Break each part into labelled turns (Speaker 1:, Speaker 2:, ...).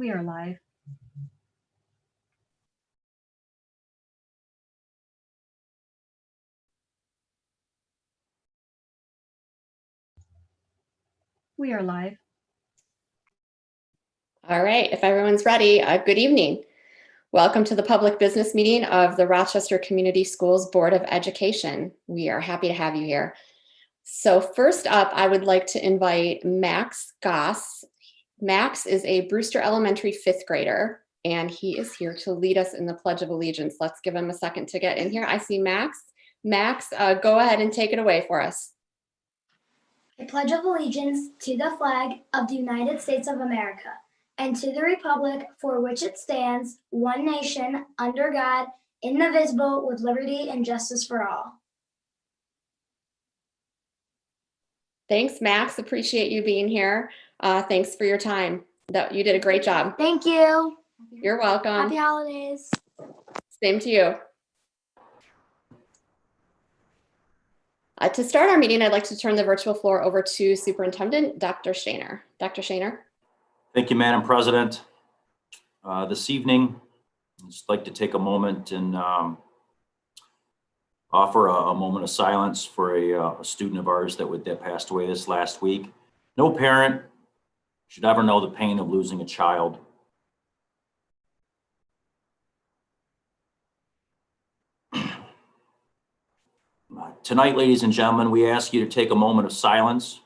Speaker 1: We are live. We are live.
Speaker 2: All right, if everyone's ready, good evening. Welcome to the public business meeting of the Rochester Community Schools Board of Education. We are happy to have you here. So first up, I would like to invite Max Goss. Max is a Brewster Elementary fifth grader, and he is here to lead us in the Pledge of Allegiance. Let's give him a second to get in here. I see Max. Max, go ahead and take it away for us.
Speaker 3: I pledge of allegiance to the flag of the United States of America and to the republic for which it stands, one nation, under God, indivisible, with liberty and justice for all.
Speaker 2: Thanks, Max. Appreciate you being here. Thanks for your time. You did a great job.
Speaker 3: Thank you.
Speaker 2: You're welcome.
Speaker 3: Happy holidays.
Speaker 2: Same to you. To start our meeting, I'd like to turn the virtual floor over to Superintendent Dr. Schoener. Dr. Schoener.
Speaker 4: Thank you, Madam President. This evening, I'd just like to take a moment and offer a moment of silence for a student of ours that passed away this last week. No parent should ever know the pain of losing a child. Tonight, ladies and gentlemen, we ask you to take a moment of silence,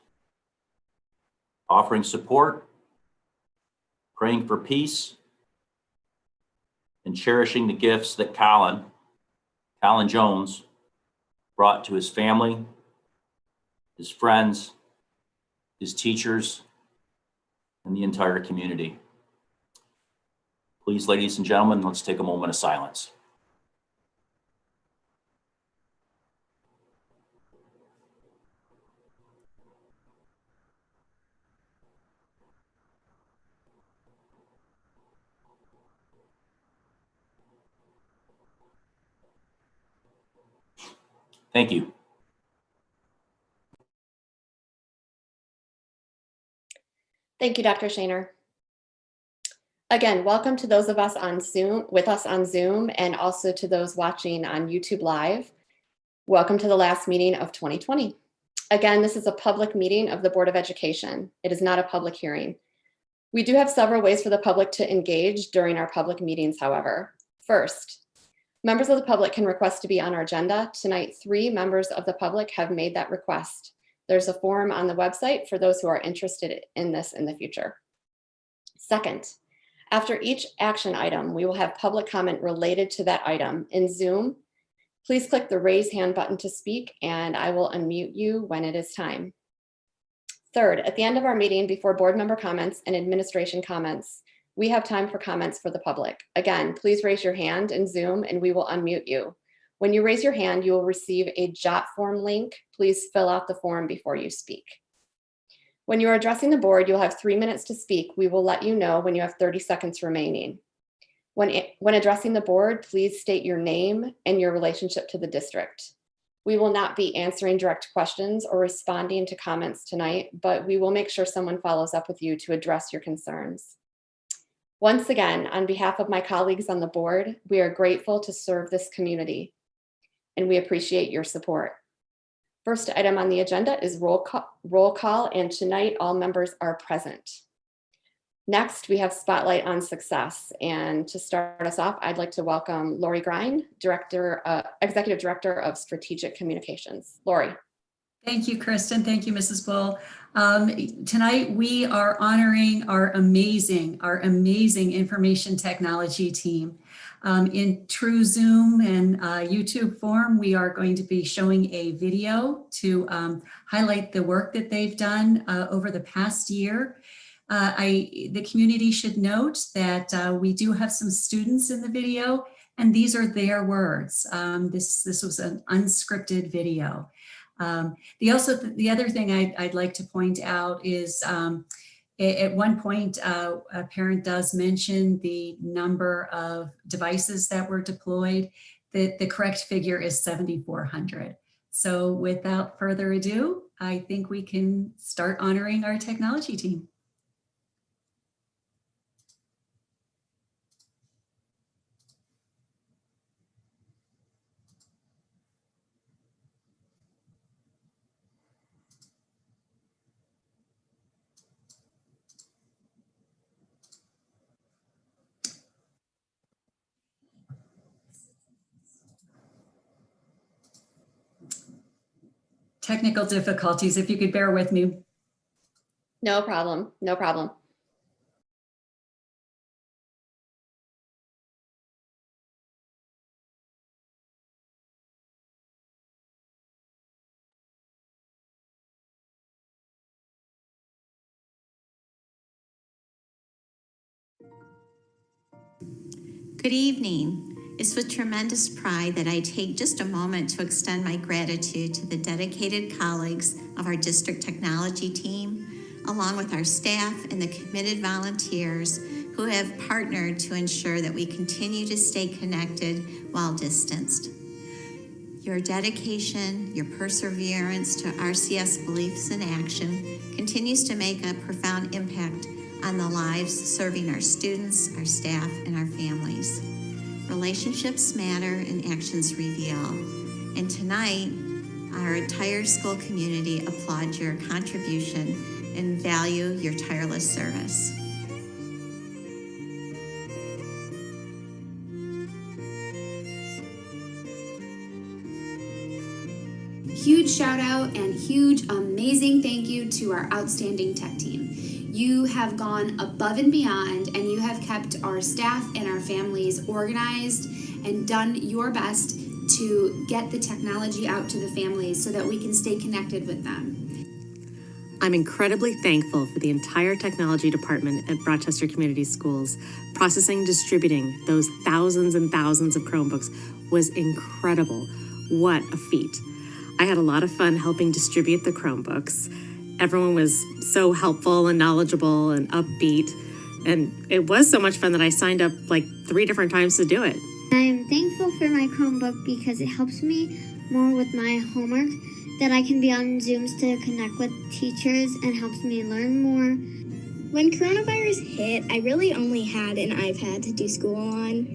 Speaker 4: offering support, praying for peace, and cherishing the gifts that Colin Jones brought to his family, his friends, his teachers, and the entire community. Please, ladies and gentlemen, let's take a moment of silence. Thank you.
Speaker 2: Thank you, Dr. Schoener. Again, welcome to those of us on Zoom, and also to those watching on YouTube Live. Welcome to the last meeting of 2020. Again, this is a public meeting of the Board of Education. It is not a public hearing. We do have several ways for the public to engage during our public meetings, however. First, members of the public can request to be on our agenda. Tonight, 3 members of the public have made that request. There's a form on the website for those who are interested in this in the future. Second, after each action item, we will have public comment related to that item. In Zoom, please click the raise hand button to speak, and I will unmute you when it is time. Third, at the end of our meeting, before board member comments and administration comments, we have time for comments for the public. Again, please raise your hand in Zoom and we will unmute you. When you raise your hand, you will receive a jot form link. Please fill out the form before you speak. When you are addressing the board, you'll have 3 minutes to speak. We will let you know when you have 30 seconds remaining. When addressing the board, please state your name and your relationship to the district. We will not be answering direct questions or responding to comments tonight, but we will make sure someone follows up with you to address your concerns. Once again, on behalf of my colleagues on the board, we are grateful to serve this community, and we appreciate your support. First item on the agenda is roll call, and tonight all members are present. Next, we have Spotlight on Success, and to start us off, I'd like to welcome Lori Grine, Executive Director of Strategic Communications. Lori.
Speaker 5: Thank you, Kristen. Thank you, Mrs. Bull. Tonight, we are honoring our amazing information technology team. In true Zoom and YouTube form, we are going to be showing a video to highlight the work that they've done over the past year. The community should note that we do have some students in the video, and these are their words. This was an unscripted video. The other thing I'd like to point out is at one point, a parent does mention the number of devices that were deployed. The correct figure is 7,400. So without further ado, I think we can start honoring our technology team. Technical difficulties, if you could bear with me.
Speaker 2: No problem. No problem.
Speaker 6: Good evening. It's with tremendous pride that I take just a moment to extend my gratitude to the dedicated colleagues of our district technology team, along with our staff and the committed volunteers who have partnered to ensure that we continue to stay connected while distanced. Your dedication, your perseverance to RCS beliefs and action continues to make a profound impact on the lives serving our students, our staff, and our families. Relationships matter and actions reveal. And tonight, our entire school community applauds your contribution and value your tireless service.
Speaker 7: Huge shout out and huge amazing thank you to our outstanding tech team. You have gone above and beyond, and you have kept our staff and our families organized and done your best to get the technology out to the families so that we can stay connected with them.
Speaker 8: I'm incredibly thankful for the entire technology department at Rochester Community Schools. Processing and distributing those thousands and thousands of Chromebooks was incredible. What a feat. I had a lot of fun helping distribute the Chromebooks. Everyone was so helpful and knowledgeable and upbeat. And it was so much fun that I signed up like 3 different times to do it.
Speaker 9: I am thankful for my Chromebook because it helps me more with my homework, that I can be on Zooms to connect with teachers and helps me learn more.
Speaker 10: When coronavirus hit, I really only had an iPad to do school on.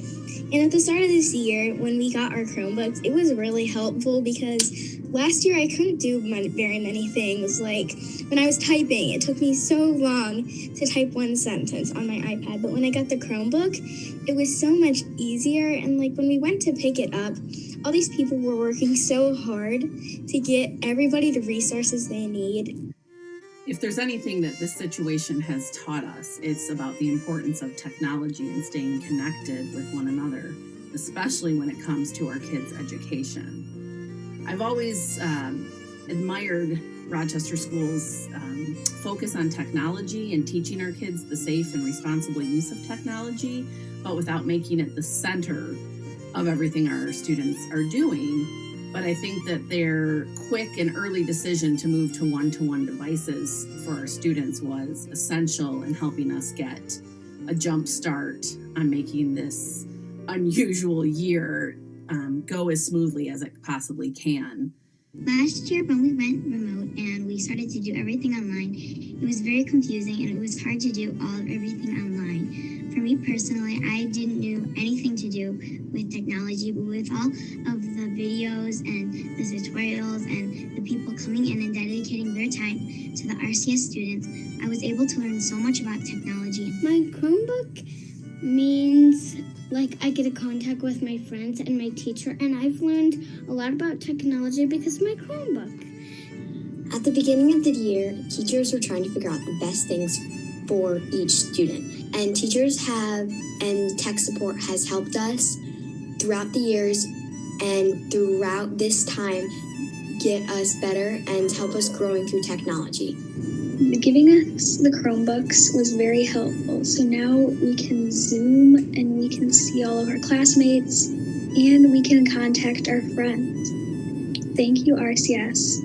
Speaker 10: And at the start of this year, when we got our Chromebooks, it was really helpful because last year I couldn't do very many things. Like when I was typing, it took me so long to type one sentence on my iPad. But when I got the Chromebook, it was so much easier. And like when we went to pick it up, all these people were working so hard to get everybody the resources they need.
Speaker 11: If there's anything that this situation has taught us, it's about the importance of technology and staying connected with one another, especially when it comes to our kids' education. I've always admired Rochester Schools' focus on technology and teaching our kids the safe and responsible use of technology, but without making it the center of everything our students are doing. But I think that their quick and early decision to move to one-to-one devices for our students was essential in helping us get a jump start on making this unusual year go as smoothly as it possibly can.
Speaker 9: Last year when we went remote and we started to do everything online, it was very confusing and it was hard to do everything online. For me personally, I didn't know anything to do with technology, but with all of the videos and the tutorials and the people coming in and dedicating their time to the RCS students, I was able to learn so much about technology. My Chromebook means I get a contact with my friends and my teacher, and I've learned a lot about technology because of my Chromebook.
Speaker 12: At the beginning of the year, teachers were trying to figure out the best things for each student. And teachers and tech support has helped us throughout the years and throughout this time get us better and help us growing through technology.
Speaker 10: Giving us the Chromebooks was very helpful. So now we can Zoom and we can see all of our classmates and we can contact our friends. Thank you, RCS.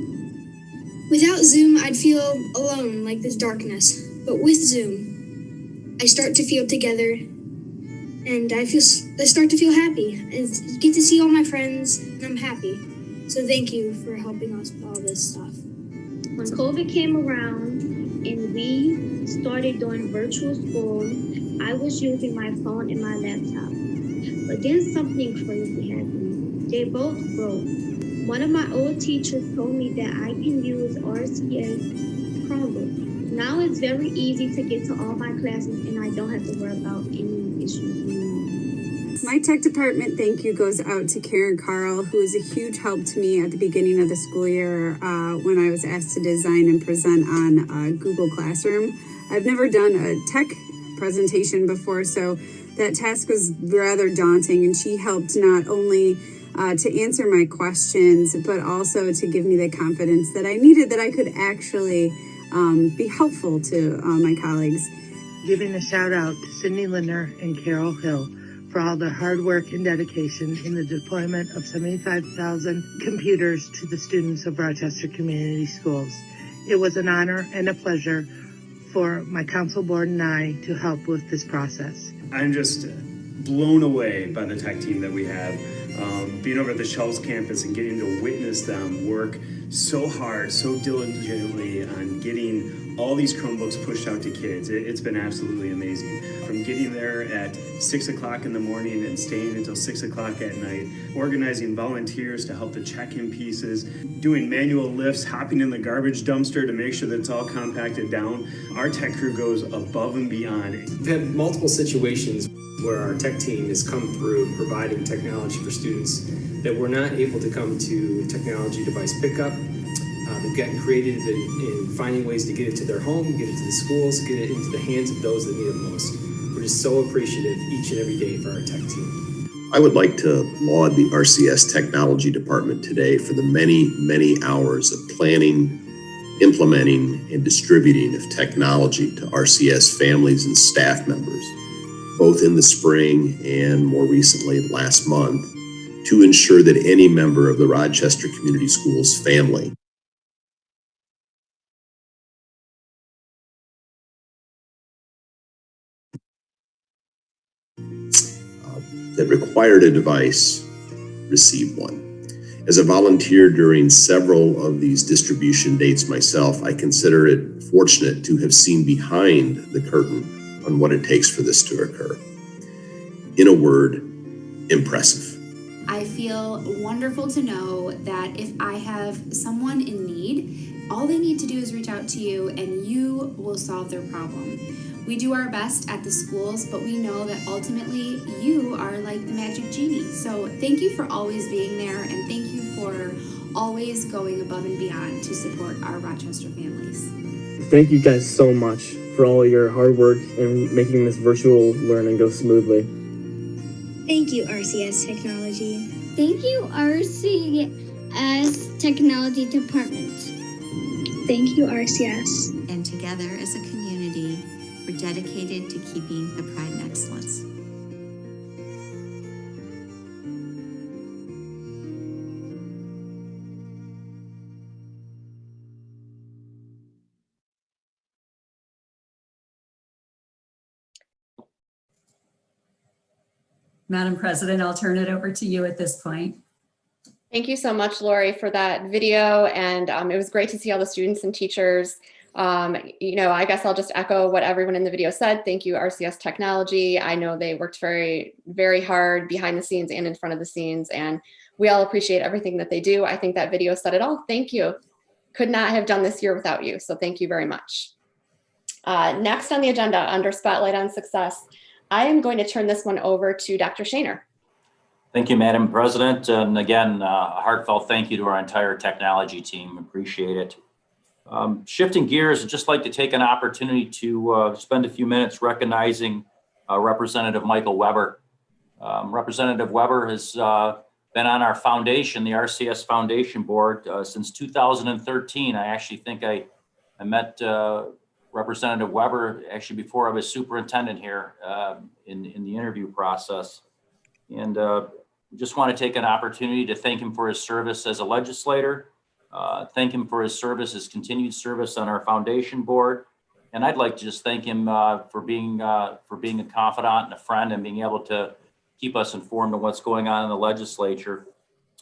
Speaker 13: Without Zoom, I'd feel alone, like this darkness. But with Zoom, I start to feel together, and I start to feel happy. I get to see all my friends, and I'm happy. So thank you for helping us with all this stuff.
Speaker 14: When COVID came around and we started doing virtual school, I was using my phone and my laptop. But then something crazy happened. They both broke. One of my old teachers told me that I can use RCS Chromebook. Now it's very easy to get to all my classes and I don't have to worry about any issues anymore.
Speaker 15: My tech department thank you goes out to Karen Carl, who was a huge help to me at the beginning of the school year when I was asked to design and present on Google Classroom. I've never done a tech presentation before, so that task was rather daunting, and she helped not only to answer my questions, but also to give me the confidence that I needed, that I could actually be helpful to my colleagues.
Speaker 16: Giving a shout out to Sydney Lindner and Carol Hill for all their hard work and dedication in the deployment of 75,000 computers to the students of Rochester Community Schools. It was an honor and a pleasure for my council board and I to help with this process.
Speaker 17: I'm just blown away by the tech team that we have. Being over at the Shells campus and getting to witness them work so hard, so diligently on getting all these Chromebooks pushed out to kids. It's been absolutely amazing. From getting there at 6 o'clock in the morning and staying until 6 o'clock at night, organizing volunteers to help the check-in pieces, doing manual lifts, hopping in the garbage dumpster to make sure that it's all compacted down. Our tech crew goes above and beyond.
Speaker 18: We've had multiple situations where our tech team has come through providing technology for students that were not able to come to technology device pickup. They've gotten creative in finding ways to get it to their home, get it to the schools, get it into the hands of those that need it most. We're just so appreciative each and every day for our tech team.
Speaker 19: I would like to laud the RCS Technology Department today for the many, many hours of planning, implementing, and distributing of technology to RCS families and staff members, both in the spring and more recently last month, to ensure that any member of the Rochester Community Schools family that required a device received one. As a volunteer during several of these distribution dates myself, I consider it fortunate to have seen behind the curtain on what it takes for this to occur. In a word, impressive.
Speaker 7: I feel wonderful to know that if I have someone in need, all they need to do is reach out to you and you will solve their problem. We do our best at the schools, but we know that ultimately you are like the magic genie. So thank you for always being there, and thank you for always going above and beyond to support our Rochester families.
Speaker 20: Thank you guys so much for all your hard work and making this virtual learning go smoothly.
Speaker 10: Thank you, RCS Technology.
Speaker 21: Thank you, RCS Technology Department.
Speaker 10: Thank you, RCS.
Speaker 6: And together as a community, we're dedicated to keeping the pride and excellence.
Speaker 5: Madam President, I'll turn it over to you at this point.
Speaker 2: Thank you so much, Lori, for that video. And it was great to see all the students and teachers. I guess I'll just echo what everyone in the video said. Thank you, RCS Technology. I know they worked very, very hard behind the scenes and in front of the scenes, and we all appreciate everything that they do. I think that video said it all. Thank you. Could not have done this year without you. So thank you very much. Next on the agenda, under Spotlight on Success, I am going to turn this one over to Dr. Schoener.
Speaker 4: Thank you, Madam President. And again, a heartfelt thank you to our entire technology team. Appreciate it. Shifting gears, I'd just like to take an opportunity to spend a few minutes recognizing Representative Michael Weber. Representative Weber has been on our foundation, the RCS Foundation Board, since 2013. I actually think I met Representative Weber actually before I was superintendent here in the interview process. And just want to take an opportunity to thank him for his service as a legislator. Thank him for his service, his continued service on our foundation board. And I'd like to just thank him for being a confidant and a friend and being able to keep us informed of what's going on in the legislature.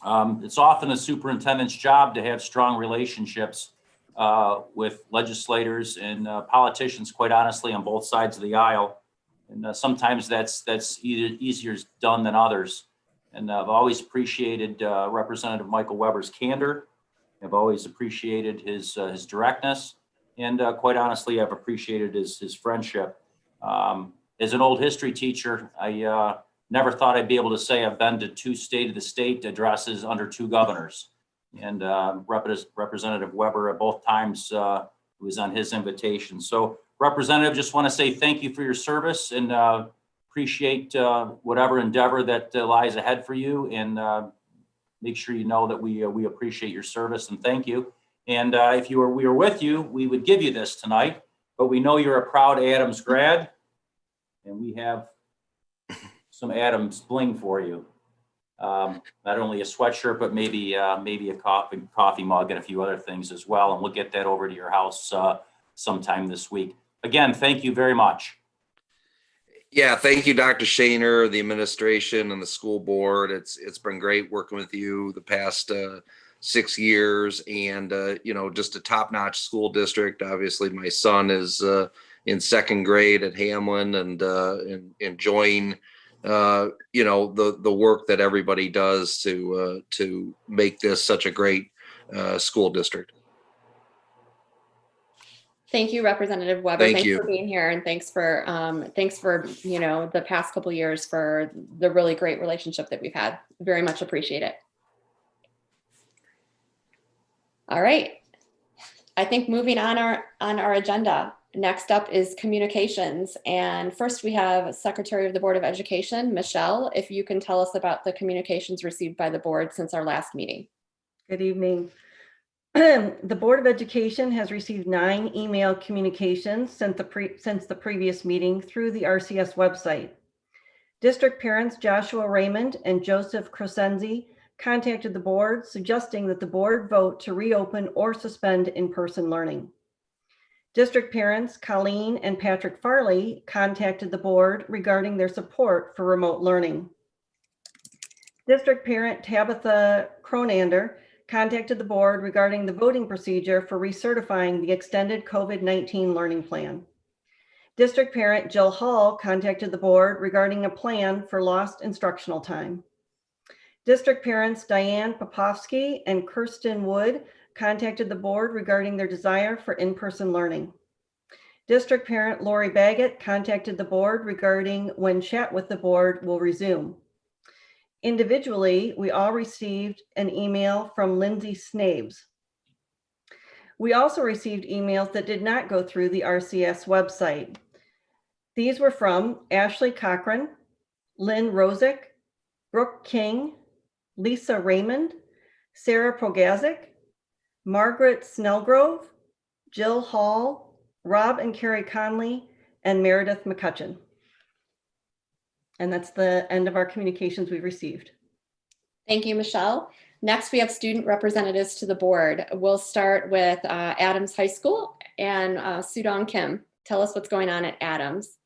Speaker 4: It's often a superintendent's job to have strong relationships with legislators and politicians, quite honestly, on both sides of the aisle. And sometimes that's easier done than others. And I've always appreciated Representative Michael Weber's candor. I've always appreciated his directness, and quite honestly, I've appreciated his friendship. As an old history teacher, I never thought I'd be able to say I've been to 2 State of the State addresses under 2 governors. And Representative Weber at both times was on his invitation. So Representative, just want to say thank you for your service and appreciate whatever endeavor that lies ahead for you, and make sure you know that we appreciate your service and thank you. And if we were with you, we would give you this tonight, but we know you're a proud Adams grad, and we have some Adams bling for you. Not only a sweatshirt, but maybe a coffee mug and a few other things as well. And we'll get that over to your house sometime this week. Again, thank you very much.
Speaker 1: Yeah, thank you, Dr. Schoener, the administration, and the school board. It's been great working with you the past 6 years, and just a top-notch school district. Obviously, my son is in 2nd grade at Hamlin, and enjoying the work that everybody does to make this such a great school district.
Speaker 2: Thank you, Representative Weber.
Speaker 1: Thank
Speaker 2: thanks
Speaker 1: you
Speaker 2: for being here, and thanks for the past couple of years for the really great relationship that we've had. Very much appreciate it. All right, I think moving on our agenda. Next up is communications, and first we have Secretary of the Board of Education, Michelle. If you can tell us about the communications received by the board since our last meeting.
Speaker 22: Good evening. The Board of Education has received 9 email communications since the previous meeting through the RCS website. District parents Joshua Raymond and Joseph Crescenzi contacted the board suggesting that the board vote to reopen or suspend in-person learning. District parents Colleen and Patrick Farley contacted the board regarding their support for remote learning. District parent Tabitha Cronander contacted the board regarding the voting procedure for recertifying the extended COVID-19 learning plan. District parent Jill Hall contacted the board regarding a plan for lost instructional time. District parents Diane Popovsky and Kirsten Wood contacted the board regarding their desire for in-person learning. District parent Lori Baggett contacted the board regarding when chat with the board will resume. Individually, we all received an email from Lindsay Snabes. We also received emails that did not go through the RCS website. These were from Ashley Cochran, Lynn Rosick, Brooke King, Lisa Raymond, Sarah Progazic, Margaret Snellgrove, Jill Hall, Rob and Carrie Conley, and Meredith McCutcheon. And that's the end of our communications we've received.
Speaker 2: Thank you, Michelle. Next, we have student representatives to the board. We'll start with Adams High School, and Sudong Kim. Tell us what's going on at Adams.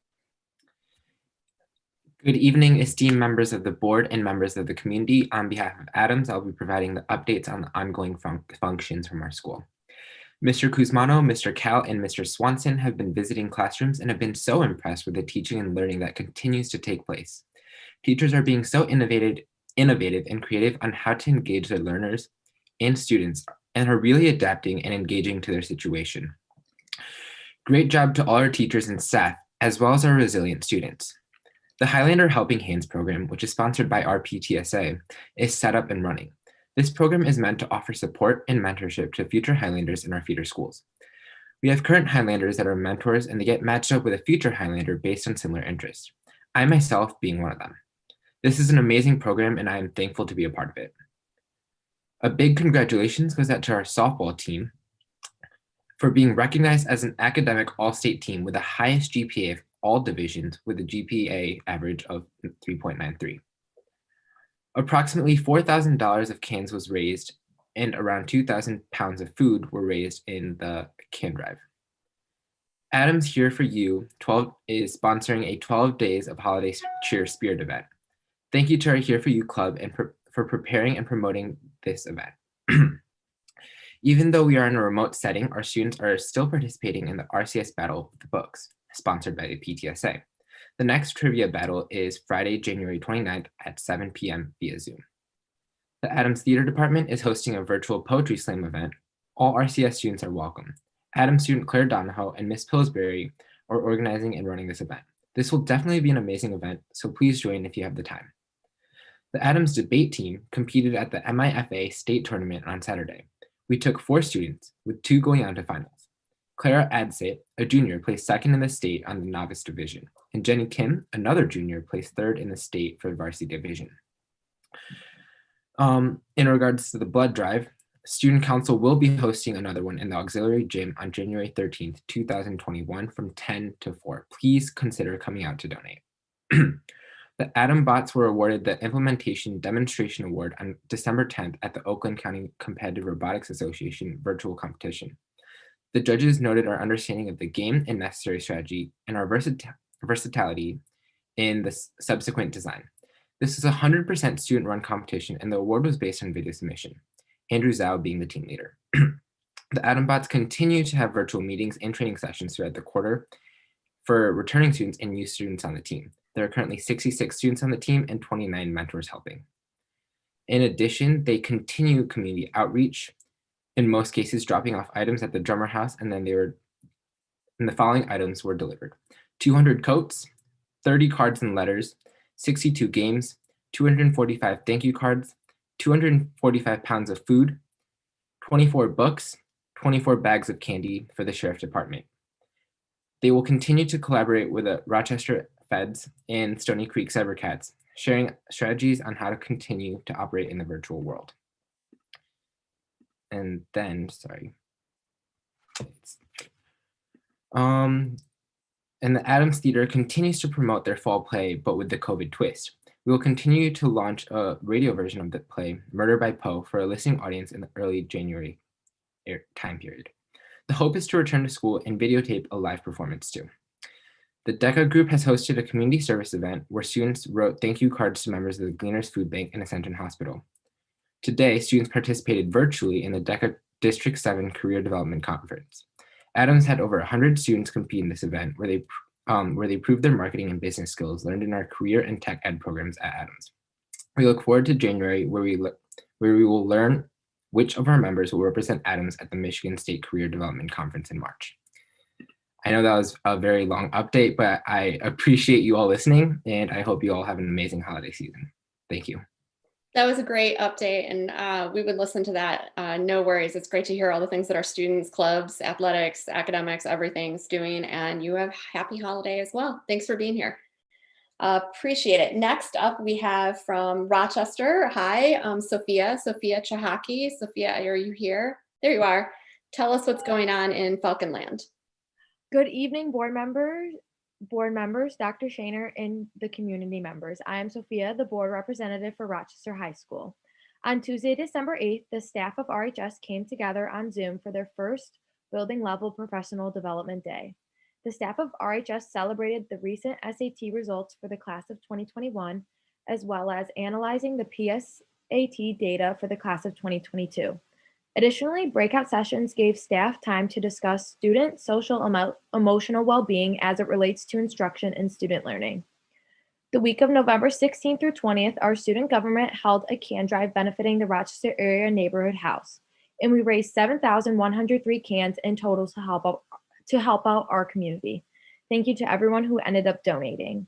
Speaker 23: Good evening, esteemed members of the board and members of the community. On behalf of Adams, I'll be providing the updates on the ongoing functions from our school. Mr. Kuzmano, Mr. Cal, and Mr. Swanson have been visiting classrooms and have been so impressed with the teaching and learning that continues to take place. Teachers are being so innovative and creative on how to engage their learners and students, and are really adapting and engaging to their situation. Great job to all our teachers and staff, as well as our resilient students. The Highlander Helping Hands program, which is sponsored by our PTSA, is set up and running. This program is meant to offer support and mentorship to future Highlanders in our feeder schools. We have current Highlanders that are mentors, and they get matched up with a future Highlander based on similar interests, I myself being one of them. This is an amazing program, and I am thankful to be a part of it. A big congratulations goes out to our softball team for being recognized as an academic all-state team with the highest GPA of all divisions, with a GPA average of 3.93. Approximately $4,000 of cans was raised, and around 2,000 pounds of food were raised in the can drive. Adams Here For You 12 is sponsoring a 12 days of holiday cheer spirit event. Thank you to our Here For You club and for preparing and promoting this event. Even though we are in a remote setting, our students are still participating in the RCS Battle of the Books, sponsored by the PTSA. The next trivia battle is Friday, January 29th at 7 p.m. via Zoom. The Adams Theater Department is hosting a virtual poetry slam event. All RCS students are welcome. Adams student Claire Donahoe and Miss Pillsbury are organizing and running this event. This will definitely be an amazing event, so please join if you have the time. The Adams debate team competed at the MIFA state tournament on Saturday. We took 4 students, with 2 going on to finals. Clara Adse, a junior, placed second in the state on the novice division, and Jenny Kim, another junior, placed third in the state for the varsity division. In regards to the blood drive, Student Council will be hosting another one in the auxiliary gym on January 13th, 2021 from 10 to 4. Please consider coming out to donate. The Atom Bots were awarded the Implementation Demonstration Award on December 10th at the Oakland County Competitive Robotics Association virtual competition. The judges noted our understanding of the game and necessary strategy and our versatility in the subsequent design. This is a 100% student-run competition, and the award was based on video submission, Andrew Zhao being the team leader. The Atom Bots continue to have virtual meetings and training sessions throughout the quarter for returning students and new students on the team. There are currently 66 students on the team and 29 mentors helping. In addition, they continue community outreach, in most cases dropping off items at the drummer house, and then the following items were delivered: 200 coats, 30 cards and letters, 62 games, 245 thank you cards, 245 pounds of food, 24 books, 24 bags of candy for the sheriff department. They will continue to collaborate with the Rochester Feds and Stony Creek Cybercats, sharing strategies on how to continue to operate in the virtual world. And then, and the Adams Theater continues to promote their fall play, but with the COVID twist. We will continue to launch a radio version of the play, Murder by Poe, for a listening audience in the early January time period. The hope is to return to school and videotape a live performance too. The DECA group has hosted a community service event where students wrote thank you cards to members of the Gleaners Food Bank and Ascension Hospital. Today, students participated virtually in the DECA District 7 Career Development Conference. Adams had over 100 students compete in this event where they proved their marketing and business skills learned in our career and tech ed programs at Adams. We look forward to January where we will learn which of our members will represent Adams at the Michigan State Career Development Conference in March. I know that was a very long update, but I appreciate you all listening, and I hope you all have an amazing holiday season. Thank you.
Speaker 2: That was a great update, and we would listen to that. No worries. It's great to hear all the things that our students, clubs, athletics, academics, everything's doing, and you have happy holiday as well. Thanks for being here. Appreciate it. Next up, we have from Rochester. Hi, Sophia Chahaki. Sophia, are you here? There you are. Tell us what's going on in Falconland.
Speaker 3: Good evening, board members, Dr. Schoener, and the community members. I am Sophia, the board representative for Rochester High School. On Tuesday, December 8th, the staff of RHS came together on Zoom for their first building level professional development day. The staff of RHS celebrated the recent SAT results for the class of 2021, as well as analyzing the PSAT data for the class of 2022. Additionally, breakout sessions gave staff time to discuss student social emotional well-being as it relates to instruction and student learning. The week of November 16th through 20th, our student government held a can drive benefiting the Rochester Area Neighborhood House, and we raised 7,103 cans in total to help out our community. Thank you to everyone who ended up donating.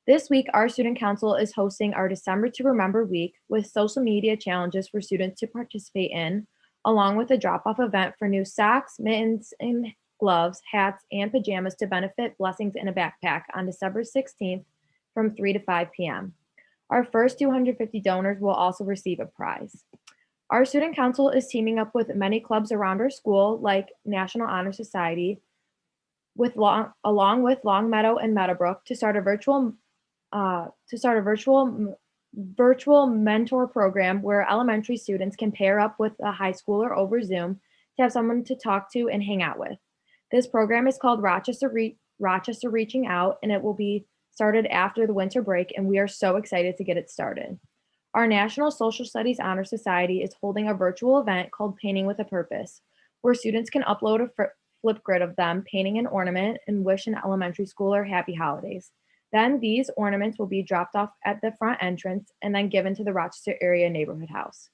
Speaker 3: This week, our student council is hosting our December to Remember week with social media challenges for students to participate in, along with a drop-off event for new socks, mittens, and gloves, hats, and pajamas to benefit Blessings in a Backpack on December 16th from 3 to 5 p.m. Our first 250 donors will also receive a prize. Our student council is teaming up with many clubs around our school, like National Honor Society, along with Longmeadow and Meadowbrook, to start a virtual mentor program where elementary students can pair up with a high schooler over Zoom to have someone to talk to and hang out with. This program is called Rochester Reaching Out, and it will be started after the winter break, and we are so excited to get it started. Our National Social Studies Honor Society is holding a virtual event called Painting with a Purpose, where students can upload a flip grid of them painting an ornament and wish an elementary schooler happy holidays. Then these ornaments will be dropped off at the front entrance and then given to the Rochester Area Neighborhood House.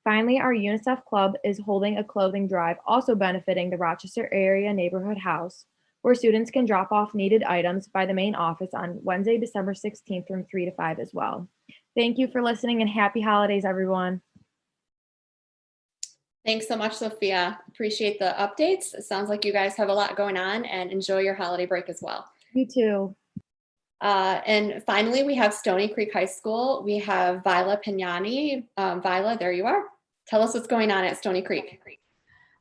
Speaker 3: Finally, our UNICEF Club is holding a clothing drive also benefiting the Rochester Area Neighborhood House, where students can drop off needed items by the main office on Wednesday, December 16th from 3 to 5 as well. Thank you for listening and happy holidays, everyone.
Speaker 2: Thanks so much, Sophia. Appreciate the updates. It sounds like you guys have a lot going on, and enjoy your holiday break as well.
Speaker 3: You too.
Speaker 2: And finally, we have Stony Creek High School. We have Vila Pignani. Vila, there you are. Tell us what's going on at Stony Creek.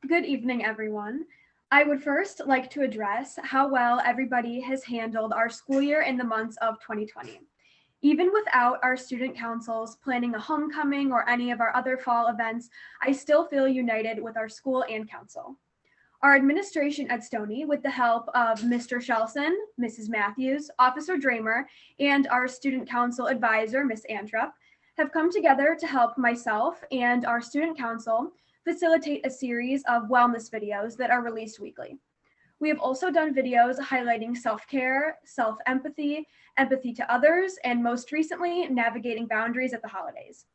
Speaker 8: Good evening, everyone. I would first like to address how well everybody has handled our school year in the months of 2020. Even without our student councils planning a homecoming or any of our other fall events, I still feel united with our school and council. Our administration at Stony, with the help of Mr. Shelson, Mrs. Matthews, Officer Dramer, and our student council advisor, Ms. Antrup, have come together to help myself and our student council facilitate a series of wellness videos that are released weekly. We have also done videos highlighting self-care, self-empathy, empathy to others, and most recently, navigating boundaries at the holidays.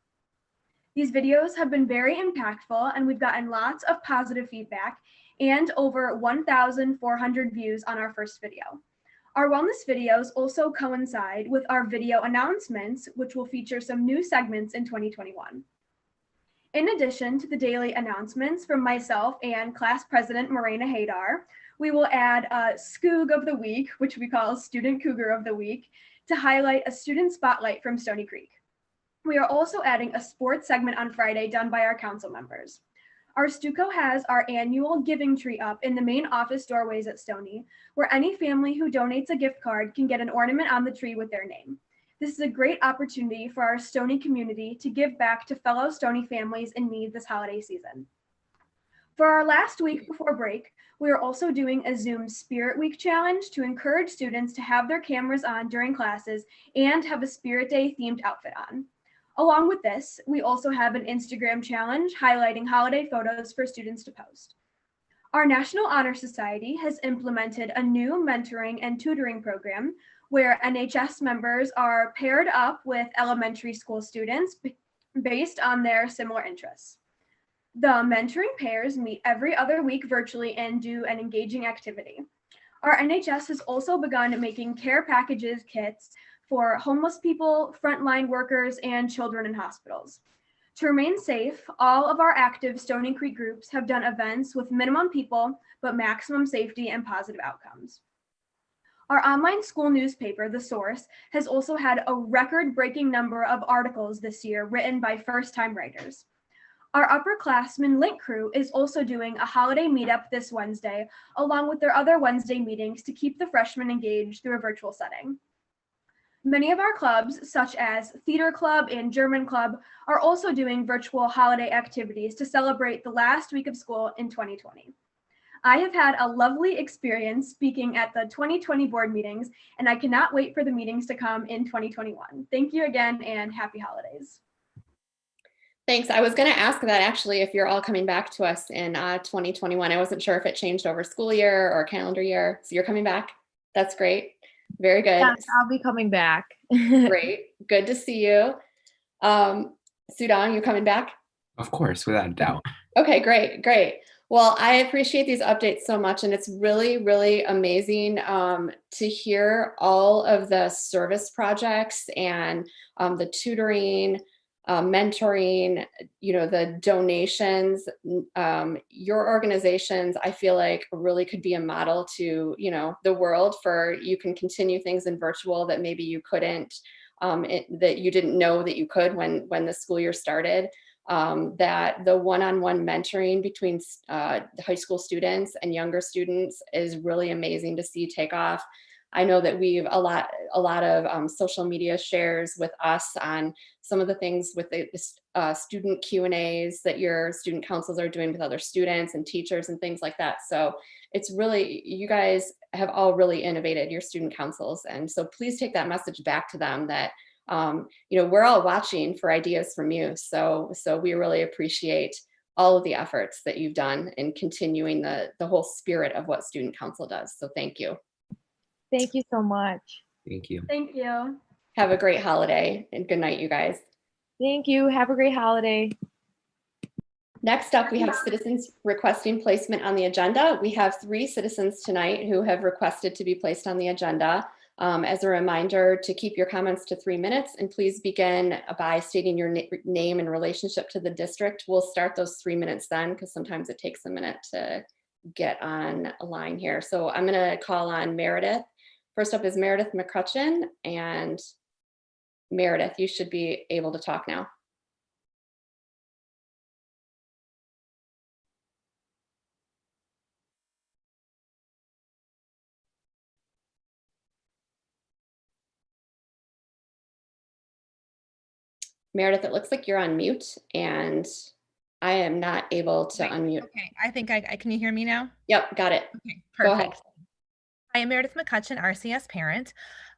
Speaker 8: These videos have been very impactful, and we've gotten lots of positive feedback and over 1,400 views on our first video. Our wellness videos also coincide with our video announcements, which will feature some new segments in 2021. In addition to the daily announcements from myself and class president Morena Haydar, we will add a Skoog of the Week, which we call Student Cougar of the Week, to highlight a student spotlight from Stony Creek. We are also adding a sports segment on Friday done by our council members. Our Stuco has our annual giving tree up in the main office doorways at Stony, where any family who donates a gift card can get an ornament on the tree with their name. This is a great opportunity for our Stony community to give back to fellow Stony families in need this holiday season. For our last week before break, we are also doing a Zoom Spirit Week challenge to encourage students to have their cameras on during classes and have a Spirit Day themed outfit on. Along with this, we also have an Instagram challenge highlighting holiday photos for students to post. Our National Honor Society has implemented a new mentoring and tutoring program where NHS members are paired up with elementary school students based on their similar interests. The mentoring pairs meet every other week virtually and do an engaging activity. Our NHS has also begun making care packages kits for homeless people, frontline workers, and children in hospitals. To remain safe, all of our active Stony Creek groups have done events with minimum people, but maximum safety and positive outcomes. Our online school newspaper, The Source, has also had a record-breaking number of articles this year written by first-time writers. Our upperclassmen Link crew is also doing a holiday meetup this Wednesday, along with their other Wednesday meetings to keep the freshmen engaged through a virtual setting. Many of our clubs, such as Theater Club and German Club, are also doing virtual holiday activities to celebrate the last week of school in 2020. I have had a lovely experience speaking at the 2020 board meetings, and I cannot wait for the meetings to come in 2021. Thank you again, and happy holidays.
Speaker 2: Thanks. I was going to ask that actually, if you're all coming back to us in 2021. I wasn't sure if it changed over school year or calendar year. So you're coming back. That's great. Very good.
Speaker 3: Yes, I'll be coming back.
Speaker 2: Great. Good to see you. Sudong, you coming back?
Speaker 23: Of course, without a doubt.
Speaker 2: Okay, great, great. Well, I appreciate these updates so much, and it's really, really amazing to hear all of the service projects and the tutoring, mentoring, the donations. Your organizations, I feel like, really could be a model to, the world for you can continue things in virtual that maybe you couldn't, that you didn't know that you could when the school year started. That the one-on-one mentoring between high school students and younger students is really amazing to see take off. I know that we've a lot of social media shares with us on some of the things with the student Q&As that your student councils are doing with other students and teachers and things like that. So it's really, you guys have all really innovated your student councils. And so please take that message back to them that, we're all watching for ideas from you. So we really appreciate all of the efforts that you've done in continuing the whole spirit of what student council does. So thank you.
Speaker 3: Thank you so much.
Speaker 23: Thank you.
Speaker 8: Thank you.
Speaker 2: Have a great holiday and good night, you guys.
Speaker 3: Thank you. Have a great holiday.
Speaker 2: Next up, we have citizens requesting placement on the agenda. We have 3 citizens tonight who have requested to be placed on the agenda. As a reminder to keep your comments to 3 minutes, and please begin by stating your name and relationship to the district. We'll start those 3 minutes then, because sometimes it takes a minute to get on a line here. So I'm going to call on Meredith. First up is Meredith McCutcheon, and Meredith, you should be able to talk now. Meredith, it looks like you're on mute, and I am not able to unmute.
Speaker 9: Okay, I think I can you hear me now?
Speaker 2: Yep, got it.
Speaker 9: Okay, perfect.
Speaker 2: Go ahead.
Speaker 9: I am Meredith McCutcheon, RCS parent.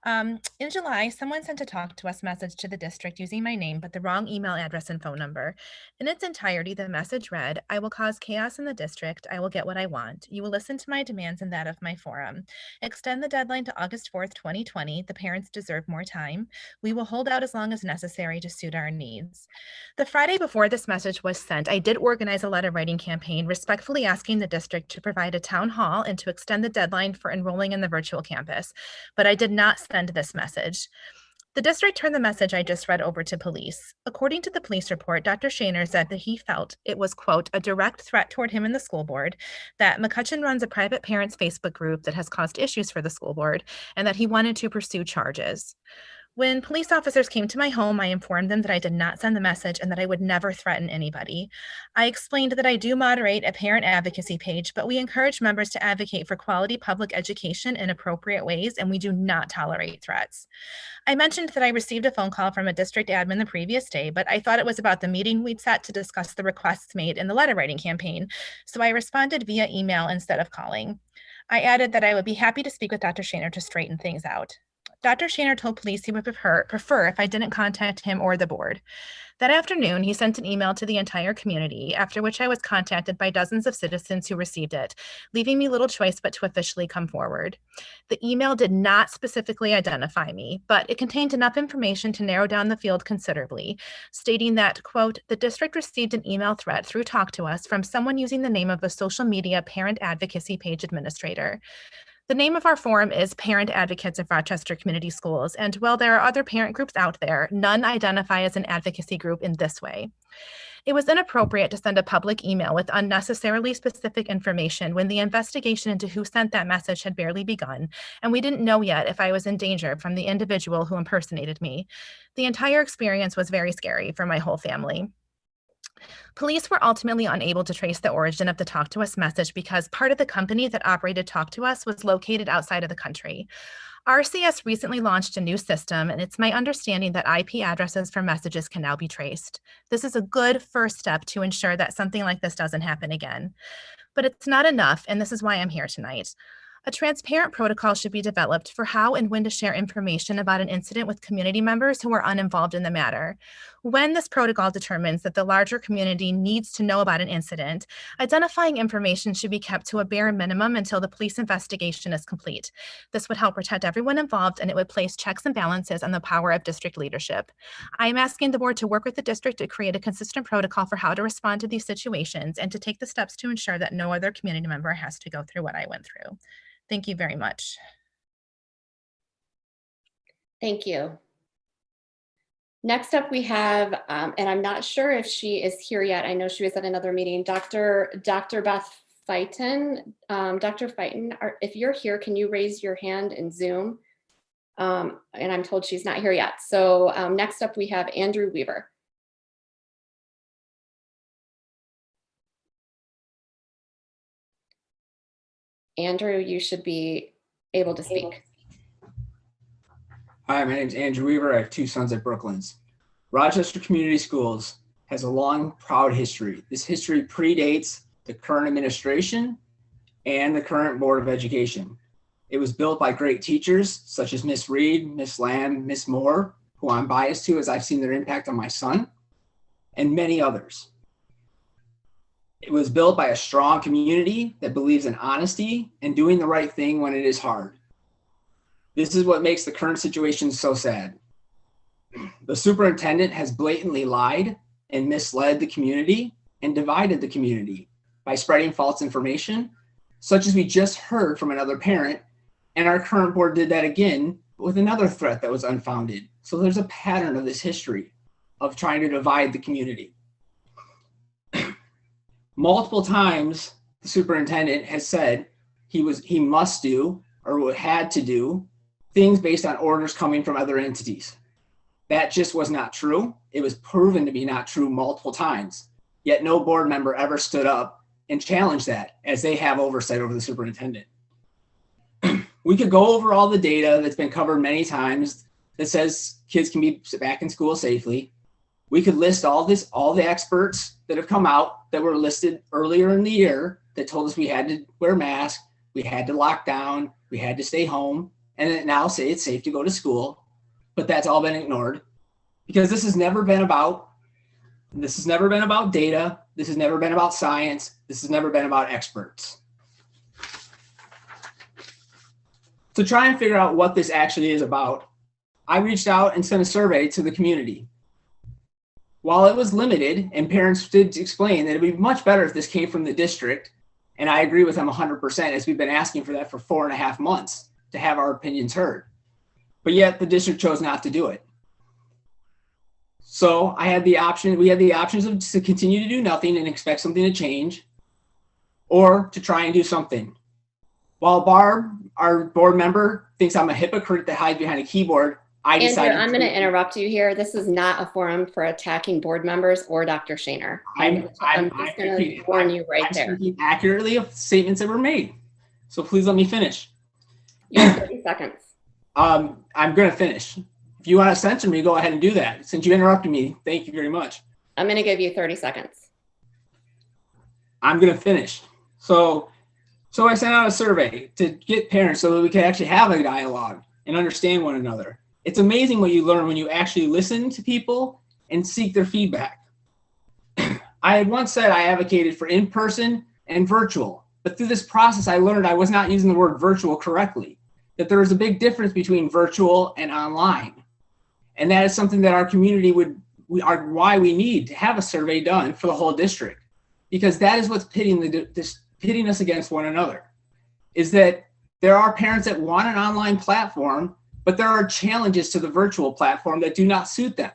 Speaker 9: In July, someone sent a talk to us message to the district using my name, but the wrong email address and phone number. In its entirety, the message read, "I will cause chaos in the district. I will get what I want. You will listen to my demands and that of my forum. Extend the deadline to August 4th, 2020. The parents deserve more time. We will hold out as long as necessary to suit our needs." The Friday before this message was sent, I did organize a letter writing campaign respectfully asking the district to provide a town hall and to extend the deadline for enrolling in the virtual campus, but I did not send this message. The district turned the message I just read over to police. According to the police report, Dr. Schoener said that he felt it was, quote, a direct threat toward him and the school board, that McCutcheon runs a private parents Facebook group that has caused issues for the school board, and that he wanted to pursue charges. When police officers came to my home, I informed them that I did not send the message and that I would never threaten anybody. I explained that I do moderate a parent advocacy page, but we encourage members to advocate for quality public education in appropriate ways, and we do not tolerate threats. I mentioned that I received a phone call from a district admin the previous day, but I thought it was about the meeting we'd set to discuss the requests made in the letter writing campaign, so I responded via email instead of calling. I added that I would be happy to speak with Dr. Schoener to straighten things out. Dr. Schoener told police he would prefer if I didn't contact him or the board. That afternoon, he sent an email to the entire community, after which I was contacted by dozens of citizens who received it, leaving me little choice but to officially come forward. The email did not specifically identify me, but it contained enough information to narrow down the field considerably, stating that, quote, the district received an email threat through Talk to Us from someone using the name of a social media parent advocacy page administrator. The name of our forum is Parent Advocates of Rochester Community Schools, and while there are other parent groups out there, none identify as an advocacy group in this way. It was inappropriate to send a public email with unnecessarily specific information when the investigation into who sent that message had barely begun, and we didn't know yet if I was in danger from the individual who impersonated me. The entire experience was very scary for my whole family. Police were ultimately unable to trace the origin of the Talk to Us message because part of the company that operated Talk to Us was located outside of the country. RCS recently launched a new system, and it's my understanding that IP addresses for messages can now be traced. This is a good first step to ensure that something like this doesn't happen again. But it's not enough, and this is why I'm here tonight. A transparent protocol should be developed for how and when to share information about an incident with community members who are uninvolved in the matter. When this protocol determines that the larger community needs to know about an incident, identifying information should be kept to a bare minimum until the police investigation is complete. This would help protect everyone involved, and it would place checks and balances on the power of district leadership. I am asking the board to work with the district to create a consistent protocol for how to respond to these situations and to take the steps to ensure that no other community member has to go through what I went through. Thank you very much.
Speaker 2: Thank you. Next up we have, and I'm not sure if she is here yet. I know she was at another meeting, Dr. Beth Fighten. Dr. Fighten, if you're here, can you raise your hand in Zoom? And I'm told she's not here yet. So next up we have Andrew Weaver. Andrew, you should be able to speak.
Speaker 11: Hi, my name is Andrew Weaver. I have 2 sons at Brooklands. Rochester Community Schools has a long, proud history. This history predates the current administration and the current Board of Education. It was built by great teachers such as Miss Reed, Miss Lamb, Miss Moore, who I'm biased to as I've seen their impact on my son, and many others. It was built by a strong community that believes in honesty and doing the right thing when it is hard. This is what makes the current situation so sad. The superintendent has blatantly lied and misled the community and divided the community by spreading false information, such as we just heard from another parent, and our current board did that again with another threat that was unfounded. So there's a pattern of this history of trying to divide the community. Multiple times, the superintendent has said he must do or had to do things based on orders coming from other entities. That just was not true. It was proven to be not true multiple times, yet no board member ever stood up and challenged that, as they have oversight over the superintendent. We could go over all the data that's been covered many times that says kids can be back in school safely. We could list all the experts that have come out that were listed earlier in the year that told us we had to wear masks, we had to lock down, we had to stay home, and then now say it's safe to go to school. But that's all been ignored because this has never been about data. This has never been about science. This has never been about experts. To try and figure out what this actually is about, I reached out and sent a survey to the community. While it was limited, and parents did explain that it'd be much better if this came from the district, and I agree with them 100%, as we've been asking for that for 4.5 months to have our opinions heard. But yet the district chose not to do it. So we had the options of to continue to do nothing and expect something to change, or to try and do something. While Barb, our board member, thinks I'm a hypocrite that hides behind a keyboard, I decided—
Speaker 2: Andrew, I'm going to interrupt you here. This is not a forum for attacking board members or Dr. Schoener. I'm just going to warn you right there.
Speaker 11: I'm speaking accurately of statements that were made. So please let me finish.
Speaker 2: You have 30 seconds.
Speaker 11: I'm going to finish. If you want to censor me, go ahead and do that. Since you interrupted me, thank you very much.
Speaker 2: I'm going to give you 30 seconds.
Speaker 11: I'm going to finish. So I sent out a survey to get parents so that we could actually have a dialogue and understand one another. It's amazing what you learn when you actually listen to people and seek their feedback. I had once said I advocated for in-person and virtual, but through this process, I learned I was not using the word virtual correctly, that there is a big difference between virtual and online. And that is something that our community why we need to have a survey done for the whole district, because that is what's pitting us against one another, is that there are parents that want an online platform, but there are challenges to the virtual platform that do not suit them.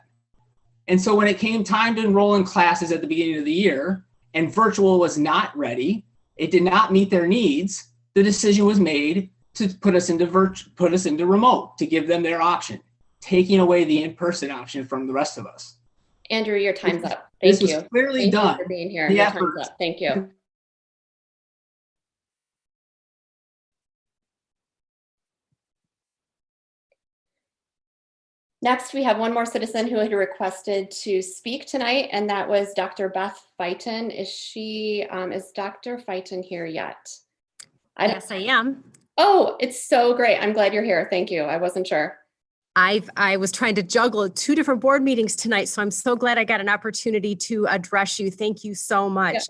Speaker 11: And so when it came time to enroll in classes at the beginning of the year and virtual was not ready, it did not meet their needs, the decision was made to put us into remote, to give them their option, taking away the in-person option from the rest of us.
Speaker 2: Andrew, your time's up. Thank you.
Speaker 11: This was clearly
Speaker 2: Thank
Speaker 11: done.
Speaker 2: you for being here.
Speaker 11: The
Speaker 2: Your
Speaker 11: effort.
Speaker 2: time's up. Thank you. Next, we have one more citizen who had requested to speak tonight, and that was Dr. Beth Fighten. Is Dr. Fighten here yet?
Speaker 12: Yes, I am.
Speaker 2: Oh, it's so great. I'm glad you're here. Thank you. I wasn't sure.
Speaker 12: I was trying to juggle 2 different board meetings tonight, so I'm so glad I got an opportunity to address you. Thank you so much.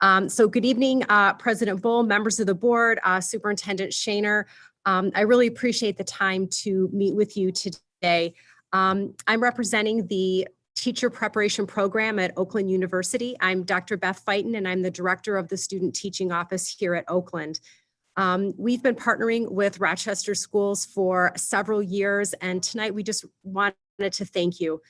Speaker 12: Yeah. So good evening, President Bull, members of the board, Superintendent Schoener. I really appreciate the time to meet with you today. I'm representing the teacher preparation program at Oakland University. I'm Dr. Beth Fighten, and I'm the director of the student teaching office here at Oakland. We've been partnering with Rochester schools for several years, and tonight we just wanted to thank you.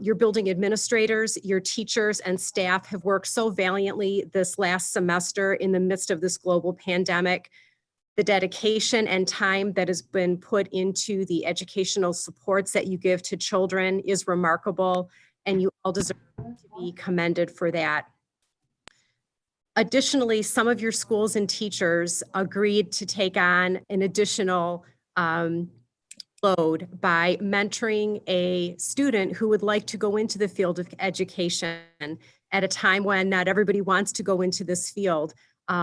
Speaker 12: Your building administrators, your teachers and staff have worked so valiantly this last semester in the midst of this global pandemic. The dedication and time that has been put into the educational supports that you give to children is remarkable, and you all deserve to be commended for that. Additionally, some of your schools and teachers agreed to take on an additional load by mentoring a student who would like to go into the field of education at a time when not everybody wants to go into this field.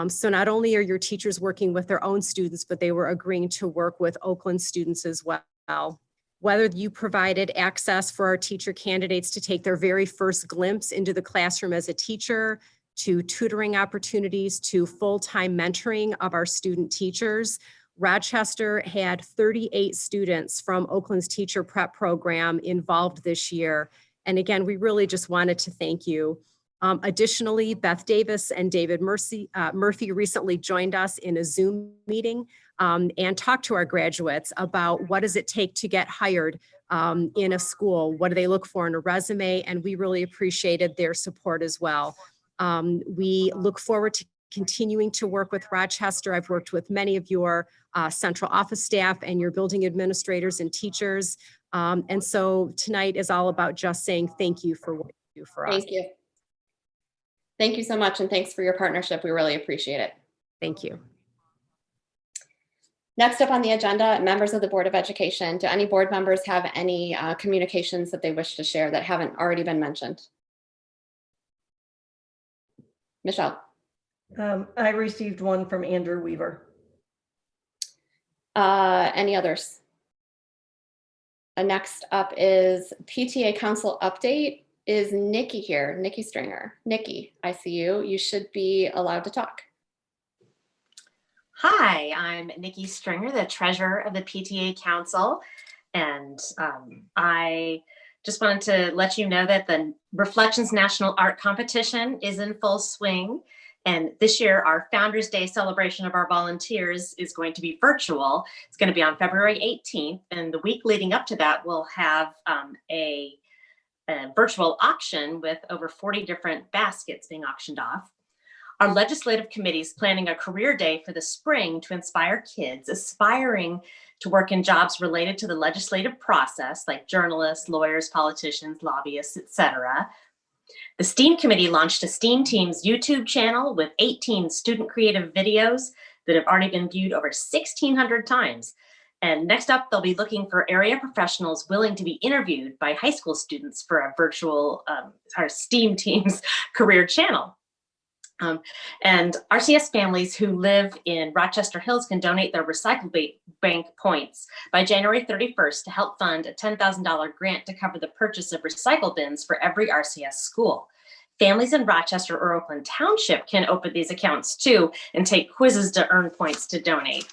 Speaker 12: So not only are your teachers working with their own students, but they were agreeing to work with Oakland students as well. Whether you provided access for our teacher candidates to take their very first glimpse into the classroom as a teacher, to tutoring opportunities, to full-time mentoring of our student teachers, Rochester had 38 students from Oakland's teacher prep program involved this year. And again, we really just wanted to thank you. Additionally, Beth Davis and David Murphy recently joined us in a Zoom meeting and talked to our graduates about what does it take to get hired in a school, what do they look for in a resume, and we really appreciated their support as well. We look forward to continuing to work with Rochester. I've worked with many of your central office staff and your building administrators and teachers. And so tonight is all about just saying thank you for what you do for us.
Speaker 2: Thank you. Thank you so much, and thanks for your partnership. We really appreciate it.
Speaker 12: Thank you.
Speaker 2: Next up on the agenda, members of the Board of Education. Do any board members have any communications that they wish to share that haven't already been mentioned? Michelle.
Speaker 22: I received one from Andrew Weaver.
Speaker 2: Any others? Next up is PTA Council update. Is Nikki here? Nikki Stringer. Nikki, I see you. You should be allowed to talk.
Speaker 13: Hi, I'm Nikki Stringer, the treasurer of the PTA Council. And I just wanted to let you know that the Reflections National Art Competition is in full swing. And this year, our Founders Day celebration of our volunteers is going to be virtual. It's going to be on February 18th. And the week leading up to that, we'll have a virtual auction with over 40 different baskets being auctioned off. Our legislative committee is planning a career day for the spring to inspire kids aspiring to work in jobs related to the legislative process, like journalists, lawyers, politicians, lobbyists, etc. The STEAM committee launched a STEAM Teams YouTube channel with 18 student creative videos that have already been viewed over 1,600 times. And next up, they'll be looking for area professionals willing to be interviewed by high school students for a virtual our STEAM Teams career channel. And RCS families who live in Rochester Hills can donate their recycle bank points by January 31st to help fund a $10,000 grant to cover the purchase of recycle bins for every RCS school. Families in Rochester or Oakland Township can open these accounts too and take quizzes to earn points to donate.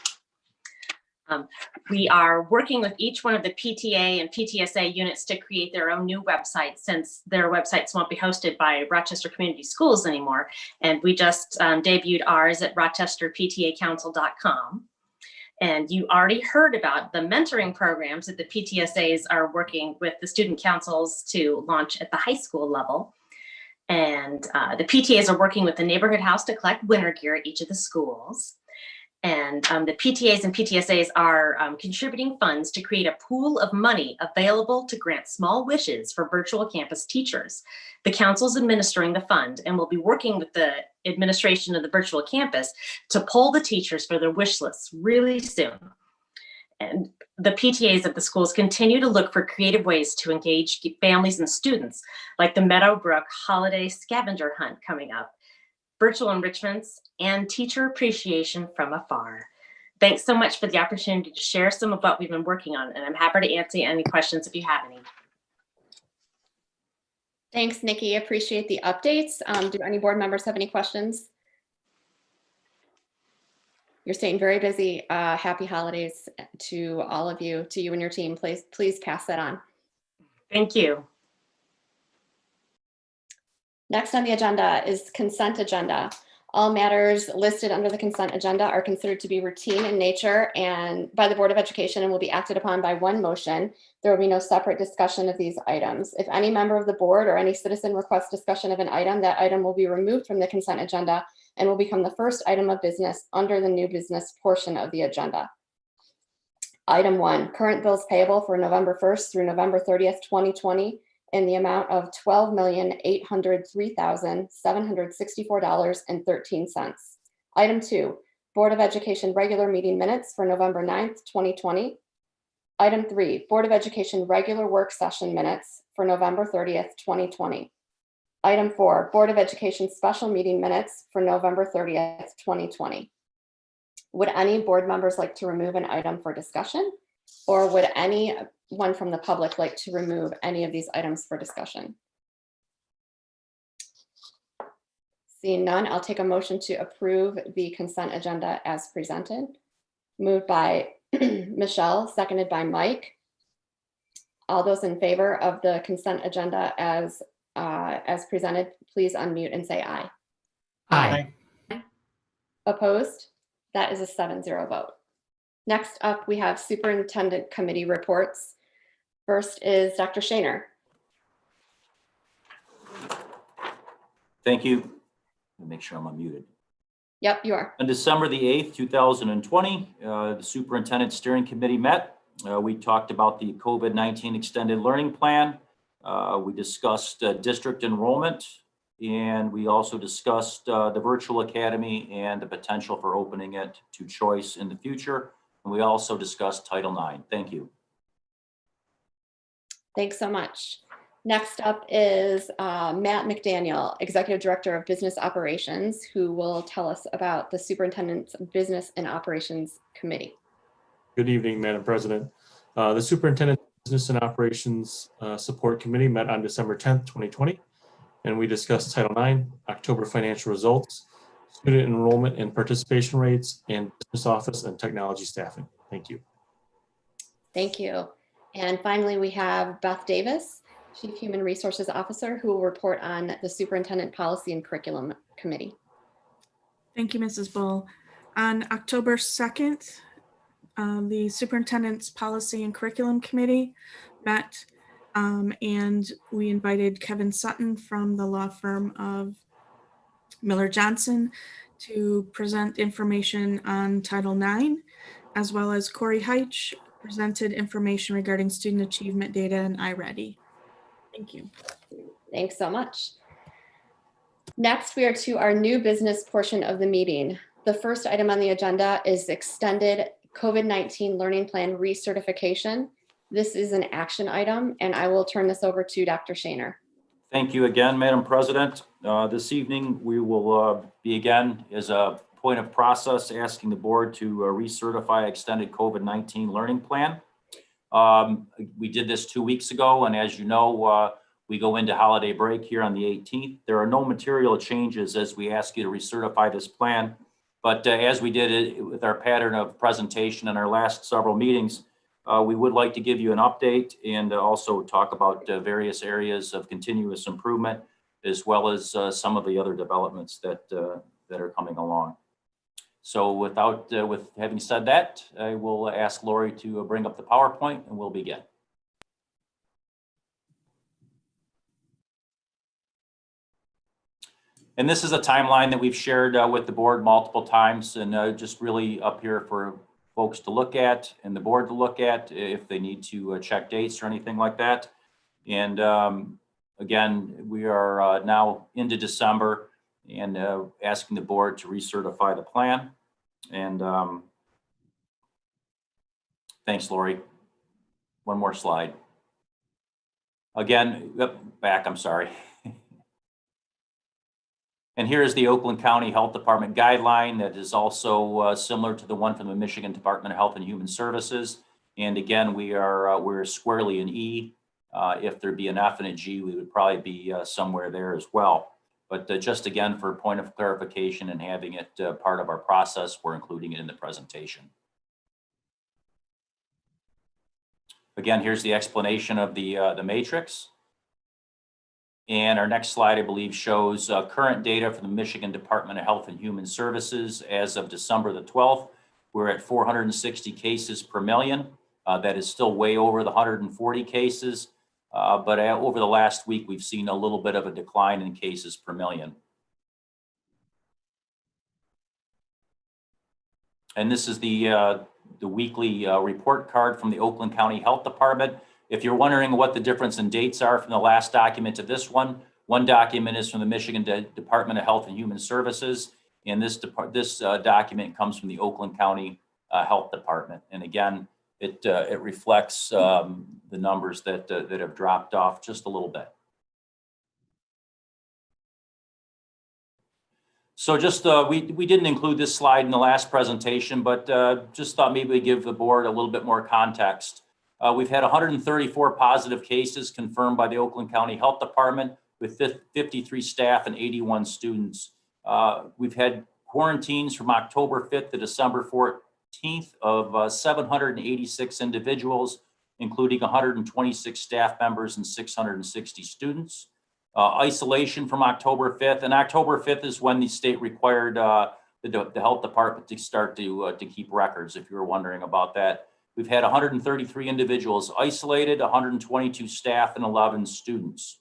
Speaker 13: We are working with each one of the PTA and PTSA units to create their own new websites, since their websites won't be hosted by Rochester Community Schools anymore. And we just debuted ours at rochesterptacouncil.com. And you already heard about the mentoring programs that the PTSAs are working with the student councils to launch at the high school level. And the PTAs are working with the neighborhood house to collect winter gear at each of the schools. And the PTAs and PTSAs are contributing funds to create a pool of money available to grant small wishes for virtual campus teachers. The council is administering the fund and will be working with the administration of the virtual campus to poll the teachers for their wish lists really soon. And the PTAs of the schools continue to look for creative ways to engage families and students, like the Meadowbrook Holiday Scavenger Hunt coming up, virtual enrichments, and teacher appreciation from afar. Thanks so much for the opportunity to share some of what we've been working on, and I'm happy to answer any questions if you have any.
Speaker 2: Thanks, Nikki. Appreciate the updates. Do any board members have any questions? You're staying very busy. Happy holidays to all of you, to you and your team. Please pass that on.
Speaker 13: Thank you.
Speaker 2: Next on the agenda is consent agenda. All matters listed under the consent agenda are considered to be routine in nature and by the Board of Education and will be acted upon by one motion. There will be no separate discussion of these items. If any member of the board or any citizen requests discussion of an item, that item will be removed from the consent agenda and will become the first item of business under the new business portion of the agenda. Item 1, current bills payable for November 1st through November 30th, 2020 in the amount of $12,803,764.13. Item 2, Board of Education regular meeting minutes for November 9th, 2020. Item 3, Board of Education regular work session minutes for November 30th, 2020. Item 4, Board of Education special meeting minutes for November 30th, 2020. Would any board members like to remove an item for discussion? Or would anyone from the public like to remove any of these items for discussion? Seeing none, I'll take a motion to approve the consent agenda as presented. Moved by Michelle, seconded by Mike. All those in favor of the consent agenda as as presented, please unmute and say aye.
Speaker 23: Aye.
Speaker 2: Opposed? That is a 7-0 vote. Next up, we have Superintendent Committee reports. First is Dr. Schoener.
Speaker 4: Thank you. Let me make sure I'm unmuted.
Speaker 2: Yep, you are.
Speaker 4: On December the 8th, 2020, the Superintendent Steering Committee met. We talked about the COVID-19 extended learning plan. We discussed district enrollment, and we also discussed the virtual academy and the potential for opening it to choice in the future. And we also discussed Title IX. Thank you.
Speaker 2: Thanks so much. Next up is Matt McDaniel, Executive Director of Business Operations, who will tell us about the Superintendent's Business and Operations Committee.
Speaker 14: Good evening, Madam President. The Superintendent Business and Operations Support Committee met on December 10th, 2020, and we discussed Title IX, October financial results, student enrollment and participation rates, and business office and technology staffing. Thank you.
Speaker 2: Thank you. And finally, we have Beth Davis, Chief Human Resources Officer, who will report on the Superintendent Policy and Curriculum Committee.
Speaker 15: Thank you, Mrs. Bull. On October 2nd, the Superintendent's Policy and Curriculum Committee met, and we invited Kevin Sutton from the law firm of Miller Johnson to present information on Title IX, as well as Corey Heitch presented information regarding student achievement data and iReady. Thank you.
Speaker 2: Thanks so much. Next, we are to our new business portion of the meeting. The first item on the agenda is extended COVID-19 learning plan recertification. This is an action item, and I will turn this over to Dr. Schoener.
Speaker 4: Thank you again, Madam President. This evening, we will be again, as a point of process, asking the board to recertify extended COVID-19 learning plan. We did this 2 weeks ago, and as you know, we go into holiday break here on the 18th. There are no material changes as we ask you to recertify this plan. But as we did it with our pattern of presentation in our last several meetings, we would like to give you an update and also talk about various areas of continuous improvement, as well as some of the other developments that are coming along. So with having said that, I will ask Lori to bring up the PowerPoint and we'll begin. And this is a timeline that we've shared with the board multiple times, and just really up here for folks to look at and the board to look at if they need to check dates or anything like that. And again, we are now into December and asking the board to recertify the plan. And thanks, Lori. One more slide. Again, back, I'm sorry. And here is the Oakland County Health Department guideline that is also similar to the one from the Michigan Department of Health and Human Services. And again, we're squarely in E. If there'd be an F and a G, we would probably be somewhere there as well. But just again, for a point of clarification and having it part of our process, we're including it in the presentation. Again, here's the explanation of the matrix. And our next slide, I believe, shows current data from the Michigan Department of Health and Human Services as of December the 12th. We're at 460 cases per million. That is still way over the 140 cases. But over the last week, we've seen a little bit of a decline in cases per million. And this is the weekly report card from the Oakland County Health Department. If you're wondering what the difference in dates are from the last document to this one document is from the Michigan Department of Health and Human Services, and this document comes from the Oakland County Health Department. And again, it reflects the numbers that have dropped off just a little bit. So just we didn't include this slide in the last presentation, but just thought maybe we'd give the board a little bit more context. We've had 134 positive cases confirmed by the Oakland County Health Department with 53 staff and 81 students. We've had quarantines from October 5th to December 14th of 786 individuals, including 126 staff members and 660 students. Isolation from October 5th, and October 5th is when the state required the health department to start to keep records, if you were wondering about that. We've had 133 individuals isolated, 122 staff, and 11 students.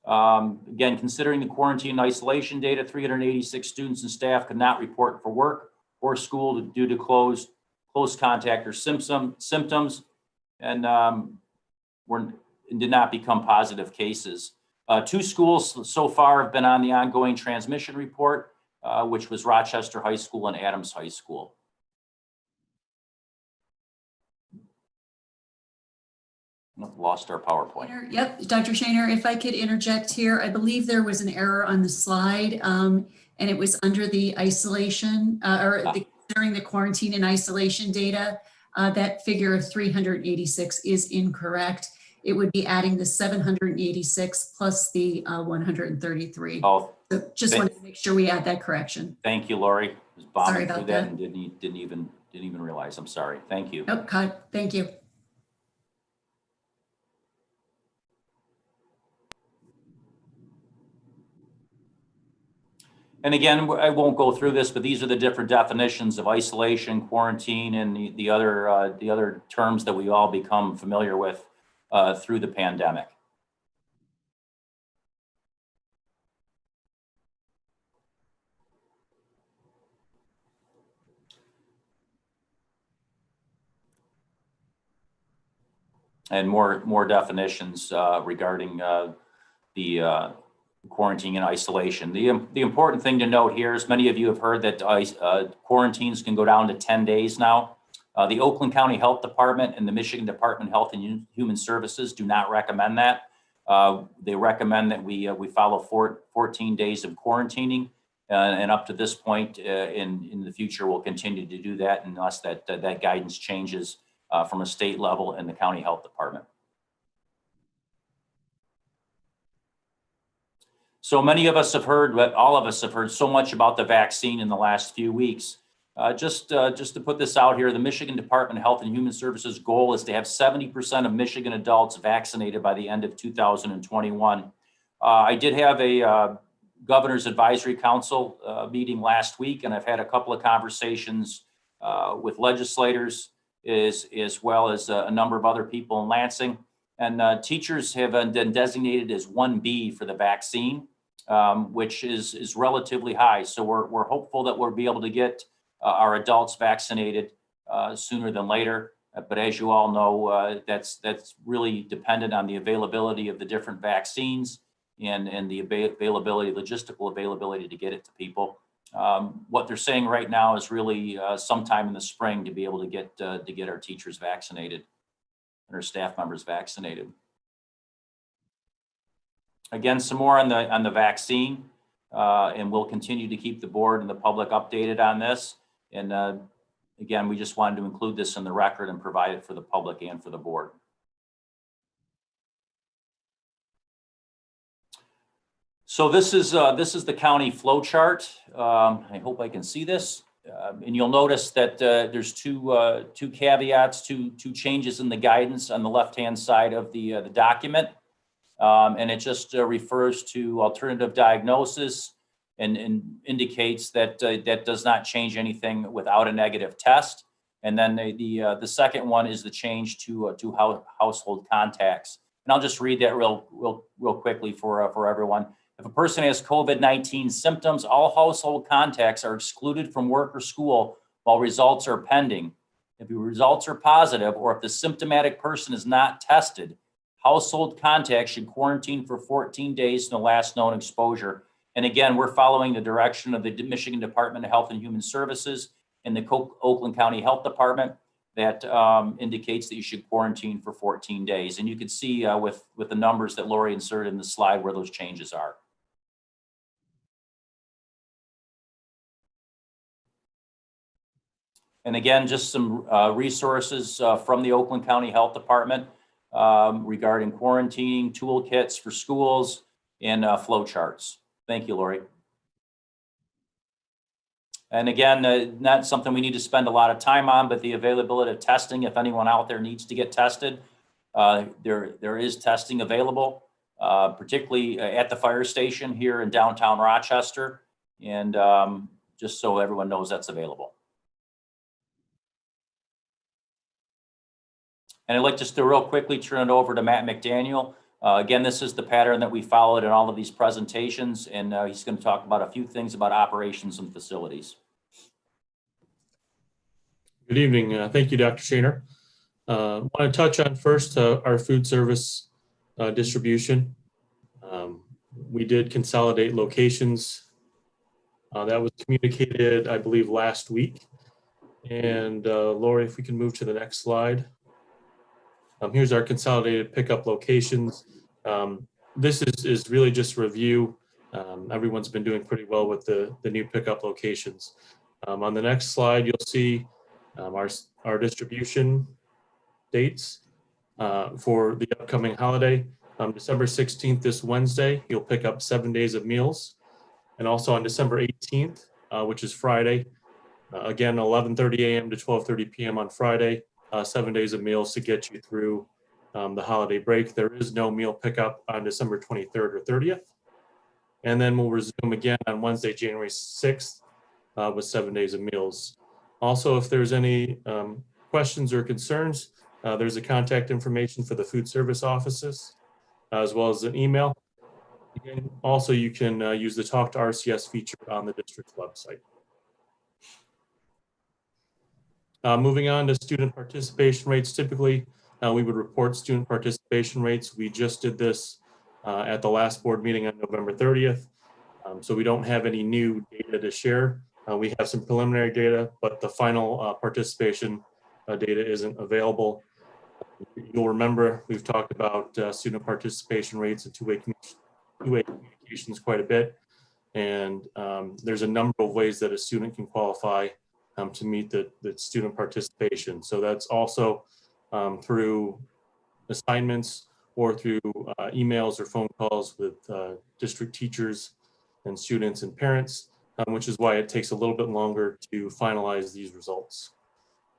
Speaker 4: Again, considering the quarantine and isolation data, 386 students and staff could not report for work or school due to close contact or symptoms, and did not become positive cases. 2 schools so far have been on the ongoing transmission report, which was Rochester High School and Adams High School. Lost our PowerPoint.
Speaker 5: Yep, Dr. Schoener, if I could interject here, I believe there was an error on the slide, and it was under the isolation considering the quarantine and isolation data. That figure of 386 is incorrect. It would be adding the 786 plus the 133.
Speaker 4: Oh,
Speaker 5: so just wanted to make sure we add that correction.
Speaker 4: Thank you, Lori. I was bombing
Speaker 5: Sorry about
Speaker 4: through that
Speaker 5: that.
Speaker 4: and didn't even realize. I'm sorry. Thank you.
Speaker 5: Nope, cut. Thank you.
Speaker 4: And again, I won't go through this, but these are the different definitions of isolation, quarantine, and the other terms that we all become familiar with through the pandemic. And more definitions regarding the quarantine and isolation. The important thing to note here is many of you have heard that quarantines can go down to 10 days now. The Oakland County Health Department and the Michigan Department of Health and Human Services do not recommend that. They recommend that we follow 14 days of quarantining, and up to this point in the future, we'll continue to do that unless that guidance changes from a state level and the county health department. So many of us have heard, but all of us have heard so much about the vaccine in the last few weeks. Just to put this out here, the Michigan Department of Health and Human Services goal is to have 70% of Michigan adults vaccinated by the end of 2021. I did have a Governor's Advisory Council meeting last week, and I've had a couple of conversations with legislators as well as a number of other people in Lansing. And teachers have been designated as 1B for the vaccine, which is relatively high. So we're hopeful that we'll be able to get our adults vaccinated sooner than later. But as you all know, that's really dependent on the availability of the different vaccines and the availability, logistical availability to get it to people. What they're saying right now is really sometime in the spring to be able to get our teachers vaccinated and our staff members vaccinated. Again, some more on the vaccine, and we'll continue to keep the board and the public updated on this. And again, we just wanted to include this in the record and provide it for the public and for the board. So this is the county flow chart. I hope I can see this. And you'll notice that there's two caveats, two changes in the guidance on the left-hand side of the document. And it just refers to alternative diagnosis and indicates that that does not change anything without a negative test. And then the second one is the change to household contacts. And I'll just read that real quickly for everyone. If a person has COVID-19 symptoms, all household contacts are excluded from work or school while results are pending. If the results are positive, or if the symptomatic person is not tested, household contacts should quarantine for 14 days from the last known exposure. And again, we're following the direction of the Michigan Department of Health and Human Services and the Oakland County Health Department that indicates that you should quarantine for 14 days. And you can see with the numbers that Lori inserted in the slide where those changes are. And again, just some resources from the Oakland County Health Department regarding quarantining, toolkits for schools, and flow charts. Thank you, Lori. And again, not something we need to spend a lot of time on, but the availability of testing, if anyone out there needs to get tested, there is testing available. particularly at the fire station here in downtown Rochester. And just so everyone knows that's available. And I'd like just to real quickly turn it over to Matt McDaniel. Again, this is the pattern that we followed in all of these presentations, and he's going to talk about a few things about operations and facilities.
Speaker 14: Good evening. Thank you, Dr. Schoener. I want to touch on first our food service distribution. We did consolidate locations. That was communicated, I believe, last week. And Lori, if we can move to the next slide. Here's our consolidated pickup locations. This is really just review. Everyone's been doing pretty well with the new pickup locations. On the next slide, you'll see our distribution dates for the upcoming holiday. December 16th, this Wednesday, you'll pick up 7 days of meals. And also on December 18th, which is Friday, again, 11:30 a.m. to 12:30 p.m. on Friday, 7 days of meals to get you through the holiday break. There is no meal pickup on December 23rd or 30th. And then we'll resume again on Wednesday, January 6th with 7 days of meals. Also, if there's any questions or concerns, there's a contact information for the food service offices, as well as an email. Again, also, you can use the Talk to RCS feature on the district's website. Moving on to student participation rates. Typically, we would report student participation rates. We just did this at the last board meeting on November 30th. So we don't have any new data to share. We have some preliminary data, but the final participation data isn't available. You'll remember we've talked about student participation rates and two-way communications quite a bit. And there's a number of ways that a student can qualify to meet the student participation. So that's also through assignments or through emails or phone calls with district teachers and students and parents, which is why it takes a little bit longer to finalize these results.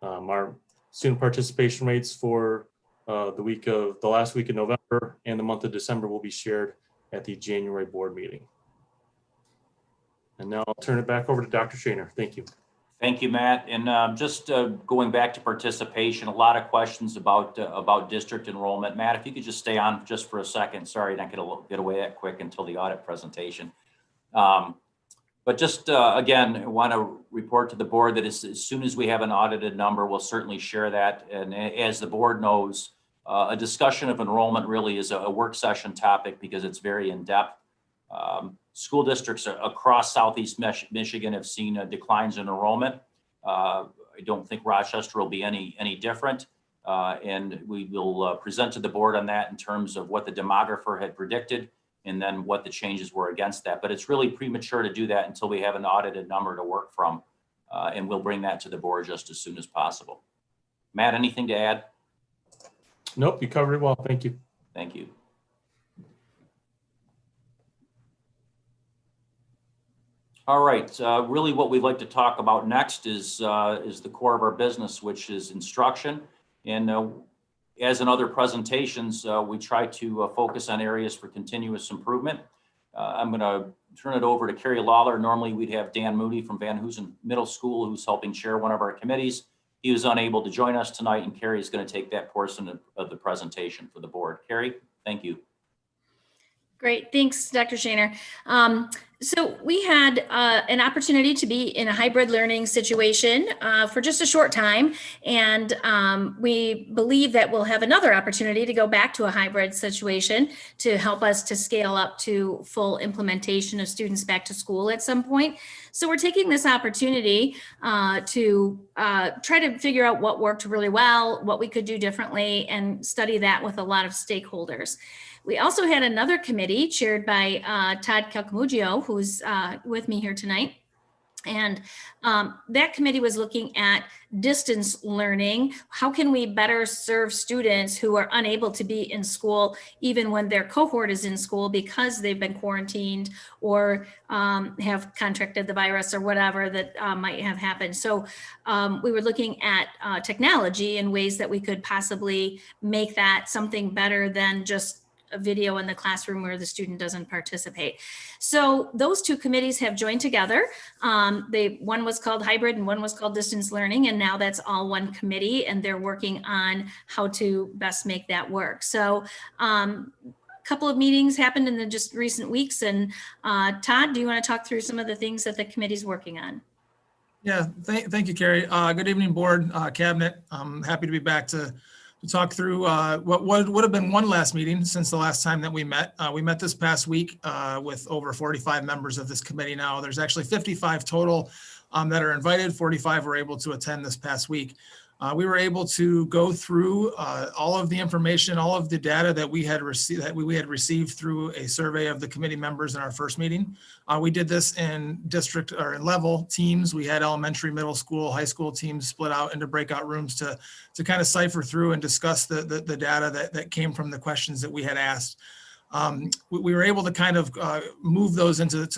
Speaker 14: Our student participation rates for the last week of November and the month of December will be shared at the January board meeting. And now I'll turn it back over to Dr. Schoener. Thank you.
Speaker 4: Thank you, Matt. And just going back to participation, a lot of questions about district enrollment. Matt, if you could just stay on just for a second. Sorry, not get away that quick until the audit presentation. But just again, I want to report to the board that as soon as we have an audited number, we'll certainly share that. And as the board knows, a discussion of enrollment really is a work session topic because it's very in-depth. School districts across Southeast Michigan have seen declines in enrollment. I don't think Rochester will be any different. And we will present to the board on that in terms of what the demographer had predicted and then what the changes were against that. But it's really premature to do that until we have an audited number to work from. And we'll bring that to the board just as soon as possible. Matt, anything to add?
Speaker 14: Nope, you covered it well. Thank you.
Speaker 4: Thank you. All right, really what we'd like to talk about next is the core of our business, which is instruction. And as in other presentations, we try to focus on areas for continuous improvement. I'm going to turn it over to Carrie Lawler. Normally we'd have Dan Moody from Van Hoosen Middle School, who's helping chair one of our committees. He was unable to join us tonight, and Carrie is going to take that portion of the presentation for the board. Carrie, thank you.
Speaker 16: Great, thanks, Dr. Schoener. So we had an opportunity to be in a hybrid learning situation for just a short time, and we believe that we'll have another opportunity to go back to a hybrid situation to help us to scale up to full implementation of students back to school at some point. So we're taking this opportunity to try to figure out what worked really well, what we could do differently, and study that with a lot of stakeholders. We also had another committee chaired by Todd Calcamugio, who's with me here tonight. And that committee was looking at distance learning. How can we better serve students who are unable to be in school, even when their cohort is in school because they've been quarantined or have contracted the virus or whatever that might have happened. So we were looking at technology and ways that we could possibly make that something better than just a video in the classroom where the student doesn't participate. So those two committees have joined together. One was called hybrid and one was called distance learning, and now that's all one committee, and they're working on how to best make that work. So a couple of meetings happened in the just recent weeks, and Todd, do you want to talk through some of the things that the committee's working on?
Speaker 17: Yeah, thank you, Carrie. Good evening, board, cabinet. I'm happy to be back to talk through what would have been one last meeting since the last time that we met. We met this past week with over 45 members of this committee now. There's actually 55 total that are invited. 45 were able to attend this past week. We were able to go through all of the information, all of the data that we had received through a survey of the committee members in our first meeting. We did this in district or in level teams. We had elementary, middle school, high school teams split out into breakout rooms to kind of cipher through and discuss the data that came from the questions that we had asked. We were able to kind of move those into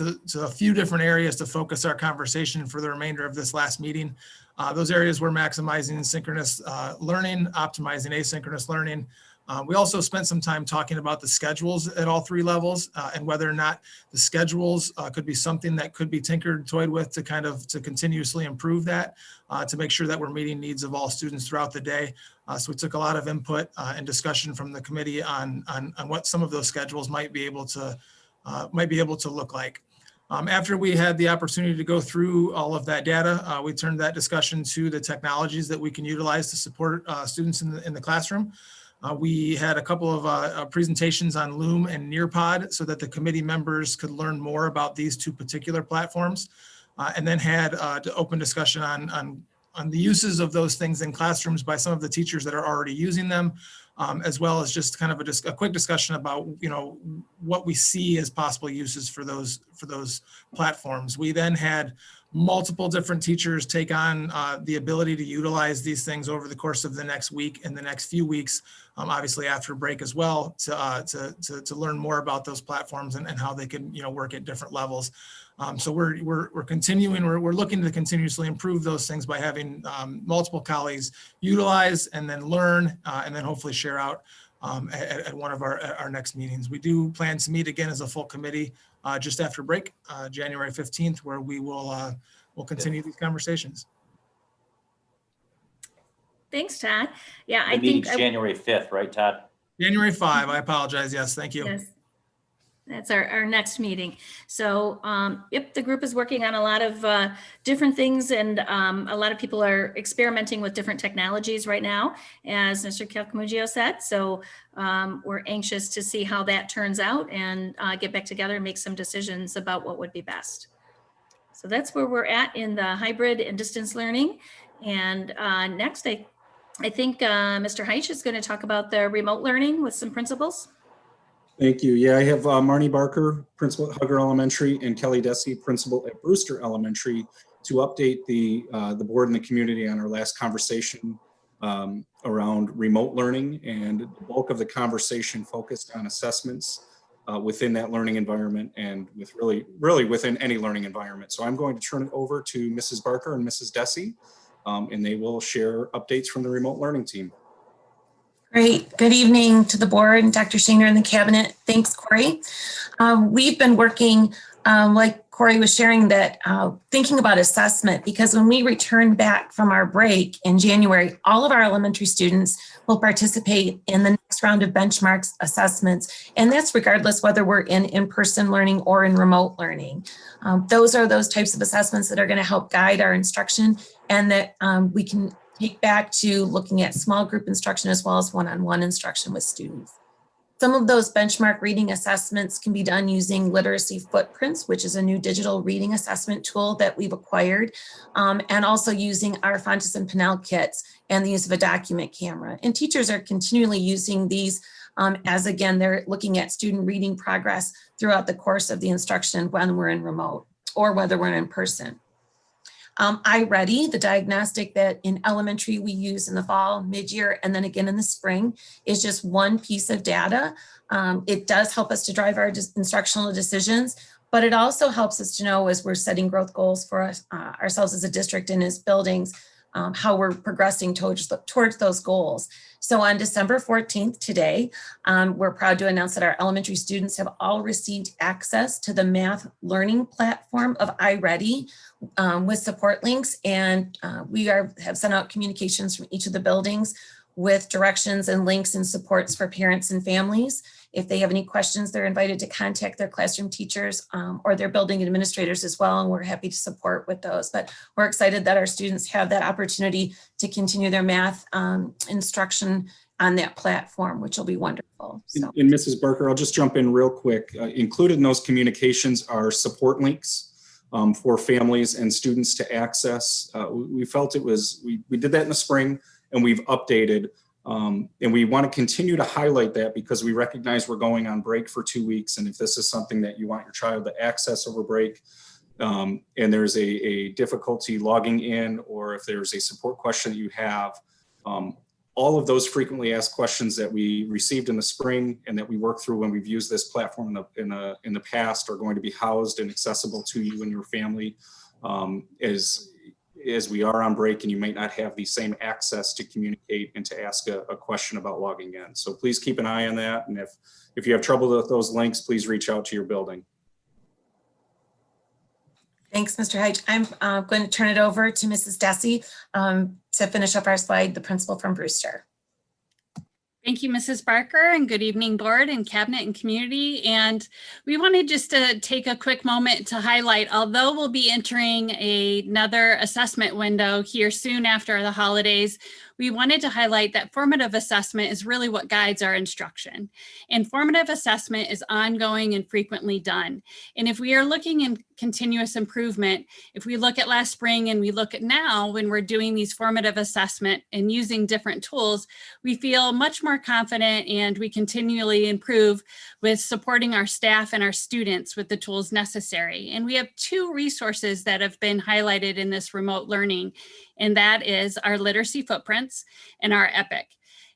Speaker 17: a few different areas to focus our conversation for the remainder of this last meeting. Those areas were maximizing synchronous learning, optimizing asynchronous learning. We also spent some time talking about the schedules at all three levels and whether or not the schedules could be something that could be tinkered, toyed with to continuously improve that, to make sure that we're meeting needs of all students throughout the day. So we took a lot of input and discussion from the committee on what some of those schedules might be able to look like. After we had the opportunity to go through all of that data, we turned that discussion to the technologies that we can utilize to support students in the classroom. We had a couple of presentations on Loom and Nearpod so that the committee members could learn more about these two particular platforms, and then had open discussion on the uses of those things in classrooms by some of the teachers that are already using them, as well as just kind of a quick discussion about, what we see as possible uses for those platforms. We then had multiple different teachers take on the ability to utilize these things over the course of the next week and the next few weeks, obviously after break as well, to learn more about those platforms and how they can work at different levels. So we're continuing, we're looking to continuously improve those things by having multiple colleagues utilize and then learn and then hopefully share out at one of our next meetings. We do plan to meet again as a full committee just after break, January 15th, where we will we'll continue these conversations.
Speaker 16: Thanks, Todd. Yeah,
Speaker 4: The meeting's January 5th, right, Todd?
Speaker 17: January 5, I apologize. Yes, thank you.
Speaker 16: Yes. That's our next meeting. So, yep, the group is working on a lot of different things, and a lot of people are experimenting with different technologies right now, as Mr. Calcamugio said. So we're anxious to see how that turns out and get back together and make some decisions about what would be best. So that's where we're at in the hybrid and distance learning. And next, I think Mr. Heitch is going to talk about the remote learning with some principals.
Speaker 18: Thank you. Yeah, I have Marnie Barker, principal at Hugger Elementary, and Kelly Desi, principal at Brewster Elementary, to update the board and the community on our last conversation around remote learning, and the bulk of the conversation focused on assessments within that learning environment and with really within any learning environment. So I'm going to turn it over to Mrs. Barker and Mrs. Desi, and they will share updates from the remote learning team.
Speaker 19: Great. Good evening to the board and Dr. Schoener and the cabinet. Thanks, Corey. We've been working, like Corey was sharing, that thinking about assessment, because when we return back from our break in January, all of our elementary students will participate in the next round of benchmarks assessments. And that's regardless whether we're in-person learning or in remote learning. Those are those types of assessments that are going to help guide our instruction, and that we can take back to looking at small group instruction as well as one-on-one instruction with students. Some of those benchmark reading assessments can be done using Literacy Footprints, which is a new digital reading assessment tool that we've acquired, and also using our Fontes and Pinnell kits and the use of a document camera. And teachers are continually using these as, again, they're looking at student reading progress throughout the course of the instruction when we're in remote or whether we're in person. iReady, the diagnostic that in elementary we use in the fall, mid-year, and then again in the spring, is just one piece of data. It does help us to drive our instructional decisions, but it also helps us to know, as we're setting growth goals for us, ourselves as a district and as buildings, how we're progressing towards those goals. So on December 14th today, we're proud to announce that our elementary students have all received access to the math learning platform of iReady with support links. And we have sent out communications from each of the buildings with directions and links and supports for parents and families. If they have any questions, they're invited to contact their classroom teachers or their building administrators as well, and we're happy to support with those. But we're excited that our students have that opportunity to continue their math instruction on that platform, which will be wonderful. So.
Speaker 18: And Mrs. Barker, I'll just jump in real quick. Included in those communications are support links for families and students to access. We felt we did that in the spring, and we've updated. And we want to continue to highlight that because we recognize we're going on break for 2 weeks. And if this is something that you want your child to access over break, and there's a difficulty logging in, or if there's a support question that you have, all of those frequently asked questions that we received in the spring and that we worked through when we've used this platform in the past are going to be housed and accessible to you and your family as we are on break, and you might not have the same access to communicate and to ask a question about logging in. So please keep an eye on that. And if you have trouble with those links, please reach out to your building.
Speaker 19: Thanks, Mr. Heitch. I'm going to turn it over to Mrs. Dessy to finish up our slide, the principal from Brewster.
Speaker 7: Thank you, Mrs. Barker, and good evening, board and cabinet and community. And we wanted just to take a quick moment to highlight, although we'll be entering another assessment window here soon after the holidays, we wanted to highlight that formative assessment is really what guides our instruction. And formative assessment is ongoing and frequently done. And if we are looking in continuous improvement, if we look at last spring and we look at now when we're doing these formative assessment and using different tools, we feel much more confident and we continually improve with supporting our staff and our students with the tools necessary. And we have 2 resources that have been highlighted in this remote learning, and that is our literacy footprints and our EPIC.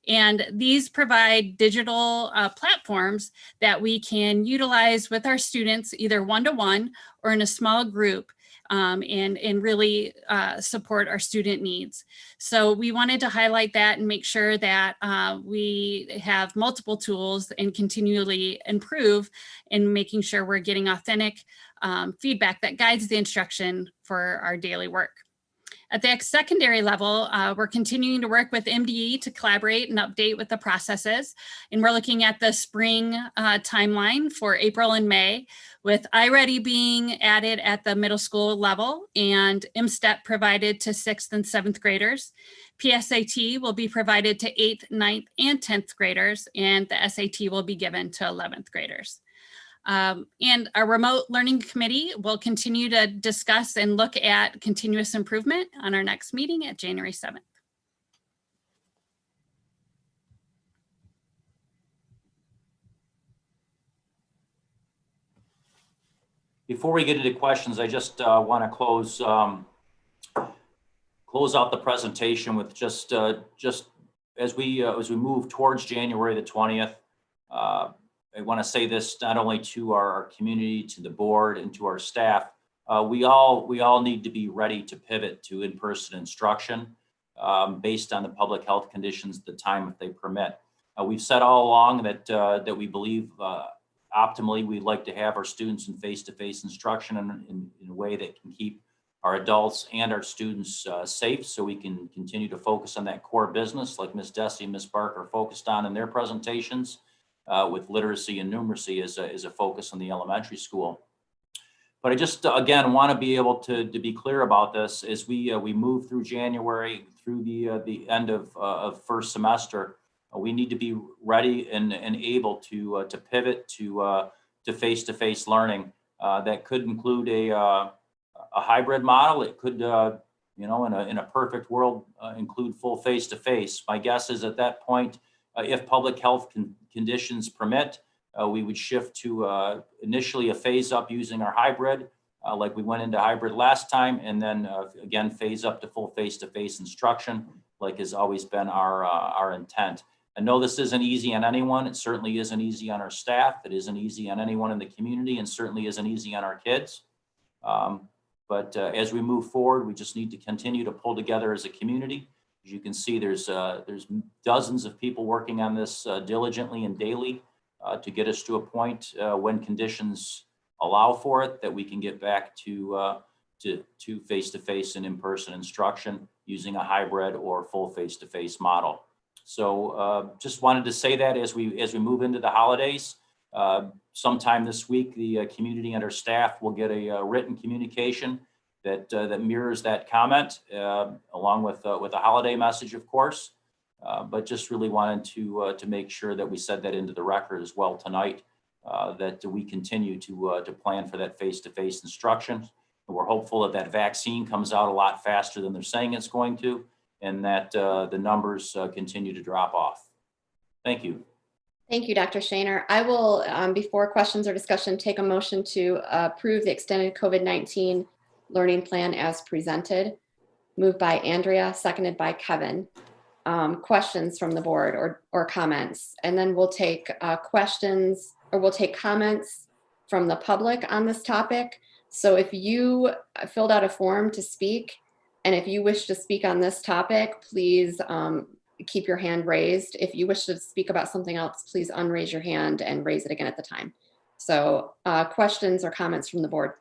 Speaker 7: And these provide digital platforms that we can utilize with our students, either one-to-one or in a small group, and really support our student needs. So we wanted to highlight that and make sure that we have multiple tools and continually improve in making sure we're getting authentic feedback that guides the instruction for our daily work. At the secondary level, we're continuing to work with MDE to collaborate and update with the processes. And we're looking at the spring timeline for April and May, with iReady being added at the middle school level and MSTEP provided to 6th and 7th graders. PSAT will be provided to 8th, 9th, and 10th graders, and the SAT will be given to 11th graders. And our remote learning committee will continue to discuss and look at continuous improvement on our next meeting at January 7th.
Speaker 4: Before we get into questions, I just want to close out the presentation with just as we move towards January the 20th. I want to say this not only to our community, to the board, and to our staff. We all need to be ready to pivot to in-person instruction based on the public health conditions at the time if they permit. We've said all along that we believe optimally we'd like to have our students in face-to-face instruction in a way that can keep our adults and our students safe, so we can continue to focus on that core business like Ms. Dessy and Ms. Barker focused on in their presentations. With literacy and numeracy as a focus on the elementary school. But I just, again, want to be able to be clear about this as we move through January, through the end of first semester. We need to be ready and able to pivot to face-to-face learning. That could include a hybrid model. It could, in a perfect world, include full face-to-face. My guess is at that point, if public health conditions permit, we would shift to initially a phase up using our hybrid, like we went into hybrid last time, and then again, phase up to full face-to-face instruction, like has always been our intent. I know this isn't easy on anyone. It certainly isn't easy on our staff. It isn't easy on anyone in the community, and certainly isn't easy on our kids. But as we move forward, we just need to continue to pull together as a community. As you can see, there's dozens of people working on this diligently and daily to get us to a point when conditions allow for it, that we can get back to face-to-face and in-person instruction using a hybrid or full face-to-face model. So just wanted to say that as we move into the holidays, sometime this week, the community and our staff will get a written communication that mirrors that comment, along with a holiday message, of course. But just really wanted to make sure that we said that into the record as well tonight, that we continue to plan for that face-to-face instruction. And we're hopeful that that vaccine comes out a lot faster than they're saying it's going to, and that the numbers continue to drop off. Thank you.
Speaker 2: Thank you, Dr. Schoener. I will, before questions or discussion, take a motion to approve the extended COVID-19 learning plan as presented. Moved by Andrea, seconded by Kevin. Questions from the board or comments, and then we'll take questions, or we'll take comments from the public on this topic. So if you filled out a form to speak, and if you wish to speak on this topic, please keep your hand raised. If you wish to speak about something else, please unraise your hand and raise it again at the time. So questions or comments from the board?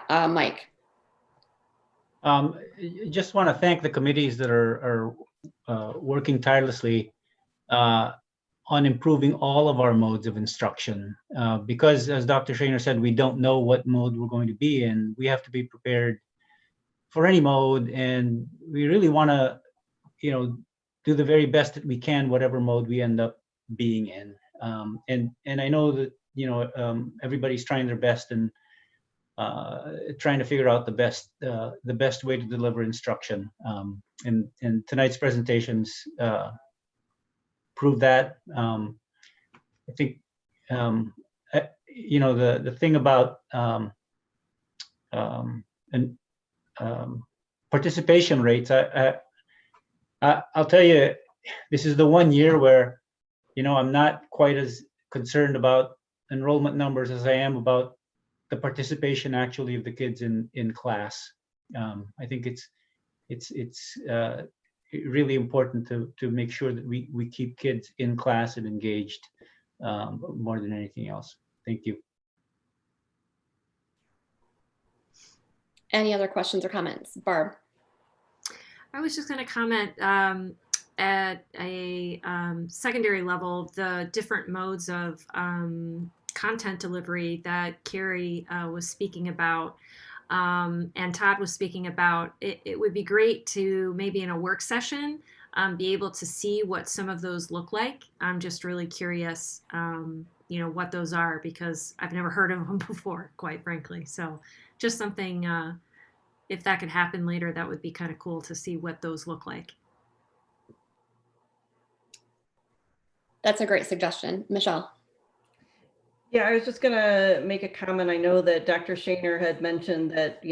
Speaker 2: Mike.
Speaker 10: Just want to thank the committees that are working tirelessly on improving all of our modes of instruction. Because as Dr. Schoener said, we don't know what mode we're going to be in. We have to be prepared for any mode, and we really want to, do the very best that we can, whatever mode we end up being in. And I know that everybody's trying their best and trying to figure out the best way to deliver instruction. And tonight's presentations prove that. I think the thing about participation rates, I'll tell you, this is the one year where I'm not quite as concerned about enrollment numbers as I am about the participation actually of the kids in class. I think it's really important to make sure that we keep kids in class and engaged more than anything else. Thank you.
Speaker 2: Any other questions or comments? Barb.
Speaker 20: I was just going to comment at a secondary level, the different modes of content delivery that Carrie was speaking about and Todd was speaking about. It would be great to maybe in a work session be able to see what some of those look like. I'm just really curious, what those are, because I've never heard of them before, quite frankly. So just something, if that could happen later, that would be kind of cool to see what those look like.
Speaker 2: That's a great suggestion. Michelle.
Speaker 22: Yeah, I was just going to make a comment. I know that Dr. Schoener had mentioned that,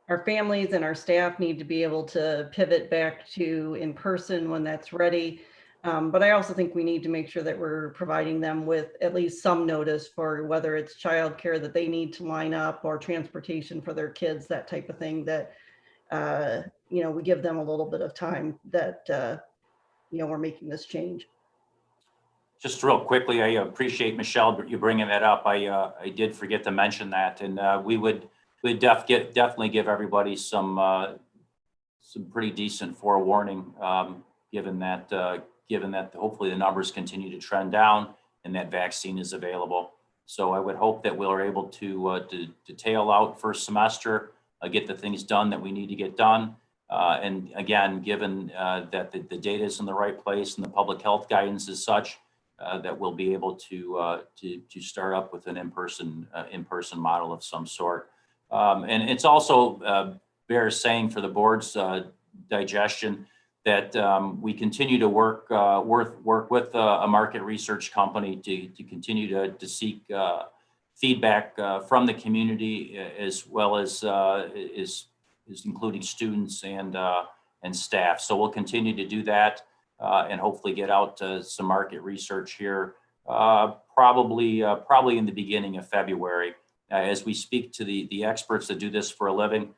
Speaker 22: our families and our staff need to be able to pivot back to in person when that's ready. But I also think we need to make sure that we're providing them with at least some notice for whether it's childcare that they need to line up or transportation for their kids, that type of thing, that, we give them a little bit of time that, we're making this change.
Speaker 4: Just real quickly, I appreciate, Michelle, you bringing that up. I did forget to mention that, and we'd definitely give everybody some pretty decent forewarning, given that hopefully the numbers continue to trend down and that vaccine is available. So I would hope that we're able to tail out first semester, get the things done that we need to get done. And again, given that the data is in the right place and the public health guidance is such, that we'll be able to start up with an in-person model of some sort. And it's also bears saying for the board's digestion that we continue to work with a market research company to continue to seek feedback from the community, as well as including students and staff. So we'll continue to do that. And hopefully get out some market research here, probably in the beginning of February, as we speak to the experts that do this for a living,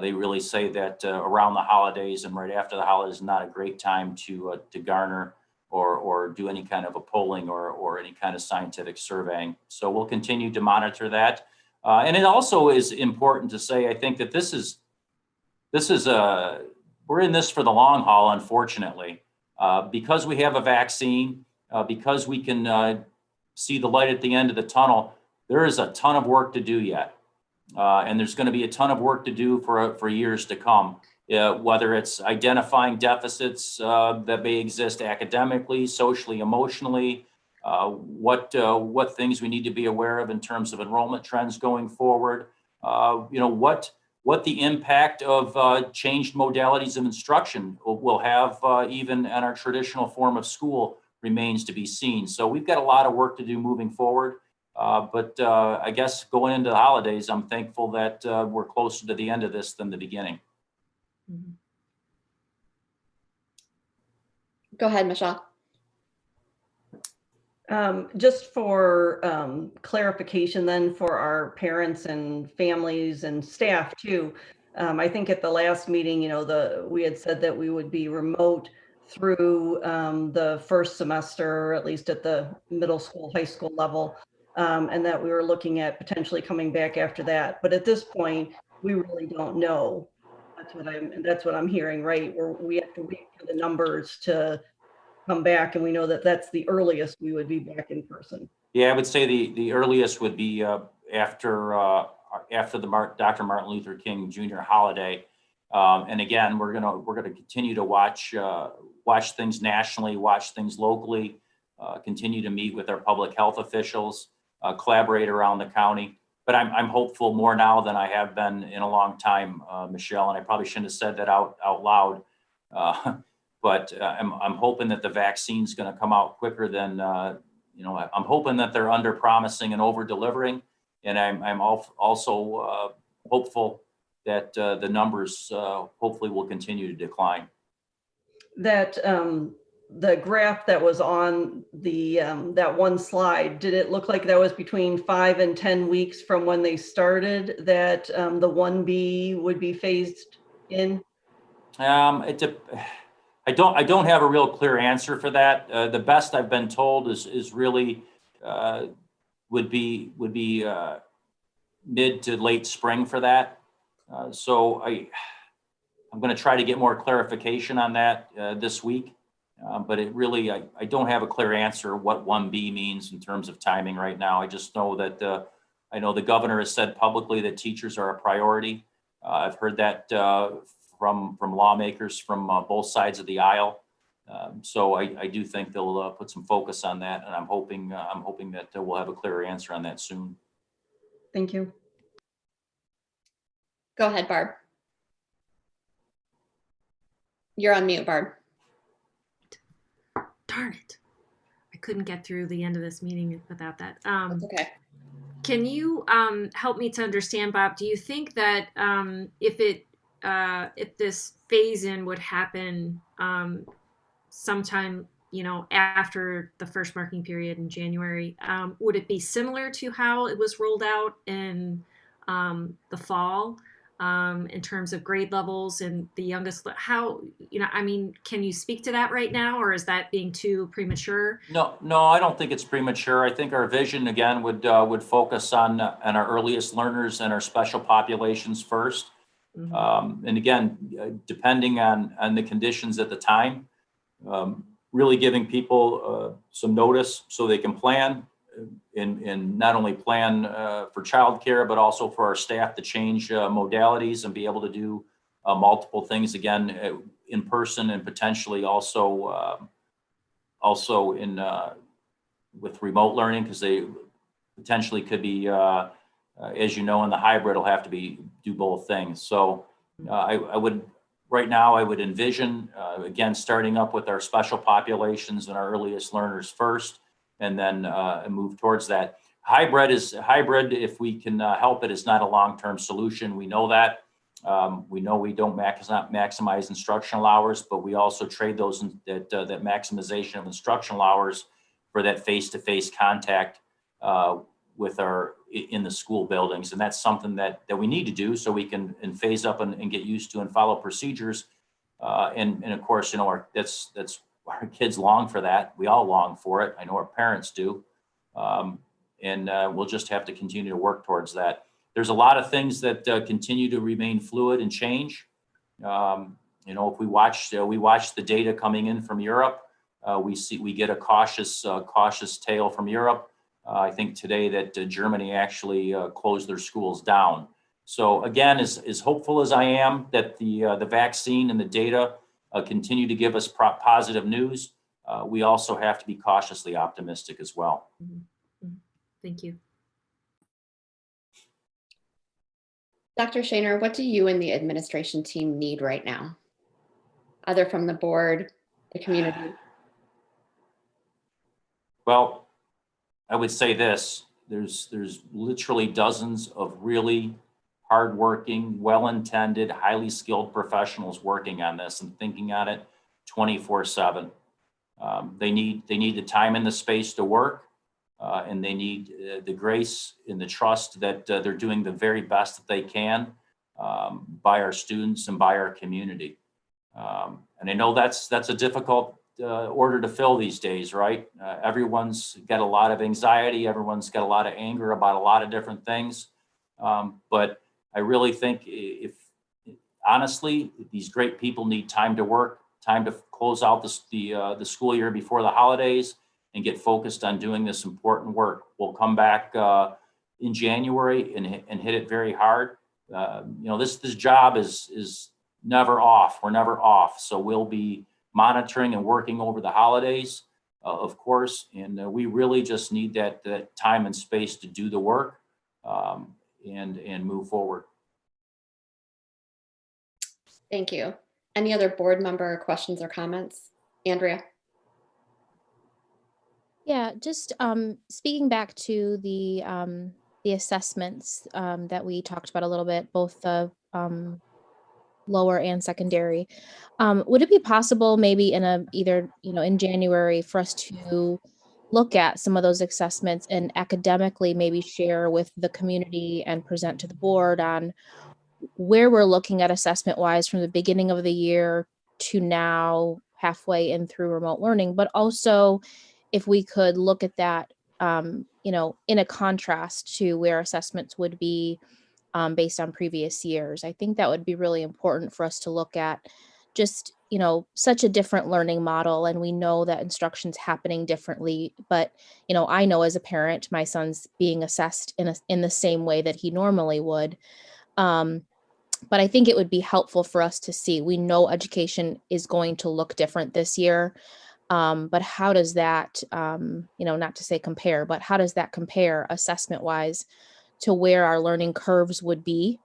Speaker 4: they really say that around the holidays and right after the holidays is not a great time to garner or do any kind of a polling or any kind of scientific surveying. So we'll continue to monitor that. And it also is important to say, I think that we're in this for the long haul, unfortunately, because we have a vaccine, because we can see the light at the end of the tunnel. There is a ton of work to do yet. And there's going to be a ton of work to do for years to come, whether it's identifying deficits that may exist academically, socially, emotionally, what things we need to be aware of in terms of enrollment trends going forward, what the impact of changed modalities of instruction will have even in our traditional form of school remains to be seen. So we've got a lot of work to do moving forward. But I guess going into the holidays, I'm thankful that we're closer to the end of this than the beginning.
Speaker 2: Go ahead, Michelle.
Speaker 22: Just for clarification then for our parents and families and staff too, I think at the last meeting, we had said that we would be remote through the first semester, at least at the middle school, high school level. And that we were looking at potentially coming back after that. But at this point, we really don't know. That's what I'm hearing, right? We have to wait for the numbers to come back, and we know that that's the earliest we would be back in person.
Speaker 4: Yeah, I would say the earliest would be after the Dr. Martin Luther King Jr. holiday. And again, we're gonna continue to watch things nationally, watch things locally, continue to meet with our public health officials. Collaborate around the county, but I'm hopeful more now than I have been in a long time, Michelle. And I probably shouldn't have said that out loud, but I'm hoping that the vaccine's going to come out quicker than I'm hoping that they're under promising and over delivering, and I'm also hopeful that the numbers hopefully will continue to decline.
Speaker 22: That the graph that was on the that one slide, did it look like that was between 5 and 10 weeks from when they started that the 1B would be phased in?
Speaker 4: I don't have a real clear answer for that. The best I've been told is really would be mid to late spring for that. So I'm going to try to get more clarification on that this week. But it really, I don't have a clear answer what 1B means in terms of timing right now. I just know that I know the governor has said publicly that teachers are a priority. I've heard that from lawmakers from both sides of the aisle. So I do think they'll put some focus on that, and I'm hoping that we'll have a clearer answer on that soon.
Speaker 22: Thank you.
Speaker 2: Go ahead, Barb. You're on mute, Barb.
Speaker 20: Darn it. I couldn't get through the end of this meeting without that.
Speaker 2: That's okay.
Speaker 20: Can you help me to understand, Bob, do you think that if this phase in would happen sometime, after the first marking period in January, would it be similar to how it was rolled out in the fall? In terms of grade levels and the youngest, can you speak to that right now, or is that being too premature?
Speaker 4: No, I don't think it's premature. I think our vision again would focus on our earliest learners and our special populations first. Mm-hmm. And again, depending on the conditions at the time, really giving people some notice so they can plan. And not only plan for childcare, but also for our staff to change modalities and be able to do multiple things again in person, and potentially also in with remote learning, because they potentially could be, as you know, in the hybrid, will have to do both things. So I would envision again starting up with our special populations and our earliest learners first, and then move towards that. Hybrid, if we can help it, is not a long-term solution. We know that. We know we don't maximize instructional hours, but we also trade those that maximization of instructional hours for that face-to-face contact with our in the school buildings. And that's something that we need to do so we can phase up and get used to and follow procedures. And of course, you know, that's our kids long for that. We all long for it. I know our parents do. And we'll just have to continue to work towards that. There's a lot of things that continue to remain fluid and change. You know, if we watch the data coming in from Europe, we get a cautious tale from Europe. I think today that Germany actually closed their schools down. So again, as hopeful as I am that the vaccine and the data continue to give us positive news, we also have to be cautiously optimistic as well.
Speaker 20: Thank you.
Speaker 2: Dr. Schoener, what do you and the administration team need right now? Either from the board, the community?
Speaker 4: Well, I would say this, there's literally dozens of really hardworking, well-intended, highly skilled professionals working on this and thinking on it 24/7. They need the time and the space to work, and they need the grace and the trust that they're doing the very best that they can by our students and by our community. And I know that's a difficult order to fill these days, right? Everyone's got a lot of anxiety. Everyone's got a lot of anger about a lot of different things. But I really think honestly, these great people need time to work, time to close out the school year before the holidays and get focused on doing this important work. We'll come back in January and hit it very hard. You know, this job is never off. We're never off. So we'll be monitoring and working over the holidays, of course, and we really just need that time and space to do the work and move forward.
Speaker 2: Thank you. Any other board member questions or comments? Andrea?
Speaker 3: Yeah, just speaking back to the assessments that we talked about a little bit, both the lower and secondary. Would it be possible maybe in either, you know, in January for us to look at some of those assessments and academically maybe share with the community and present to the board on where we're looking at assessment wise from the beginning of the year to now halfway in through remote learning, but also if we could look at that, you know, in a contrast to where assessments would be based on previous years. I think that would be really important for us to look at just, you know, such a different learning model. And we know that instruction's happening differently, but, you know, I know as a parent, my son's being assessed in the same way that he normally would. But I think it would be helpful for us to see, we know education is going to look different this year. But how does that, you know, not to say compare, but how does that compare assessment wise to where our learning curves would be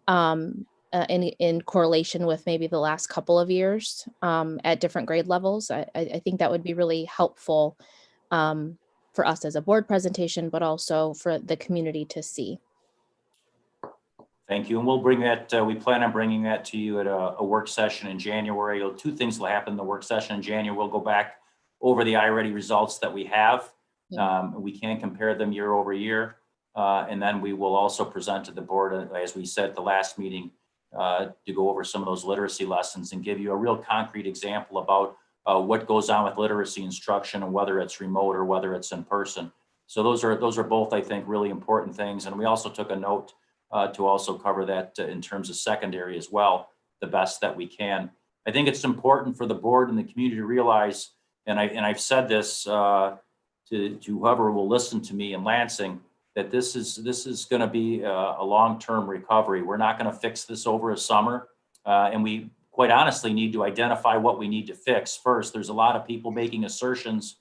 Speaker 3: in correlation with maybe the last couple of years at different grade levels? I think that would be really helpful for us as a board presentation, but also for the community to see.
Speaker 4: Thank you. And we'll bring that, we plan on bringing that to you at a work session in January. Two things will happen in the work session in January. We'll go back over the iReady results that we have. We can compare them year over year. And then we will also present to the board, as we said at the last meeting, to go over some of those literacy lessons and give you a real concrete example about what goes on with literacy instruction and whether it's remote or whether it's in person. So those are both, I think, really important things. And we also took a note to also cover that in terms of secondary as well, the best that we can. I think it's important for the board and the community to realize, and I've said this to whoever will listen to me in Lansing, that this is going to be a long-term recovery. We're not going to fix this over a summer, and we quite honestly need to identify what we need to fix first. There's a lot of people making assertions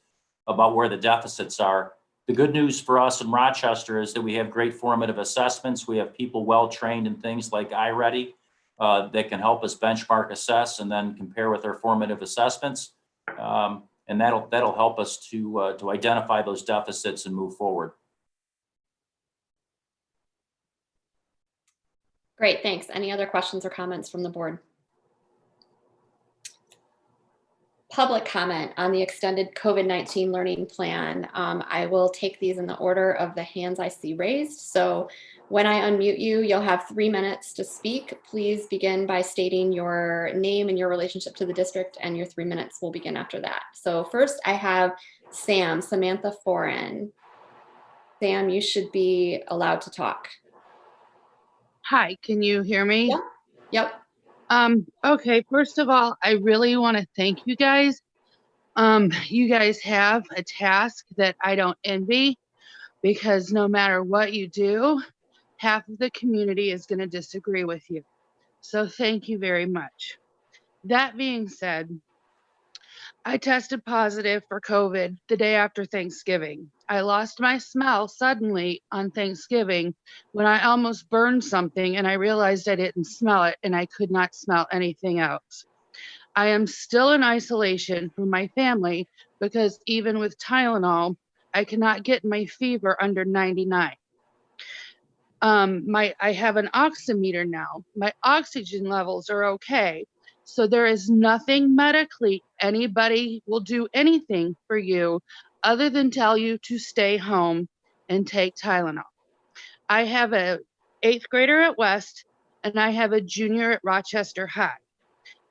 Speaker 4: about where the deficits are. The good news for us in Rochester is that we have great formative assessments. We have people well-trained in things like iReady that can help us benchmark, assess, and then compare with our formative assessments. And that'll help us to identify those deficits and move forward.
Speaker 2: Great, thanks. Any other questions or comments from the board? public comment on the extended COVID-19 learning plan. I will take these in the order of the hands I see raised. So when I unmute you, you'll have 3 minutes to speak. Please begin by stating your name and your relationship to the district, and your 3 minutes will begin after that. So first I have Samantha Foran. Sam, you should be allowed to talk.
Speaker 1: Hi, can you hear me?
Speaker 2: Yep.
Speaker 1: Okay, first of all, I really want to thank you guys. You guys have a task that I don't envy, because no matter what you do, half of the community is going to disagree with you. So thank you very much. That being said, I tested positive for COVID the day after Thanksgiving. I lost my smell suddenly on Thanksgiving when I almost burned something and I realized I didn't smell it and I could not smell anything else. I am still in isolation from my family because even with Tylenol, I cannot get my fever under 99. I have an oximeter now. My oxygen levels are okay. So there is nothing medically anybody will do anything for you other than tell you to stay home and take Tylenol. I have a 8th grader at West and I have a junior at Rochester High.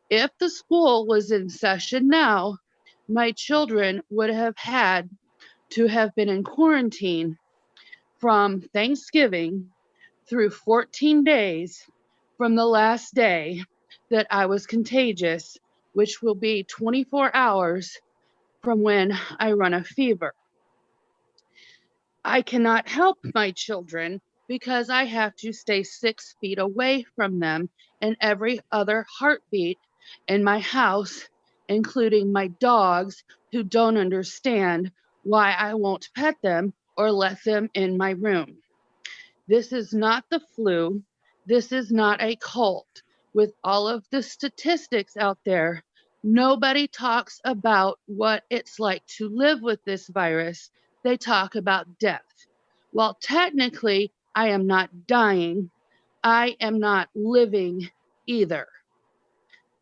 Speaker 1: If the school was in session now, my children would have had to have been in quarantine from Thanksgiving through 14 days from the last day that I was contagious, which will be 24 hours from when I run a fever. I cannot help my children because I have to stay 6 feet away from them and every other heartbeat in my house, including my dogs who don't understand why I won't pet them or let them in my room. This is not the flu. This is not a cult. With all of the statistics out there, nobody talks about what it's like to live with this virus. They talk about death. Well, technically, I am not dying. I am not living either.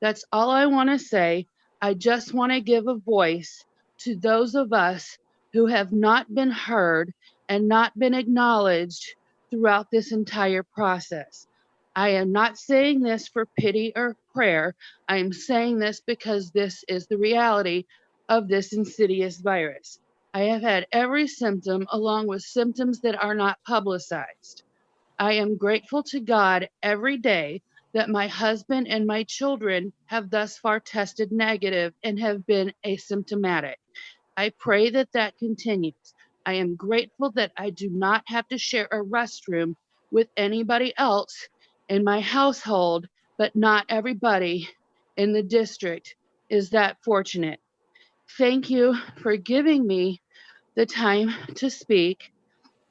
Speaker 1: That's all I want to say. I just want to give a voice to those of us who have not been heard and not been acknowledged throughout this entire process. I am not saying this for pity or prayer. I am saying this because this is the reality of this insidious virus. I have had every symptom along with symptoms that are not publicized. I am grateful to God every day that my husband and my children have thus far tested negative and have been asymptomatic. I pray that that continues. I am grateful that I do not have to share a restroom with anybody else in my household, but not everybody in the district is that fortunate. Thank you for giving me the time to speak,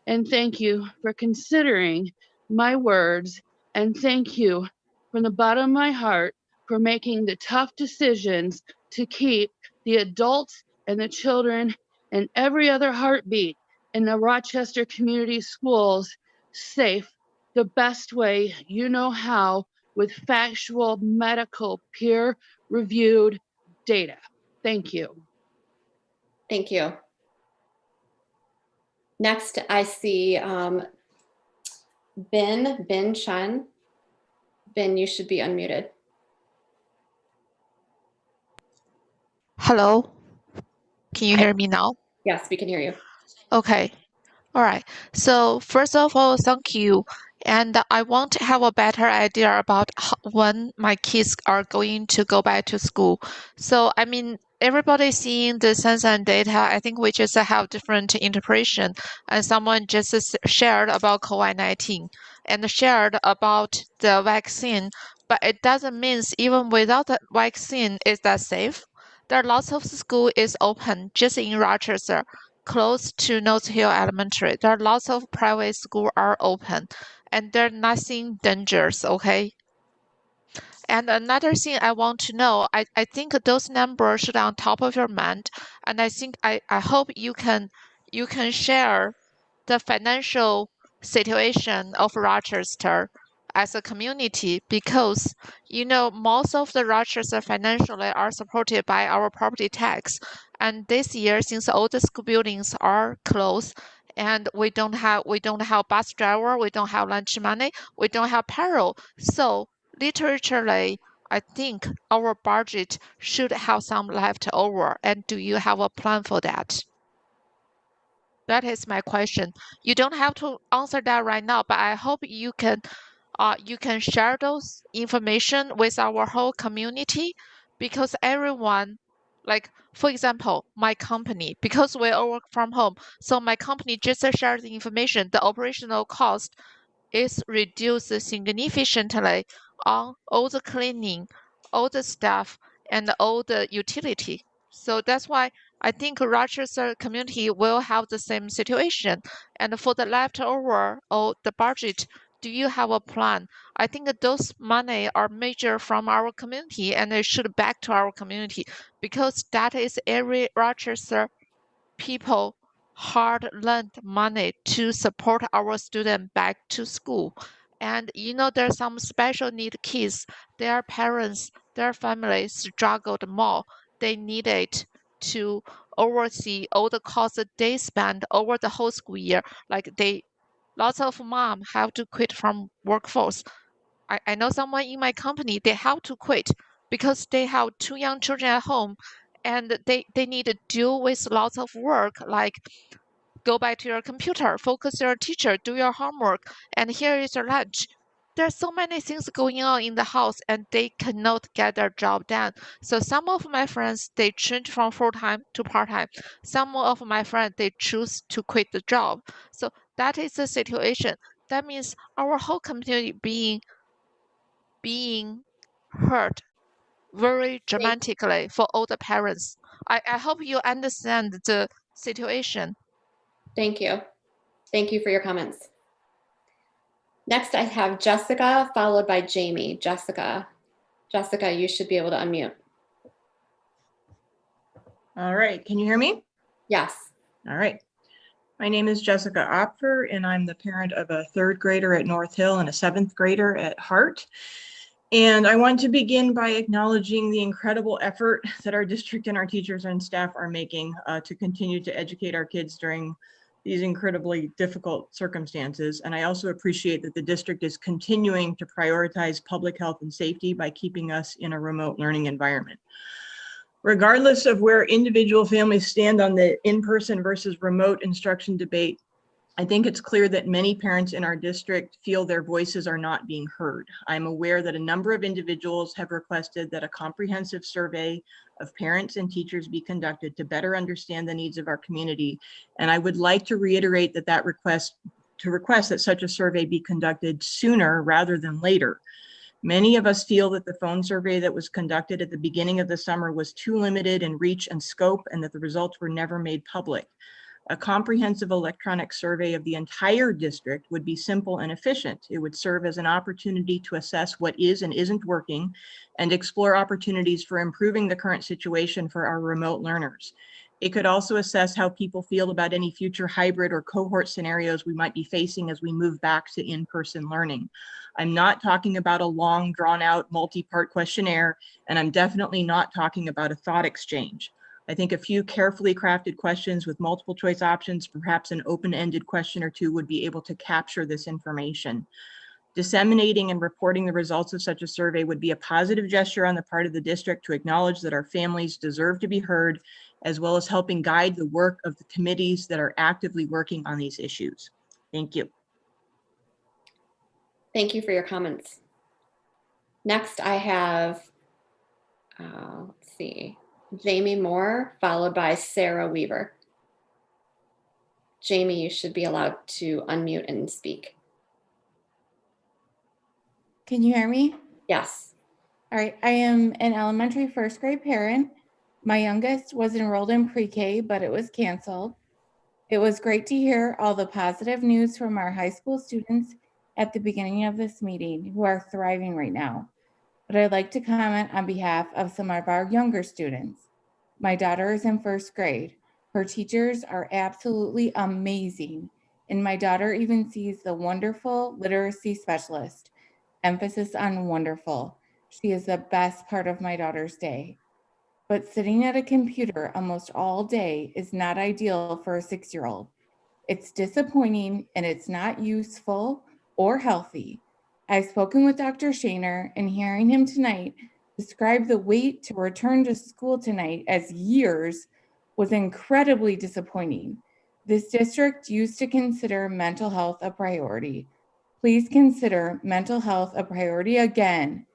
Speaker 1: and thank you for considering my words, and thank you from the bottom of my heart for making the tough decisions to keep the adults and the children and every other heartbeat in the Rochester Community Schools safe the best way you know how, with factual, medical, peer-reviewed data. Thank you.
Speaker 2: Thank you. Next, I see Bin Chen. Bin, you should be unmuted.
Speaker 6: Hello, can you hear me now?
Speaker 2: Yes, we can hear you.
Speaker 6: Okay, all right. So first of all, thank you. And I want to have a better idea about when my kids are going to go back to school. So, I mean, everybody's seeing the census and data. I think we just have different interpretation. And someone just shared about COVID-19 and shared about the vaccine, but it doesn't mean even without the vaccine, is that safe? There are lots of schools is open just in Rochester, close to Nose Hill Elementary. There are lots of private schools are open, and there's nothing dangerous, okay? And another thing I want to know, I think those numbers should on top of your mind, and I think I hope you can share the financial situation of Rochester. as a community, because most of the Rochester financially are supported by our property tax. And this year, since all the school buildings are closed and we don't have bus driver, we don't have lunch money, we don't have payroll. So literally, I think our budget should have some left over. And do you have a plan for that? That is my question. You don't have to answer that right now, but I hope you can share those information with our whole community, because everyone, like for example, my company, because we all work from home, so my company just shared the information. The operational cost is reduced significantly on all the cleaning, all the staff, and all the utility. So that's why I think Rochester community will have the same situation. And for the leftover or the budget, do you have a plan? I think that those money are major from our community and they should back to our community, because that is every Rochester people hard-earned money to support our students back to school. And there's some special need kids, their parents, their families struggled more. They needed to oversee all the costs they spend over the whole school year. Like lots of mom have to quit from workforce. I know someone in my company, they have to quit because they have 2 young children at home, and they need to deal with lots of work, like go back to your computer, focus your teacher, do your homework, and here is your lunch. There's so many things going on in the house and they cannot get their job done. So some of my friends, they change from full-time to part-time. Some of my friends, they choose to quit the job. So that is the situation. That means our whole community being hurt very dramatically for all the parents. I hope you understand the situation.
Speaker 2: Thank you. Thank you for your comments. Next, I have Jessica, followed by Jamie. Jessica, you should be able to unmute.
Speaker 8: All right, can you hear me?
Speaker 2: Yes.
Speaker 8: All right. My name is Jessica Opfer, and I'm the parent of a 3rd grader at North Hill and a 7th grader at Hart. And I want to begin by acknowledging the incredible effort that our district and our teachers and staff are making to continue to educate our kids during these incredibly difficult circumstances. And I also appreciate that the district is continuing to prioritize public health and safety by keeping us in a remote learning environment. Regardless of where individual families stand on the in-person versus remote instruction debate, I think it's clear that many parents in our district feel their voices are not being heard. I'm aware that a number of individuals have requested that a comprehensive survey of parents and teachers be conducted to better understand the needs of our community. And I would like to reiterate that request that such a survey be conducted sooner rather than later. Many of us feel that the phone survey that was conducted at the beginning of the summer was too limited in reach and scope, and that the results were never made public. A comprehensive electronic survey of the entire district would be simple and efficient. It would serve as an opportunity to assess what is and isn't working and explore opportunities for improving the current situation for our remote learners. It could also assess how people feel about any future hybrid or cohort scenarios we might be facing as we move back to in-person learning. I'm not talking about a long, drawn-out, multi-part questionnaire, and I'm definitely not talking about a thought exchange. I think a few carefully crafted questions with multiple choice options, perhaps an open-ended question or two, would be able to capture this information. Disseminating and reporting the results of such a survey would be a positive gesture on the part of the district to acknowledge that our families deserve to be heard, as well as helping guide the work of the committees that are actively working on these issues. Thank you.
Speaker 2: Thank you for your comments. Next, I have, let's see, Jamie Moore, followed by Sarah Weaver. Jamie, you should be allowed to unmute and speak.
Speaker 9: Can you hear me?
Speaker 2: Yes.
Speaker 9: All right. I am an elementary 1st grade parent. My youngest was enrolled in pre-K, but it was canceled. It was great to hear all the positive news from our high school students at the beginning of this meeting who are thriving right now. But I'd like to comment on behalf of some of our younger students. My daughter is in 1st grade. Her teachers are absolutely amazing. And my daughter even sees the wonderful literacy specialist. emphasis on wonderful. She is the best part of my daughter's day. But sitting at a computer almost all day is not ideal for a 6-year-old. It's disappointing and it's not useful or healthy. I've spoken with Dr. Schoener, and hearing him tonight describe the wait to return to school tonight as years was incredibly disappointing. This district used to consider mental health a priority. Please consider mental health a priority again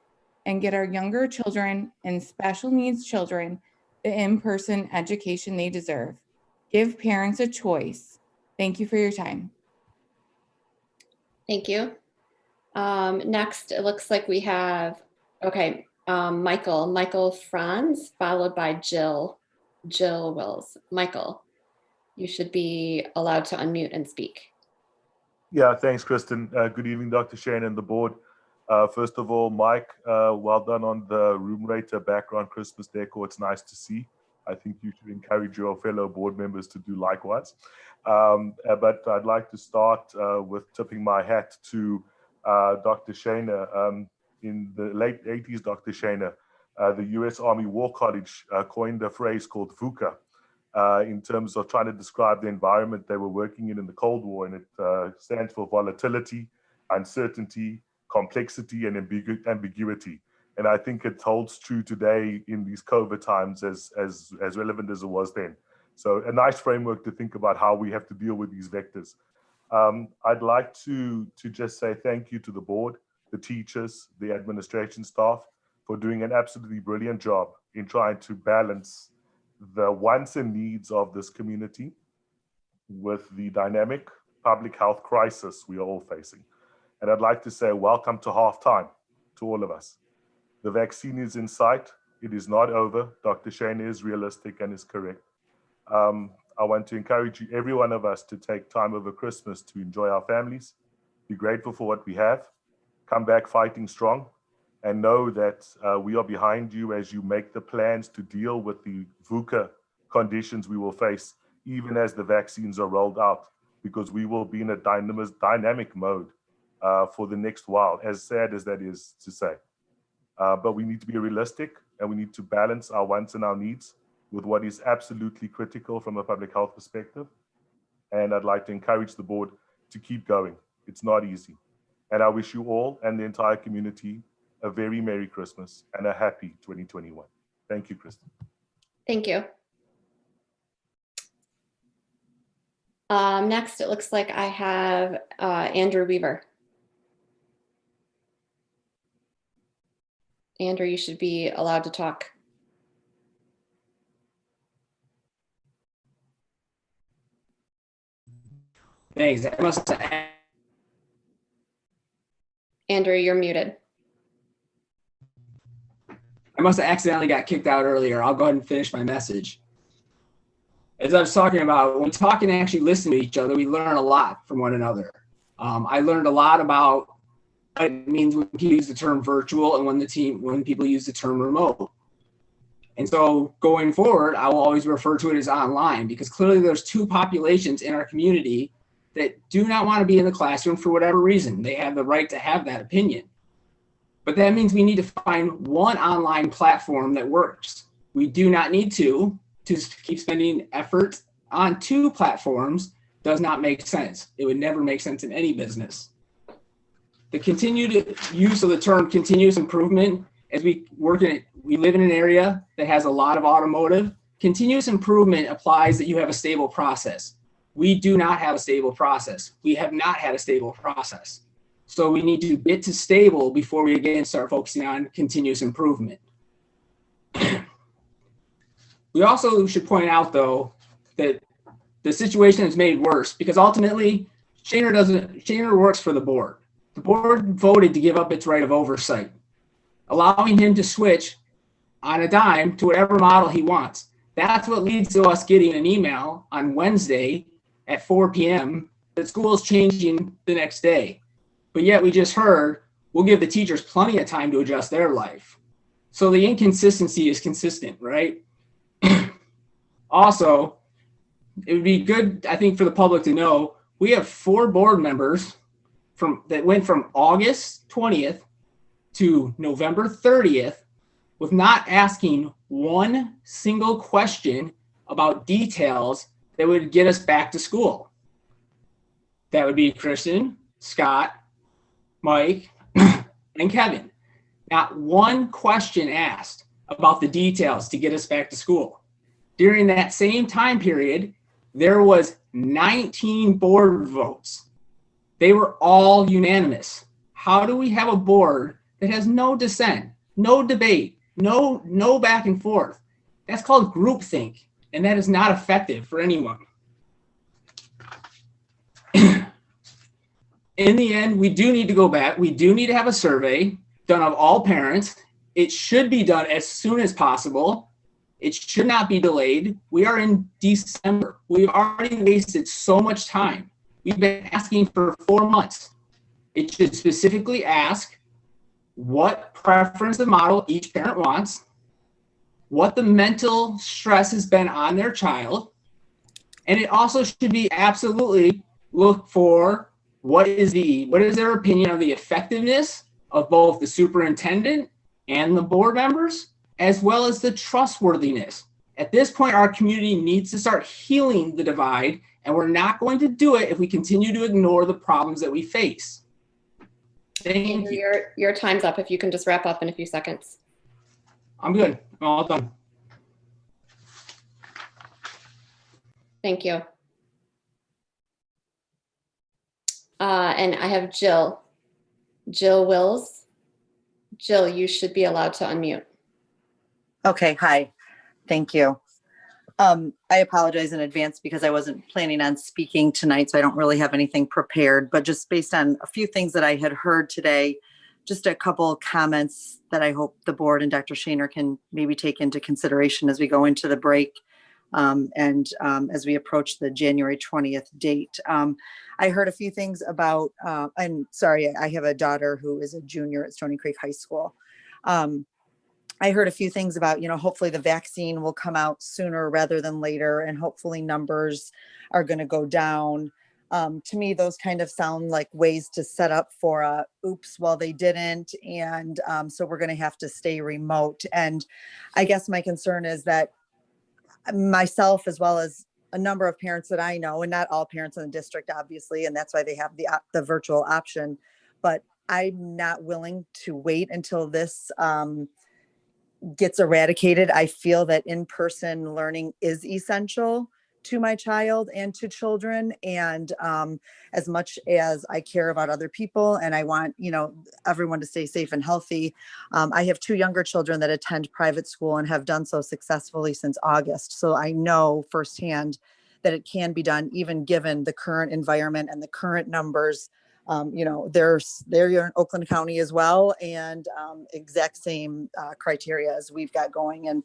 Speaker 9: and get our younger children and special needs children the in-person education they deserve. Give parents a choice. Thank you for your time.
Speaker 2: Thank you. Next, it looks like we have, Michael Franz, followed by Jill Wills. Michael, you should be allowed to unmute and speak.
Speaker 11: Yeah, thanks, Kristen. Good evening, Dr. Shane and the board. First of all, Mike, well done on the room rater background Christmas decor. It's nice to see. I think you should encourage your fellow board members to do likewise. But I'd like to start with tipping my hat to Dr. Schoener. In the late 80s, Dr. Schoener, the U.S. Army War College coined a phrase called VUCA in terms of trying to describe the environment they were working in the Cold War. And it stands for volatility, uncertainty, complexity, and ambiguity. And I think it holds true today in these COVID times as relevant as it was then. So a nice framework to think about how we have to deal with these vectors. I'd like to just say thank you to the board, the teachers, the administration staff for doing an absolutely brilliant job in trying to balance the wants and needs of this community with the dynamic public health crisis we are all facing. And I'd like to say welcome to halftime to all of us. The vaccine is in sight. It is not over. Dr. Shane is realistic and is correct. I want to encourage every one of us to take time over Christmas to enjoy our families, be grateful for what we have, come back fighting strong, and know that we are behind you as you make the plans to deal with the VUCA conditions we will face, even as the vaccines are rolled out, because we will be in a dynamic mode for the next while, as sad as that is to say. But we need to be realistic, and we need to balance our wants and our needs with what is absolutely critical from a public health perspective. And I'd like to encourage the board to keep going. It's not easy. And I wish you all and the entire community a very Merry Christmas and a happy 2021. Thank you, Kristen.
Speaker 2: Thank you. Next, it looks like I have Andrew Weaver. Andrew, you should be allowed to talk.
Speaker 12: Thanks.
Speaker 2: Andrew, you're muted.
Speaker 12: I must have accidentally got kicked out earlier. I'll go ahead and finish my message. As I was talking about, when we talk and actually listen to each other, we learn a lot from one another. I learned a lot about what it means when people use the term virtual and when people use the term remote. And so going forward, I will always refer to it as online, because clearly there's two populations in our community that do not want to be in the classroom for whatever reason. They have the right to have that opinion. But that means we need to find one online platform that works. We do not need to keep spending effort on two platforms. Does not make sense. It would never make sense in any business. The continued use of the term continuous improvement, as we live in an area that has a lot of automotive. Continuous improvement applies that you have a stable process. We do not have a stable process. We have not had a stable process. So we need to get to stable before we again start focusing on continuous improvement. We also should point out, though, that the situation is made worse because ultimately Schoener works for the board. The board voted to give up its right of oversight, allowing him to switch on a dime to whatever model he wants. That's what leads to us getting an email on Wednesday at 4 p.m. that school is changing the next day. But yet we just heard we'll give the teachers plenty of time to adjust their life. So the inconsistency is consistent, right? Also, it would be good, I think, for the public to know we have 4 board members that went from August 20th to November 30th with not asking one single question about details that would get us back to school. That would be Kristen, Scott, Mike, and Kevin. Not one question asked about the details to get us back to school. During that same time period, there was 19 board votes. They were all unanimous. How do we have a board that has no dissent, no debate, no back and forth? That's called groupthink, and that is not effective for anyone. In the end, we do need to go back. We do need to have a survey done of all parents. It should be done as soon as possible. It should not be delayed. We are in December. We've already wasted so much time. We've been asking for 4 months. It should specifically ask what preference of model each parent wants, what the mental stress has been on their child, and it also should be absolutely look for what is their opinion of the effectiveness of both the superintendent and the board members, as well as the trustworthiness. At this point, our community needs to start healing the divide, and we're not going to do it if we continue to ignore the problems that we face. Thank you.
Speaker 2: Your time's up. If you can just wrap up in a few seconds.
Speaker 12: I'm good. I'm all done.
Speaker 2: Thank you. And I have Jill Wills. Jill, you should be allowed to unmute.
Speaker 13: Okay, hi, thank you. I apologize in advance because I wasn't planning on speaking tonight, so I don't really have anything prepared, but just based on a few things that I had heard today, just a couple comments that I hope the board and Dr. Schoener can maybe take into consideration as we go into the break and as we approach the January 20th date. I heard a few things about, and sorry, I have a daughter who is a junior at Stony Creek High School. I heard a few things about, hopefully the vaccine will come out sooner rather than later, and hopefully numbers are going to go down. To me, those kind of sound like ways to set up for a oops, well, they didn't. And so we're going to have to stay remote. And I guess my concern is that myself, as well as a number of parents that I know, and not all parents in the district, obviously, and that's why they have the virtual option, but I'm not willing to wait until this gets eradicated. I feel that in-person learning is essential to my child and to children. And as much as I care about other people and I want, everyone to stay safe and healthy, I have 2 younger children that attend private school and have done so successfully since August. So I know firsthand that it can be done, even given the current environment and the current numbers. They're in Oakland County as well, and exact same criteria as we've got going. And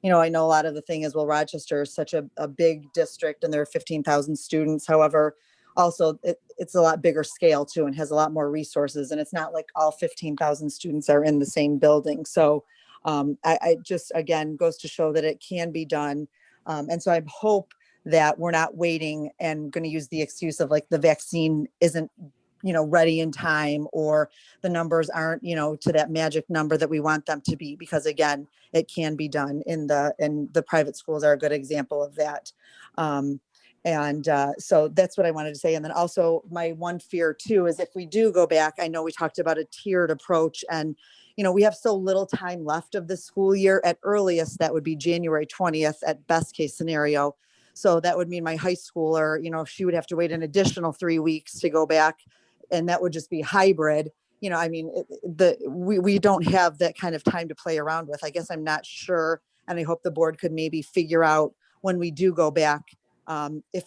Speaker 13: I know a lot of the thing is, well, Rochester is such a big district and there are 15,000 students. However, also it's a lot bigger scale too, and has a lot more resources. And it's not like all 15,000 students are in the same building. So I just, again, goes to show that it can be done. And so I hope that we're not waiting and going to use the excuse of like the vaccine isn't ready in time, or the numbers aren't, to that magic number that we want them to be, because again, it can be done and the private schools are a good example of that. So that's what I wanted to say. And then also my one fear too, is if we do go back, I know we talked about a tiered approach, and, we have so little time left of the school year. At earliest, that would be January 20th at best case scenario. So that would mean my high schooler, she would have to wait an additional 3 weeks to go back, and that would just be hybrid. We don't have that kind of time to play around with. I guess I'm not sure. And I hope the board could maybe figure out when we do go back,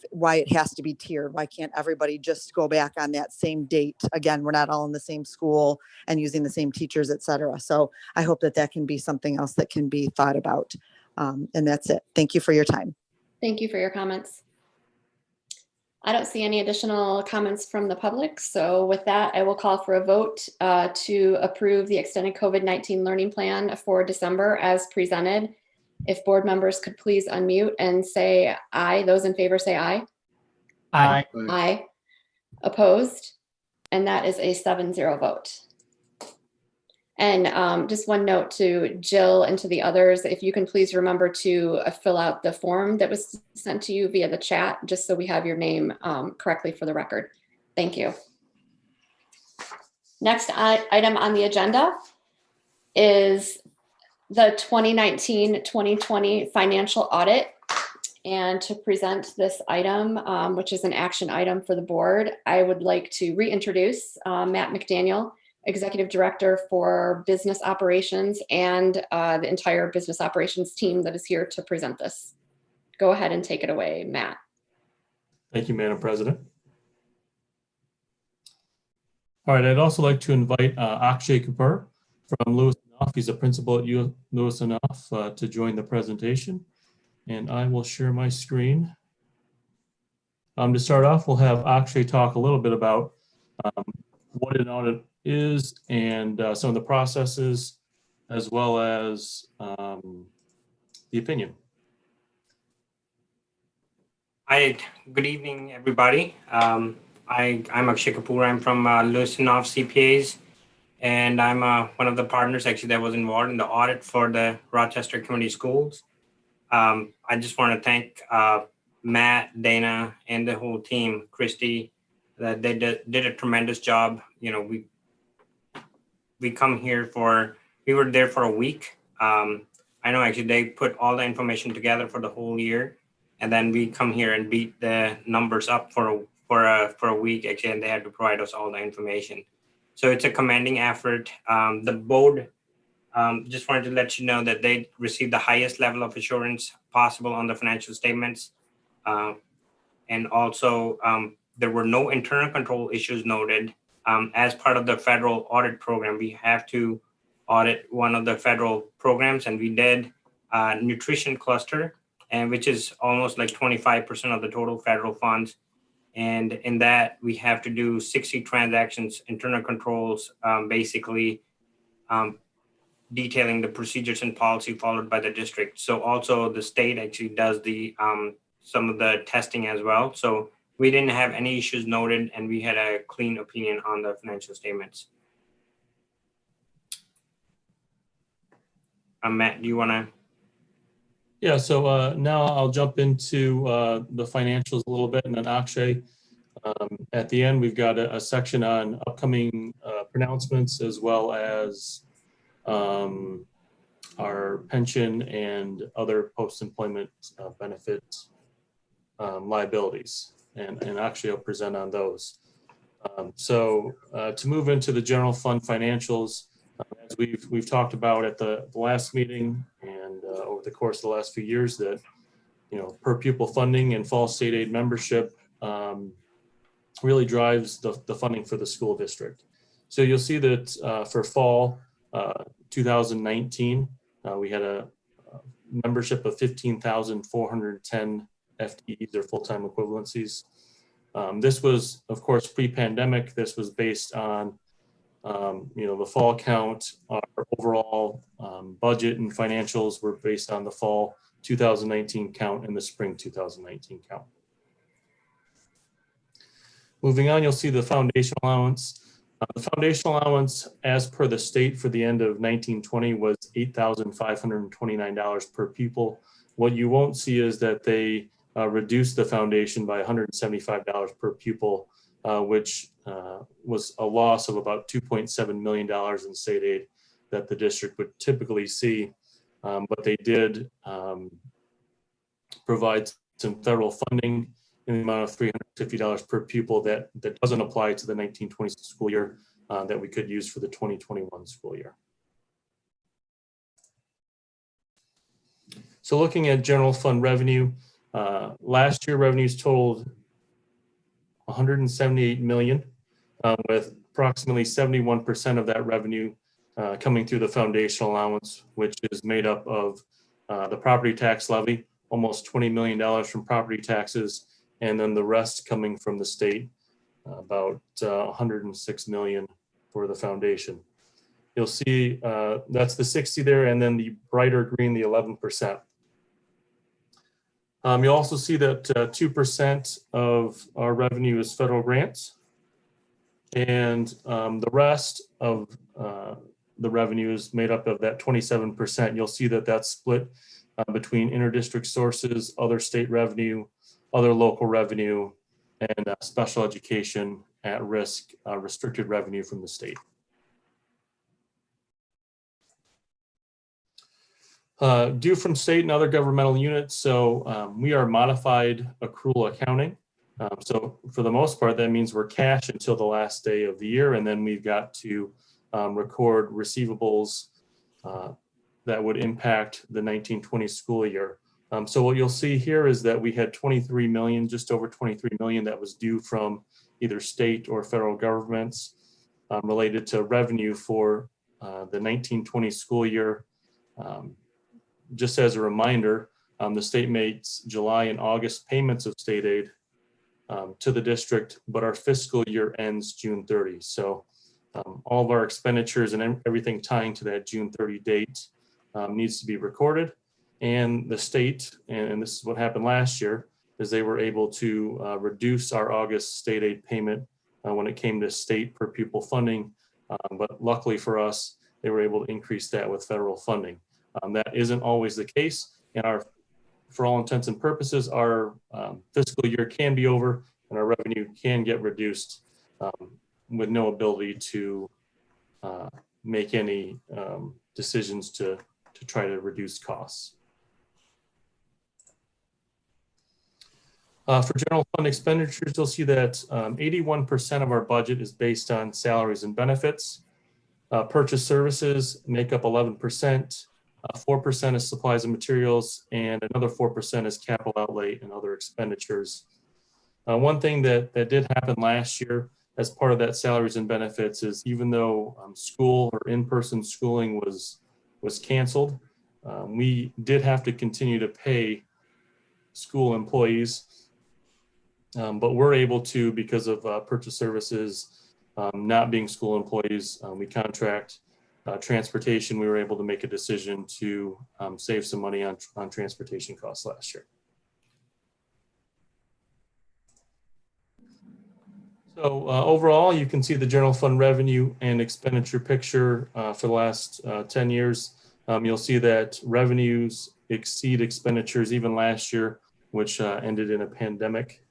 Speaker 13: why it has to be tiered. Why can't everybody just go back on that same date? Again, we're not all in the same school and using the same teachers, et cetera. So I hope that can be something else that can be thought about. And that's it. Thank you for your time.
Speaker 2: Thank you for your comments. I don't see any additional comments from the public. So with that, I will call for a vote to approve the extended COVID-19 learning plan for December as presented. If board members could please unmute and say aye. Those in favor say aye.
Speaker 10: Aye.
Speaker 2: Aye. Opposed? And that is a 7-0 vote. And just one note to Jill and to the others, if you can please remember to fill out the form that was sent to you via the chat, just so we have your name correctly for the record. Thank you. Next item on the agenda is the 2019-2020 financial audit. And to present this item, which is an action item for the board, I would like to reintroduce Matt McDaniel, Executive Director for Business Operations, and the entire business operations team that is here to present this. Go ahead and take it away, Matt.
Speaker 14: Thank you, Madam President. All right, I'd also like to invite Akshay Kapoor from Lewis & Knopf. He's a principal at Lewis & Knopf to join the presentation. And I will share my screen. To start off, we'll have Akshay talk a little bit about what an audit is and some of the processes, as well as the opinion.
Speaker 15: Hi, good evening, everybody. I'm Akshay Kapoor. I'm from Lewis & Knopf CPAs, and I'm one of the partners actually that was involved in the audit for the Rochester Community Schools. I just want to thank Matt, Dana, and the whole team, Christy, that they did a tremendous job. You know, we come here we were there for a week. I know actually they put all the information together for the whole year, and then we come here and beat the numbers up for a week actually, and they had to provide us all the information. So it's a commending effort. The board just wanted to let you know that they received the highest level of assurance possible on the financial statements. And also there were no internal control issues noted. As part of the federal audit program, we have to audit one of the federal programs, and we did nutrition cluster, and which is almost like 25% of the total federal funds. And in that, we have to do 60 transactions, internal controls, basically detailing the procedures and policy followed by the district. So also the state actually does the some of the testing as well. So we didn't have any issues noted, and we had a clean opinion on the financial statements. Matt, do you want to?
Speaker 14: Yeah, so now I'll jump into the financials a little bit, and then Akshay. At the end, we've got a section on upcoming pronouncements, as well as our pension and other post-employment benefits liabilities, and Akshay will present on those. So to move into the general fund financials, as we've talked about at the last meeting and over the course of the last few years, that per pupil funding and fall state aid membership really drives the funding for the school district. So you'll see that for fall 2019, we had a membership of 15,410 FTEs or full-time equivalencies. This was, of course, pre-pandemic. This was based on the fall count. Our overall budget and financials were based on the fall 2019 count and the spring 2019 count. Moving on, you'll see the foundation allowance. The foundation allowance, as per the state for the end of 1920, was $8,529 per pupil. What you won't see is that they reduced the foundation by $175 per pupil, which was a loss of about $2.7 million in state aid that the district would typically see. But they did provide some federal funding in the amount of $350 per pupil that doesn't apply to the 1920 school year that we could use for the 2021 school year. So looking at general fund revenue, last year revenues totaled $178 million, with approximately 71% of that revenue coming through the foundation allowance, which is made up of the property tax levy, almost $20 million from property taxes, and then the rest coming from the state, about $106 million for the foundation. You'll see that's the 60 there, and then the brighter green, the 11%. You'll also see that 2% of our revenue is federal grants, and the rest of the revenue is made up of that 27%. You'll see that that's split between interdistrict sources, other state revenue, other local revenue, and special education at risk restricted revenue from the state. Due from state and other governmental units. So we are modified accrual accounting. So for the most part, that means we're cash until the last day of the year, and then we've got to record receivables that would impact the 1920 school year. So what you'll see here is that we had 23 million, just over 23 million that was due from either state or federal governments related to revenue for the 1920 school year. Just as a reminder, the state makes July and August payments of state aid to the district, but our fiscal year ends June 30. So all of our expenditures and everything tying to that June 30 date needs to be recorded. And the state, and this is what happened last year, is they were able to reduce our August state aid payment when it came to state per pupil funding. But luckily for us, they were able to increase that with federal funding. That isn't always the case. And for all intents and purposes, our fiscal year can be over and our revenue can get reduced with no ability to make any decisions to try to reduce costs. For general fund expenditures, you'll see that 81% of our budget is based on salaries and benefits. Purchase services make up 11%. 4% is supplies and materials, and another 4% is capital outlay and other expenditures. One thing that did happen last year as part of that salaries and benefits is even though school or in-person schooling was canceled, we did have to continue to pay school employees, but we're able to, because of purchase services not being school employees, we contract transportation. We were able to make a decision to save some money on transportation costs last year. So overall, you can see the general fund revenue and expenditure picture for the last 10 years. You'll see that revenues exceed expenditures even last year, which ended in a pandemic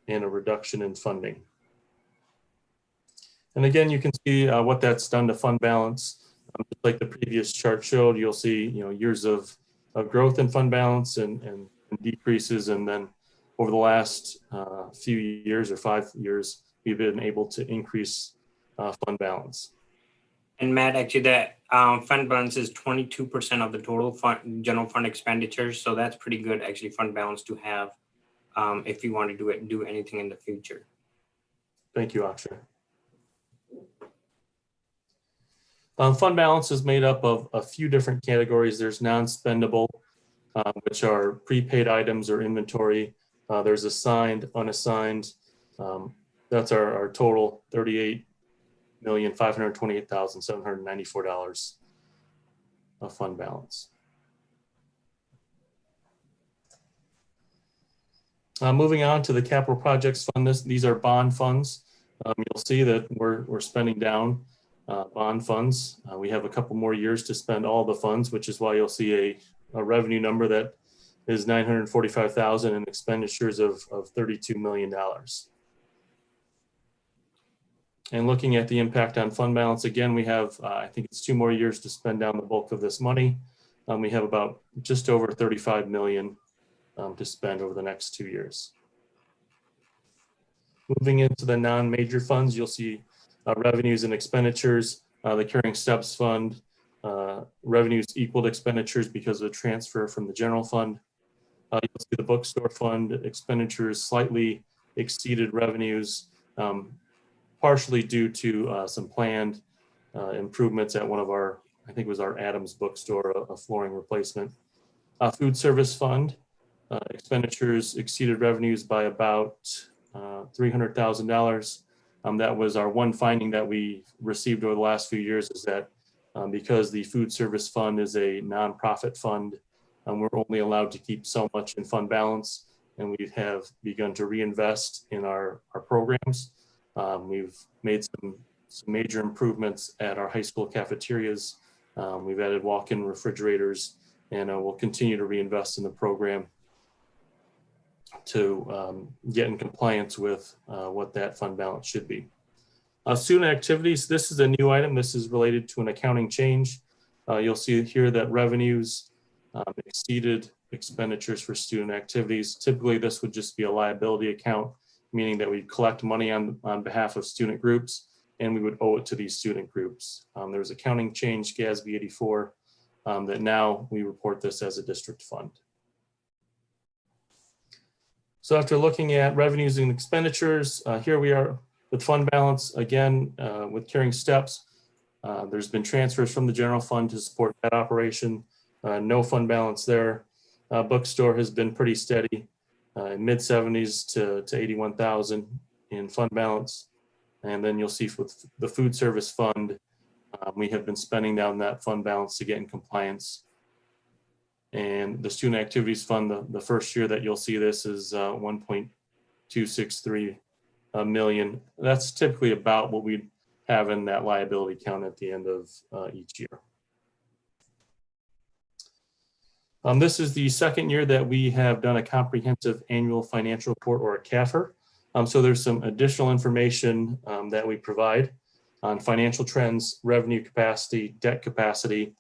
Speaker 14: and a reduction in funding. And again, you can see what that's done to fund balance. Just like the previous chart showed, you'll see years of growth in fund balance and decreases. And then over the last few years or 5 years, we've been able to increase fund balance.
Speaker 15: And Matt, actually that fund balance is 22% of the total general fund expenditures. So that's pretty good actually fund balance to have if you want to do anything in the future.
Speaker 14: Thank you, Akshay. Fund balance is made up of a few different categories. There's non-spendable, which are prepaid items or inventory. There's assigned, unassigned. That's our total $38,528,794 of fund balance. Moving on to the capital projects fund, these are bond funds. You'll see that we're spending down bond funds. We have a couple more years to spend all the funds, which is why you'll see a revenue number that is $945,000 and expenditures of $32 million. And looking at the impact on fund balance, again, we have, I think it's 2 more years to spend down the bulk of this money. We have about just over 35 million to spend over the next 2 years. Moving into the non-major funds, you'll see revenues and expenditures. The Caring Steps Fund, revenues equaled expenditures because of the transfer from the general fund. You'll see the Bookstore Fund expenditures slightly exceeded revenues, partially due to some planned improvements at one of our, I think it was our Adams bookstore, a flooring replacement. Food Service Fund, expenditures exceeded revenues by about $300,000. That was our one finding that we received over the last few years, is that because the Food Service Fund is a nonprofit fund, we're only allowed to keep so much in fund balance, and we have begun to reinvest in our programs. We've made some major improvements at our high school cafeterias. We've added walk-in refrigerators, and we'll continue to reinvest in the program to get in compliance with what that fund balance should be. Student activities, this is a new item. This is related to an accounting change. You'll see here that revenues exceeded expenditures for student activities. Typically, this would just be a liability account, meaning that we collect money on behalf of student groups, and we would owe it to these student groups. There was accounting change, GASB 84, that now we report this as a district fund. So after looking at revenues and expenditures, here we are with fund balance. Again, with Caring Steps, there's been transfers from the general fund to support that operation. No fund balance there. Bookstore has been pretty steady, mid 70s to 81,000 in fund balance. And then you'll see with the food service fund, we have been spending down that fund balance to get in compliance. And the student activities fund, the first year that you'll see this is 1.263 million. That's typically about what we have in that liability count at the end of each year. This is the second year that we have done a comprehensive annual financial report, or a CAFR. So there's some additional information that we provide on financial trends, revenue capacity, debt capacity,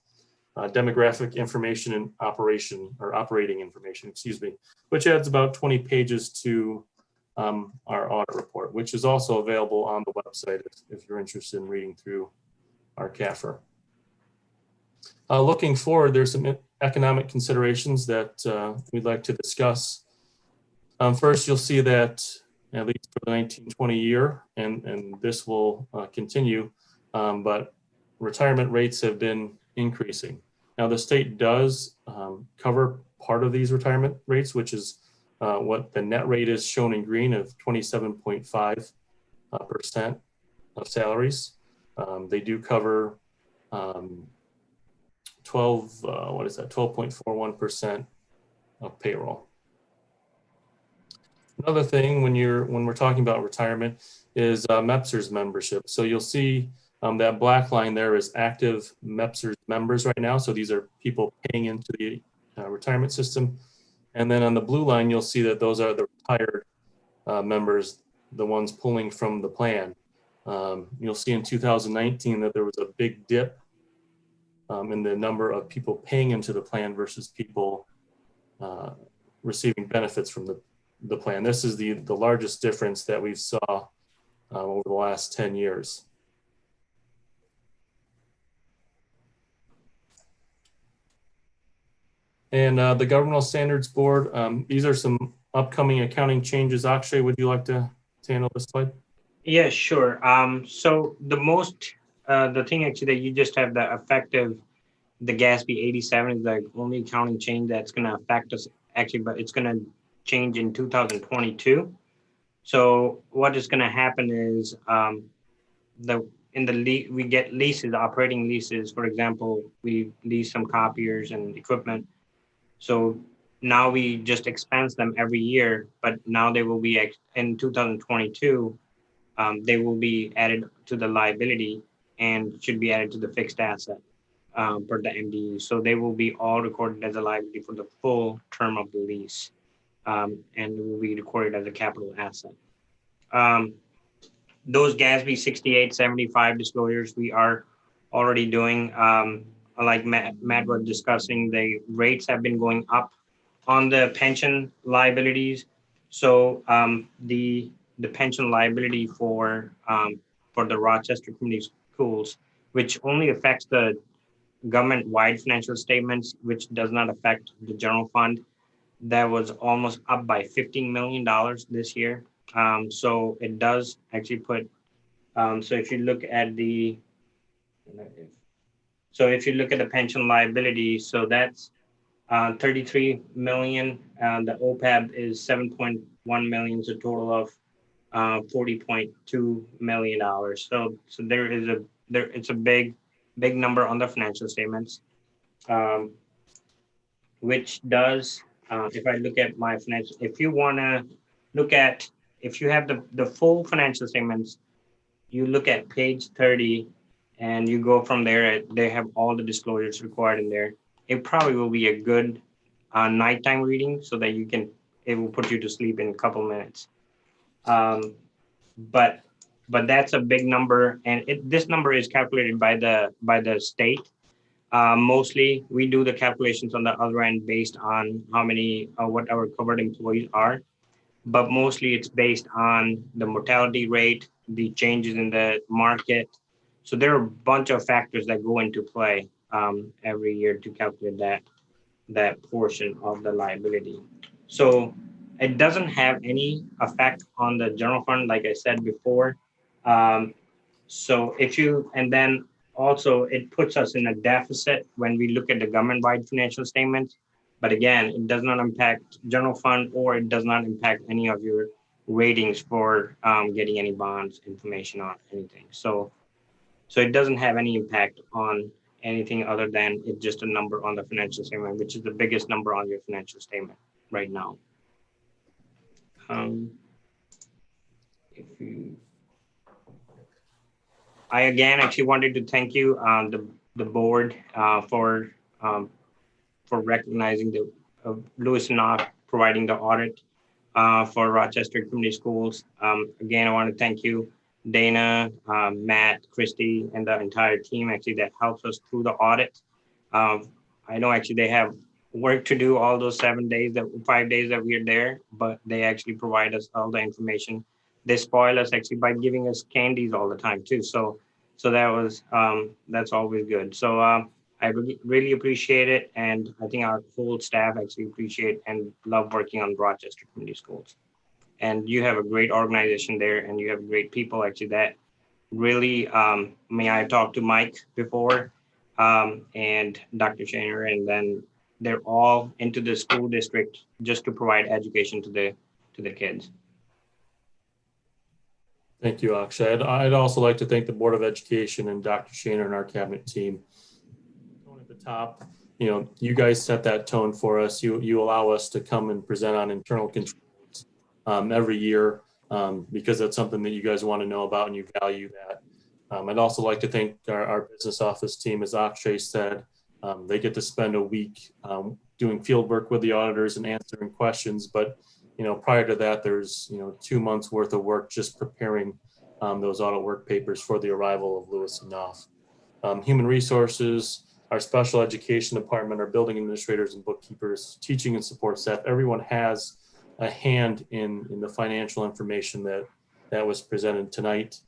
Speaker 14: demographic information, and operating information, excuse me, which adds about 20 pages to our audit report, which is also available on the website if you're interested in reading through our CAFR. Looking forward, there's some economic considerations that we'd like to discuss. First, you'll see that at least for the 1920 year, and this will continue, but retirement rates have been increasing. Now, the state does cover part of these retirement rates, which is what the net rate is shown in green of 27.5% of salaries. They do cover 12.41% of payroll. Another thing when we're talking about retirement is MEPSR's membership. So you'll see that black line there is active MEPSR's members right now. So these are people paying into the retirement system. And then on the blue line, you'll see that those are the retired members, the ones pulling from the plan. You'll see in 2019 that there was a big dip in the number of people paying into the plan versus people receiving benefits from the plan. This is the largest difference that we saw over the last 10 years. And the Governmental Standards Board, these are some upcoming accounting changes. Akshay, would you like to handle this slide?
Speaker 15: Yeah, sure. So the thing actually that you just have the effective, the GASB 87 is the only accounting change that's going to affect us actually, but it's going to change in 2022. So what is going to happen is we get leases, operating leases. For example, we lease some copiers and equipment. So now we just expense them every year, but now they will be in 2022. They will be added to the liability and should be added to the fixed asset per the MDU. So they will be all recorded as a liability for the full term of the lease, and will be recorded as a capital asset. Those GASB 68, 75 disclosures we are already doing. Like Matt was discussing, the rates have been going up on the pension liabilities. So the pension liability for the Rochester Community Schools, which only affects the government-wide financial statements, which does not affect the general fund, that was almost up by $15 million this year. So it does actually put, so if you look at the pension liability, so that's 33 million. The OPEB is 7.1 million, so a total of $40.2 million. So it's a big number on the financial statements, which does, if I look at my financial, if you want to look at, if you have the full financial statements, you look at page 30 and you go from there, they have all the disclosures required in there. It probably will be a good nighttime reading so that it will put you to sleep in a couple minutes. But that's a big number, and this number is calculated by the state. Mostly we do the calculations on the other end based on how many what our covered employees are, but mostly it's based on the mortality rate, the changes in the market. So there are a bunch of factors that go into play every year to calculate that portion of the liability. So it doesn't have any effect on the general fund, like I said before. So and then also it puts us in a deficit when we look at the government-wide financial statements. But again, it does not impact general fund, or it does not impact any of your ratings for getting any bonds information on anything. So it doesn't have any impact on anything other than it's just a number on the financial statement, which is the biggest number on your financial statement right now. I again actually wanted to thank you, the board, for recognizing the Lewis and Knox providing the audit for Rochester Community Schools. Again, I want to thank you, Dana, Matt, Christy, and the entire team actually that helps us through the audit. I know actually they have work to do all those 5 days that we are there, but they actually provide us all the information. They spoil us actually by giving us candies all the time too. So that was that's always good. So I really appreciate it, and I think our whole staff actually appreciate and love working on Rochester Community Schools. And you have a great organization there, and you have great people actually that really. I talked to Mike before, and Dr. Schoener, and then they're all into the school district just to provide education to the kids.
Speaker 14: Thank you, Akshay. I'd also like to thank the Board of Education and Dr. Schoener and our cabinet team. At the top, you guys set that tone for us. You allow us to come and present on internal controls every year because that's something that you guys want to know about and you value that. I'd also like to thank our business office team, as Akshay said. They get to spend a week doing field work with the auditors and answering questions, but prior to that, there's 2 months worth of work just preparing those audit work papers for the arrival of Lewis and Knopf. Human resources, our special education department, our building administrators and bookkeepers, teaching and support staff, everyone has a hand in the financial information that was presented tonight.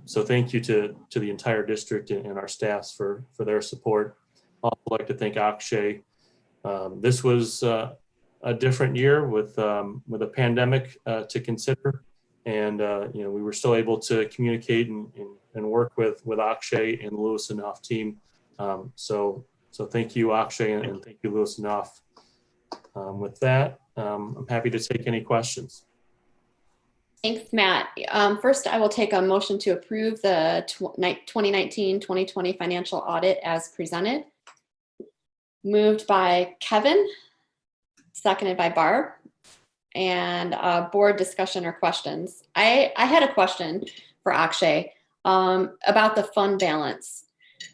Speaker 14: So thank you to the entire district and our staffs for their support. I'd also like to thank Akshay. This was a different year with a pandemic to consider, and we were still able to communicate and work with Akshay and the Lewis and Knopf team. So thank you, Akshay, and thank you, Lewis and Knopf. With that, I'm happy to take any questions.
Speaker 2: Thanks, Matt. First, I will take a motion to approve the 2019-2020 financial audit as presented. Moved by Kevin, seconded by Barb, and board discussion or questions. I had a question for Akshay about the fund balance.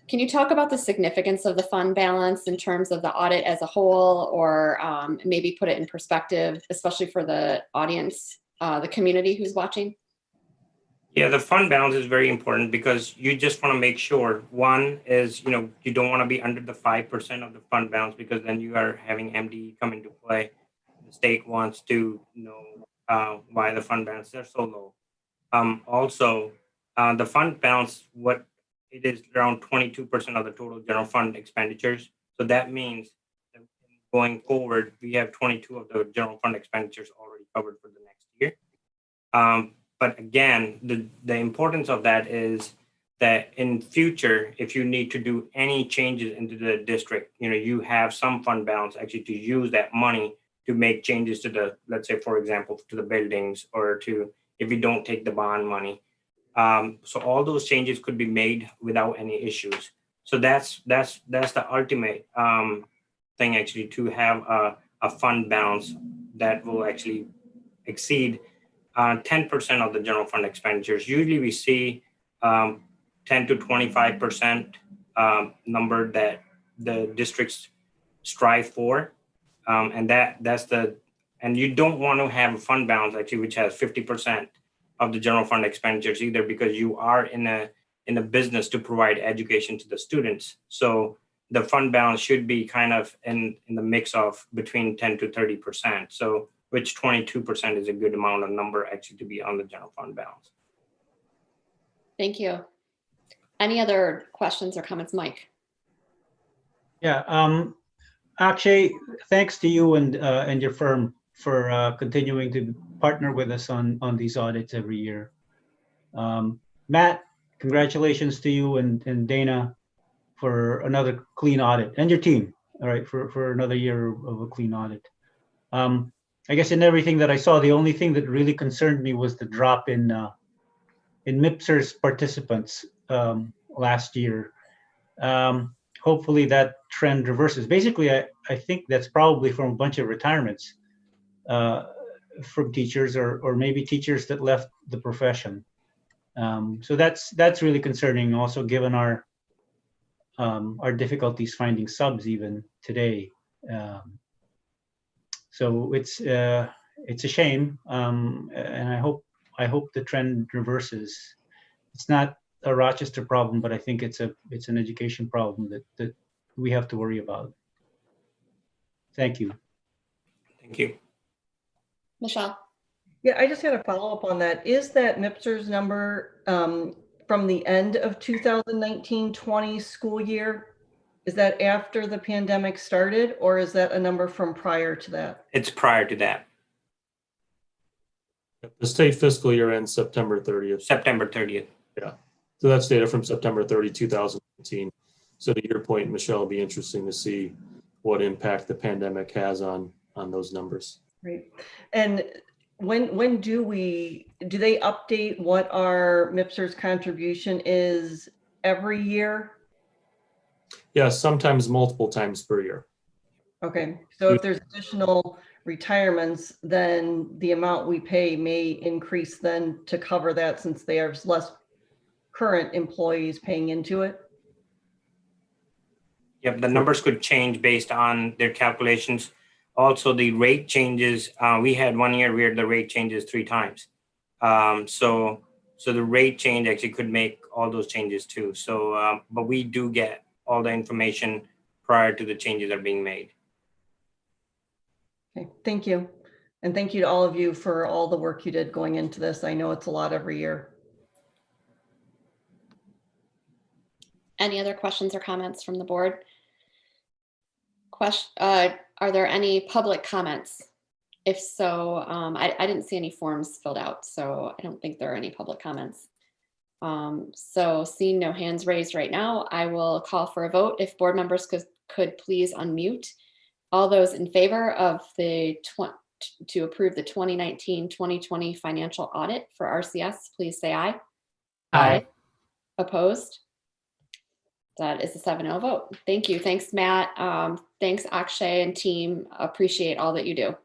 Speaker 2: Can you talk about the significance of the fund balance in terms of the audit as a whole, or maybe put it in perspective, especially for the audience, the community who's watching?
Speaker 15: Yeah, the fund balance is very important because you just want to make sure, one is, you don't want to be under the 5% of the fund balance, because then you are having MD come into play. The state wants to know why the fund balance are so low. Also, the fund balance, what it is around 22% of the total general fund expenditures. So that means that going forward, we have 22 of the general fund expenditures already covered for the next year. But again, the importance of that is that in future, if you need to do any changes into the district, you have some fund balance actually to use that money to make changes to the, let's say, for example, to the buildings, or to, if you don't take the bond money. So all those changes could be made without any issues. So that's the ultimate thing, actually, to have a fund balance that will actually exceed 10% of the general fund expenditures. Usually we see 10 to 25% number that the districts strive for. And you don't want to have a fund balance actually, which has 50% of the general fund expenditures either, because you are in a business to provide education to the students. So the fund balance should be kind of in the mix of between 10 to 30%. So which 22% is a good amount of number actually to be on the general fund balance.
Speaker 2: Thank you. Any other questions or comments, Mike?
Speaker 10: Yeah, Akshay, thanks to you and your firm for continuing to partner with us on these audits every year. Matt, congratulations to you and Dana for another clean audit, and your team, all right, for another year of a clean audit. I guess in everything that I saw, the only thing that really concerned me was the drop in MIPSR's participants last year. Hopefully that trend reverses. Basically, I think that's probably from a bunch of retirements from teachers or maybe teachers that left the profession. So that's really concerning also, given our difficulties finding subs even today. So it's a shame, and I hope the trend reverses. It's not a Rochester problem, but I think it's an education problem that we have to worry about. Thank you.
Speaker 15: Thank you.
Speaker 2: Michelle?
Speaker 22: Yeah, I just had a follow-up on that. Is that MIPSR's number from the end of 2019-20 school year? Is that after the pandemic started, or is that a number from prior to that?
Speaker 15: It's prior to that.
Speaker 14: The state fiscal year ends September 30th.
Speaker 15: September 30th.
Speaker 14: Yeah. So that's data from September 30, 2019. So to your point, Michelle, it'll be interesting to see what impact the pandemic has on those numbers.
Speaker 22: Great. And when do they update what our MIPSR's contribution is every year?
Speaker 14: Yeah, sometimes multiple times per year.
Speaker 22: Okay, so if there's additional retirements, then the amount we pay may increase then to cover that, since there's less current employees paying into it?
Speaker 15: Yep, the numbers could change based on their calculations. Also, the rate changes, we had 1 year where the rate changes 3 times. So the rate change actually could make all those changes too. So, but we do get all the information prior to the changes are being made.
Speaker 22: Okay, thank you. And thank you to all of you for all the work you did going into this. I know it's a lot every year.
Speaker 2: Any other questions or comments from the board? Are there any public comments? If so, I didn't see any forms filled out, so I don't think there are any public comments. So seeing no hands raised right now, I will call for a vote. If board members could please unmute. All those in favor of to approve the 2019-2020 financial audit for RCS, please say aye. Aye. Opposed? That is a 7-0 vote. Thank you. Thanks, Matt. Thanks, Akshay and team. Appreciate all that you do.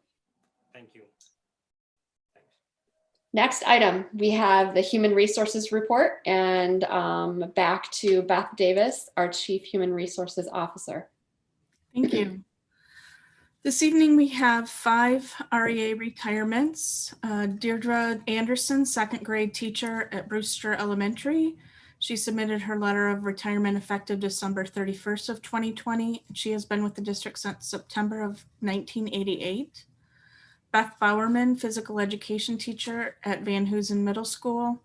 Speaker 15: Thank you.
Speaker 2: Next item, we have the Human Resources Report, and back to Beth Davis, our Chief Human Resources Officer.
Speaker 5: Thank you. This evening we have 5 REA retirements. Deirdre Anderson, 2nd grade teacher at Brewster Elementary. She submitted her letter of retirement effective December 31st of 2020. And she has been with the district since September of 1988. Beth Bowerman, physical education teacher at Van Hoosen Middle School,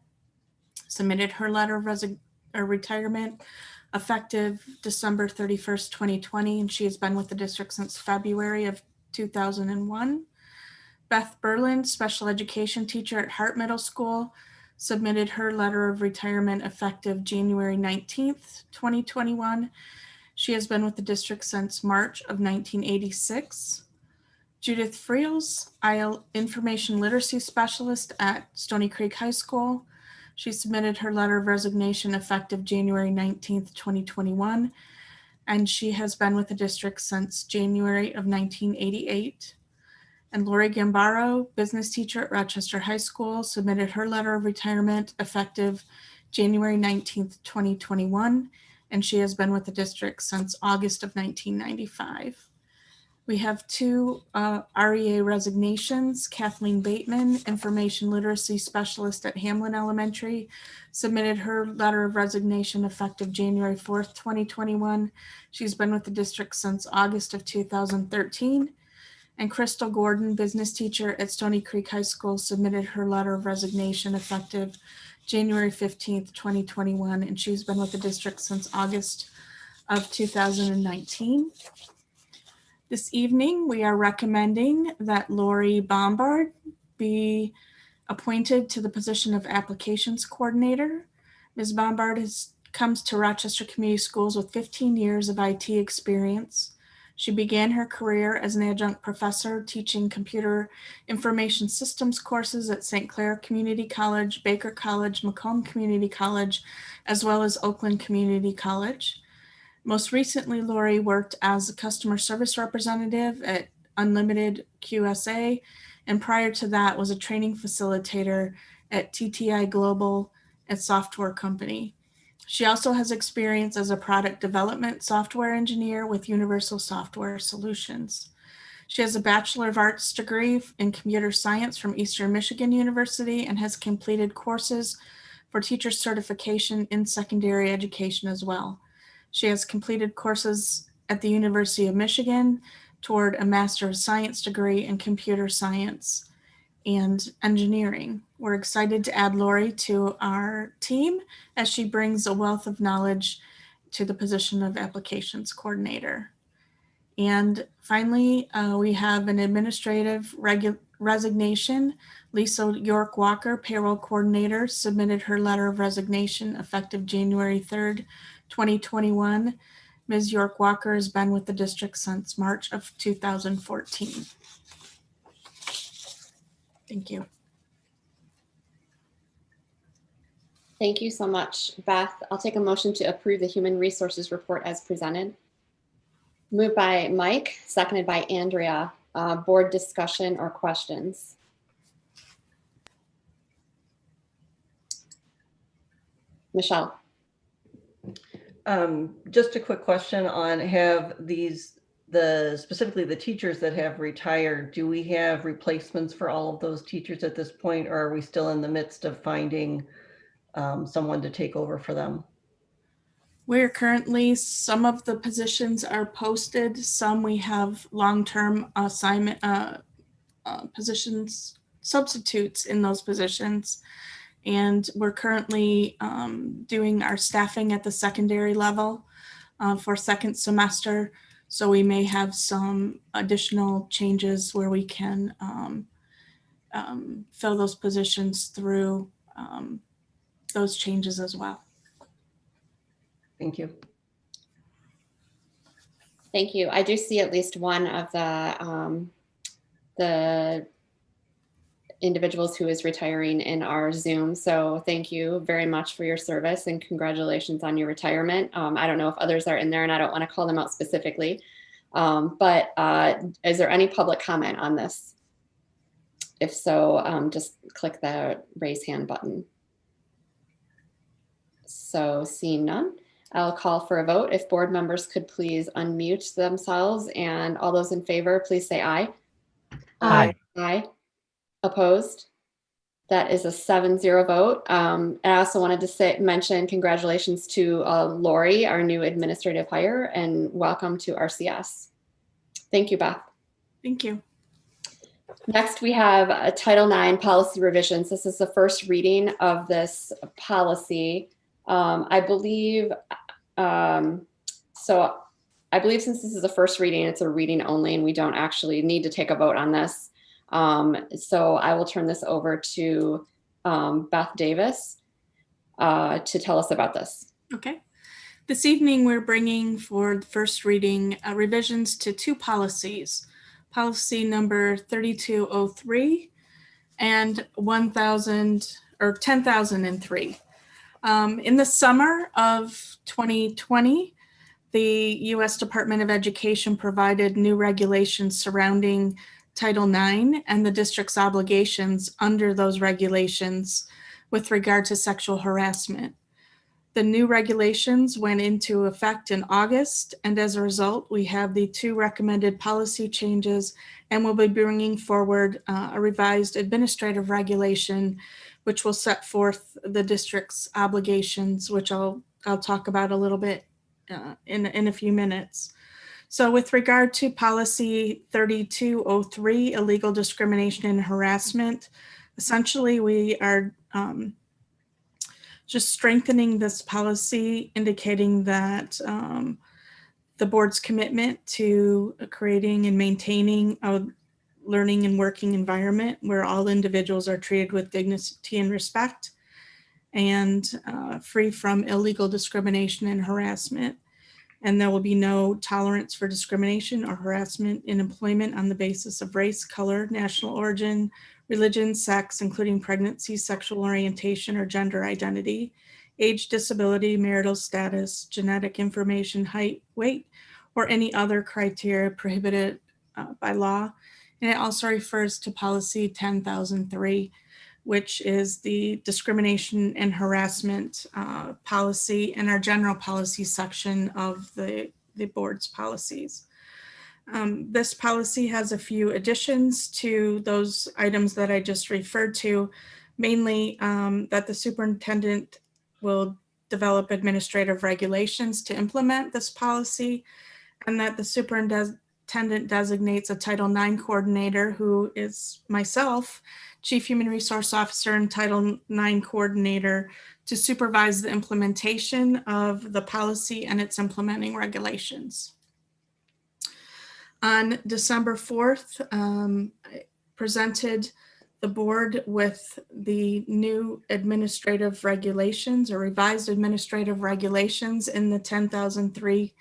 Speaker 5: submitted her letter of retirement effective December 31st, 2020, and she has been with the district since February of 2001. Beth Berlin, special education teacher at Hart Middle School, submitted her letter of retirement effective January 19th, 2021. She has been with the district since March of 1986. Judith Friels, information literacy specialist at Stony Creek High School. She submitted her letter of resignation effective January 19th, 2021, and she has been with the district since January of 1988. And Lori Gambaro, business teacher at Rochester High School, submitted her letter of retirement effective January 19th, 2021, and she has been with the district since August of 1995. We have two REA resignations. Kathleen Bateman, Information Literacy Specialist at Hamlin Elementary, submitted her letter of resignation effective January 4th, 2021. She's been with the district since August of 2013. And Crystal Gordon, business teacher at Stony Creek High School, submitted her letter of resignation effective January 15th, 2021, and she's been with the district since August of 2019. This evening, we are recommending that Lori Bombard be appointed to the position of Applications Coordinator. Ms. Bombard comes to Rochester Community Schools with 15 years of IT experience. She began her career as an adjunct professor teaching computer information systems courses at St. Clair Community College, Baker College, Macomb Community College, as well as Oakland Community College. Most recently, Lori worked as a customer service representative at Unlimited QSA, and prior to that was a training facilitator at TTI Global, a software company. She also has experience as a product development software engineer with Universal Software Solutions. She has a Bachelor of Arts degree in computer science from Eastern Michigan University and has completed courses for teacher certification in secondary education as well. She has completed courses at the University of Michigan toward a Master of Science degree in computer science and engineering. We're excited to add Lori to our team as she brings a wealth of knowledge to the position of Applications Coordinator. And finally, we have an administrative resignation. Lisa York Walker, Payroll Coordinator, submitted her letter of resignation effective January 3rd, 2021. Ms. York Walker has been with the district since March of 2014. Thank you.
Speaker 2: Thank you so much, Beth. I'll take a motion to approve the Human Resources Report as presented. Moved by Mike, seconded by Andrea. Board discussion or questions? Michelle.
Speaker 22: Just a quick question on specifically the teachers that have retired, do we have replacements for all of those teachers at this point, or are we still in the midst of finding someone to take over for them?
Speaker 5: We're currently, some of the positions are posted, some we have long-term assignment positions, substitutes in those positions. And we're currently doing our staffing at the secondary level for second semester. So we may have some additional changes where we can fill those positions through those changes as well.
Speaker 22: Thank you.
Speaker 2: Thank you. I do see at least one of the individuals who is retiring in our Zoom. So thank you very much for your service and congratulations on your retirement. I don't know if others are in there and I don't want to call them out specifically, but is there any public comment on this? If so, just click the raise hand button. So seeing none, I'll call for a vote. If board members could please unmute themselves, and all those in favor, please say aye.
Speaker 17: Aye.
Speaker 2: Aye. Opposed? That is a 7-0 vote. I also wanted to mention congratulations to Lori, our new administrative hire, and welcome to RCS. Thank you, Beth.
Speaker 5: Thank you.
Speaker 2: Next, we have Title IX policy revisions. This is the first reading of this policy. I believe since this is the first reading, it's a reading only, and we don't actually need to take a vote on this. So I will turn this over to Beth Davis to tell us about this.
Speaker 5: Okay. This evening, we're bringing for the first reading revisions to two policies. Policy number 3203 and 10,003. In the summer of 2020, the U.S. Department of Education provided new regulations surrounding Title IX and the district's obligations under those regulations with regard to sexual harassment. The new regulations went into effect in August, and as a result, we have the 2 recommended policy changes, and we'll be bringing forward a revised administrative regulation, which will set forth the district's obligations, which I'll talk about a little bit in a few minutes. So with regard to policy 3203, illegal discrimination and harassment, essentially we are just strengthening this policy, indicating that the board's commitment to creating and maintaining a learning and working environment where all individuals are treated with dignity and respect, and free from illegal discrimination and harassment. And there will be no tolerance for discrimination or harassment in employment on the basis of race, color, national origin, religion, sex, including pregnancy, sexual orientation, or gender identity, age, disability, marital status, genetic information, height, weight, or any other criteria prohibited by law. And it also refers to policy 10,003, which is the discrimination and harassment policy in our general policy section of the board's policies. This policy has a few additions to those items that I just referred to, mainly that the superintendent will develop administrative regulations to implement this policy, and that the superintendent designates a Title IX coordinator, who is myself, Chief Human Resource Officer and Title IX coordinator, to supervise the implementation of the policy and its implementing regulations. On December 4th, I presented the board with the new administrative regulations or revised administrative regulations in the 10,003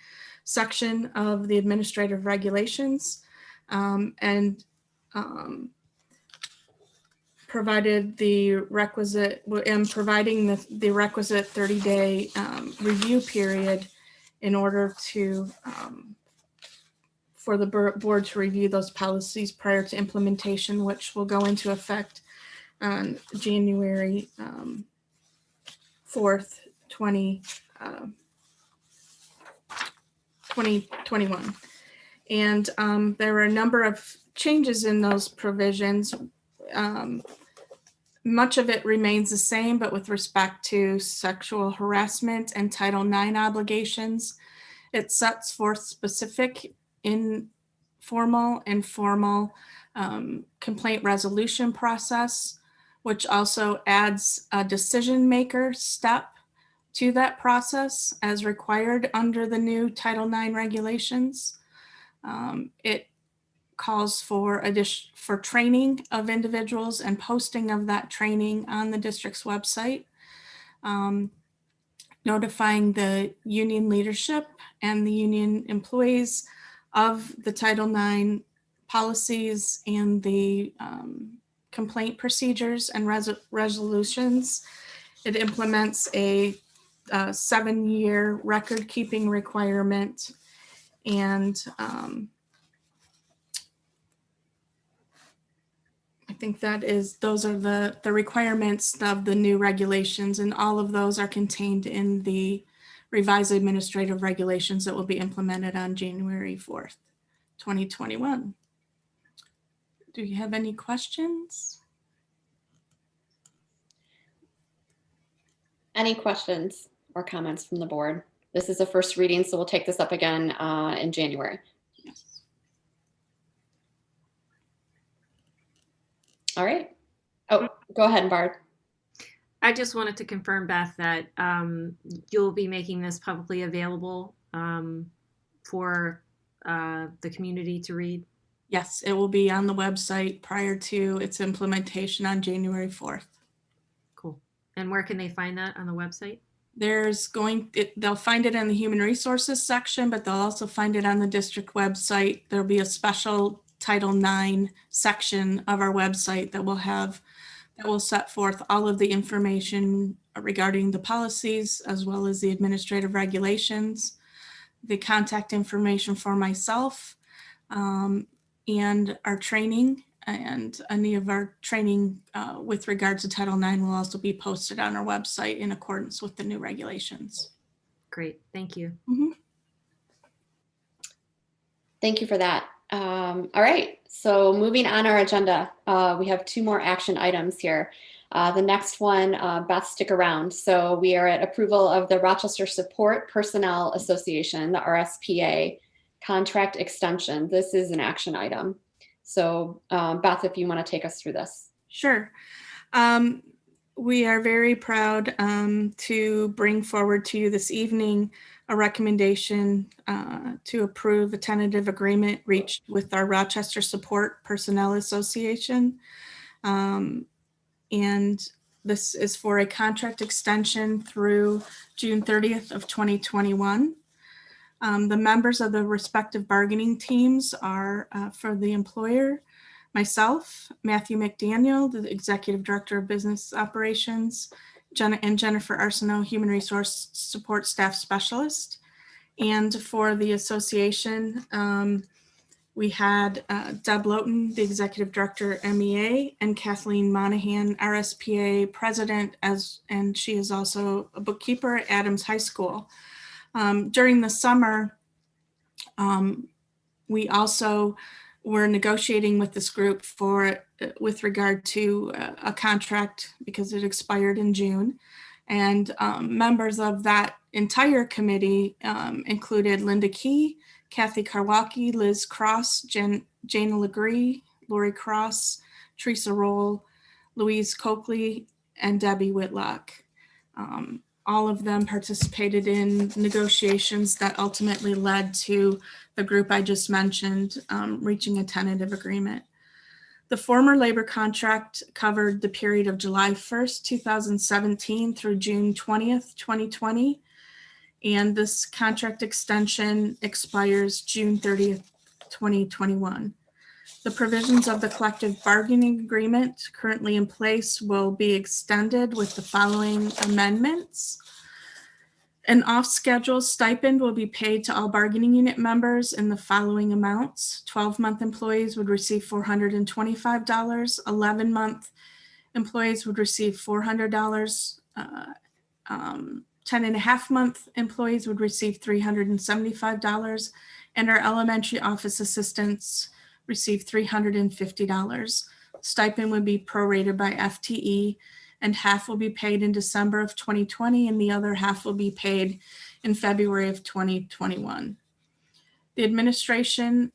Speaker 5: section of the administrative regulations, and provided the requisite, providing the requisite 30-day review period in order to for the board to review those policies prior to implementation, which will go into effect on January 4th, 2021. And there were a number of changes in those provisions. Much of it remains the same, but with respect to sexual harassment and Title IX obligations, it sets forth specific informal and formal complaint resolution process, which also adds a decision maker step to that process as required under the new Title IX regulations. It calls for training of individuals and posting of that training on the district's website, notifying the union leadership and the union employees of the Title IX policies and the complaint procedures and resolutions. It implements a 7-year record keeping requirement, and I think those are the requirements of the new regulations, and all of those are contained in the revised administrative regulations that will be implemented on January 4th, 2021. Do you have any questions?
Speaker 2: Any questions or comments from the board? This is a first reading, so we'll take this up again in January.
Speaker 5: Yes.
Speaker 2: All right. Oh, go ahead, Barb.
Speaker 20: I just wanted to confirm, Beth, that you'll be making this publicly available for the community to read.
Speaker 5: Yes, it will be on the website prior to its implementation on January 4th.
Speaker 20: Cool. And where can they find that on the website?
Speaker 5: They'll find it in the human resources section, but they'll also find it on the district website. There'll be a special Title IX section of our website that will set forth all of the information regarding the policies, as well as the administrative regulations, the contact information for myself, and our training and any of our training with regard to Title IX will also be posted on our website in accordance with the new regulations.
Speaker 20: Great, thank you.
Speaker 5: Mhm.
Speaker 2: Thank you for that. All right, so moving on our agenda, we have 2 more action items here. The next one, Beth, stick around. So we are at approval of the Rochester Support Personnel Association, the RSPA contract extension. This is an action item. So Beth, if you want to take us through this.
Speaker 5: Sure. We are very proud to bring forward to you this evening a recommendation to approve a tentative agreement reached with our Rochester Support Personnel Association. And this is for a contract extension through June 30th of 2021. The members of the respective bargaining teams are for the employer, myself, Matthew McDaniel, the Executive Director of Business Operations, and Jennifer Arsenault, Human Resource Support Staff Specialist. And for the association, we had Deb Lowton, the Executive Director, MEA, and Kathleen Monahan, RSPA President, and she is also a bookkeeper at Adams High School. During the summer, we also were negotiating with this group with regard to a contract because it expired in June. And members of that entire committee included Linda Key, Kathy Karwacki, Liz Cross, Jana Legree, Lori Cross, Teresa Roll, Louise Coakley, and Debbie Whitlock. All of them participated in negotiations that ultimately led to the group I just mentioned reaching a tentative agreement. The former labor contract covered the period of July 1st, 2017 through June 20th, 2020. And this contract extension expires June 30th, 2021. The provisions of the collective bargaining agreement currently in place will be extended with the following amendments. An off-schedule stipend will be paid to all bargaining unit members in the following amounts. 12-month employees would receive $425. 11-month employees would receive $400. 10.5-month employees would receive $375, and our elementary office assistants receive $350. Stipend would be prorated by FTE, and half will be paid in December of 2020, and the other half will be paid in February of 2021. The administration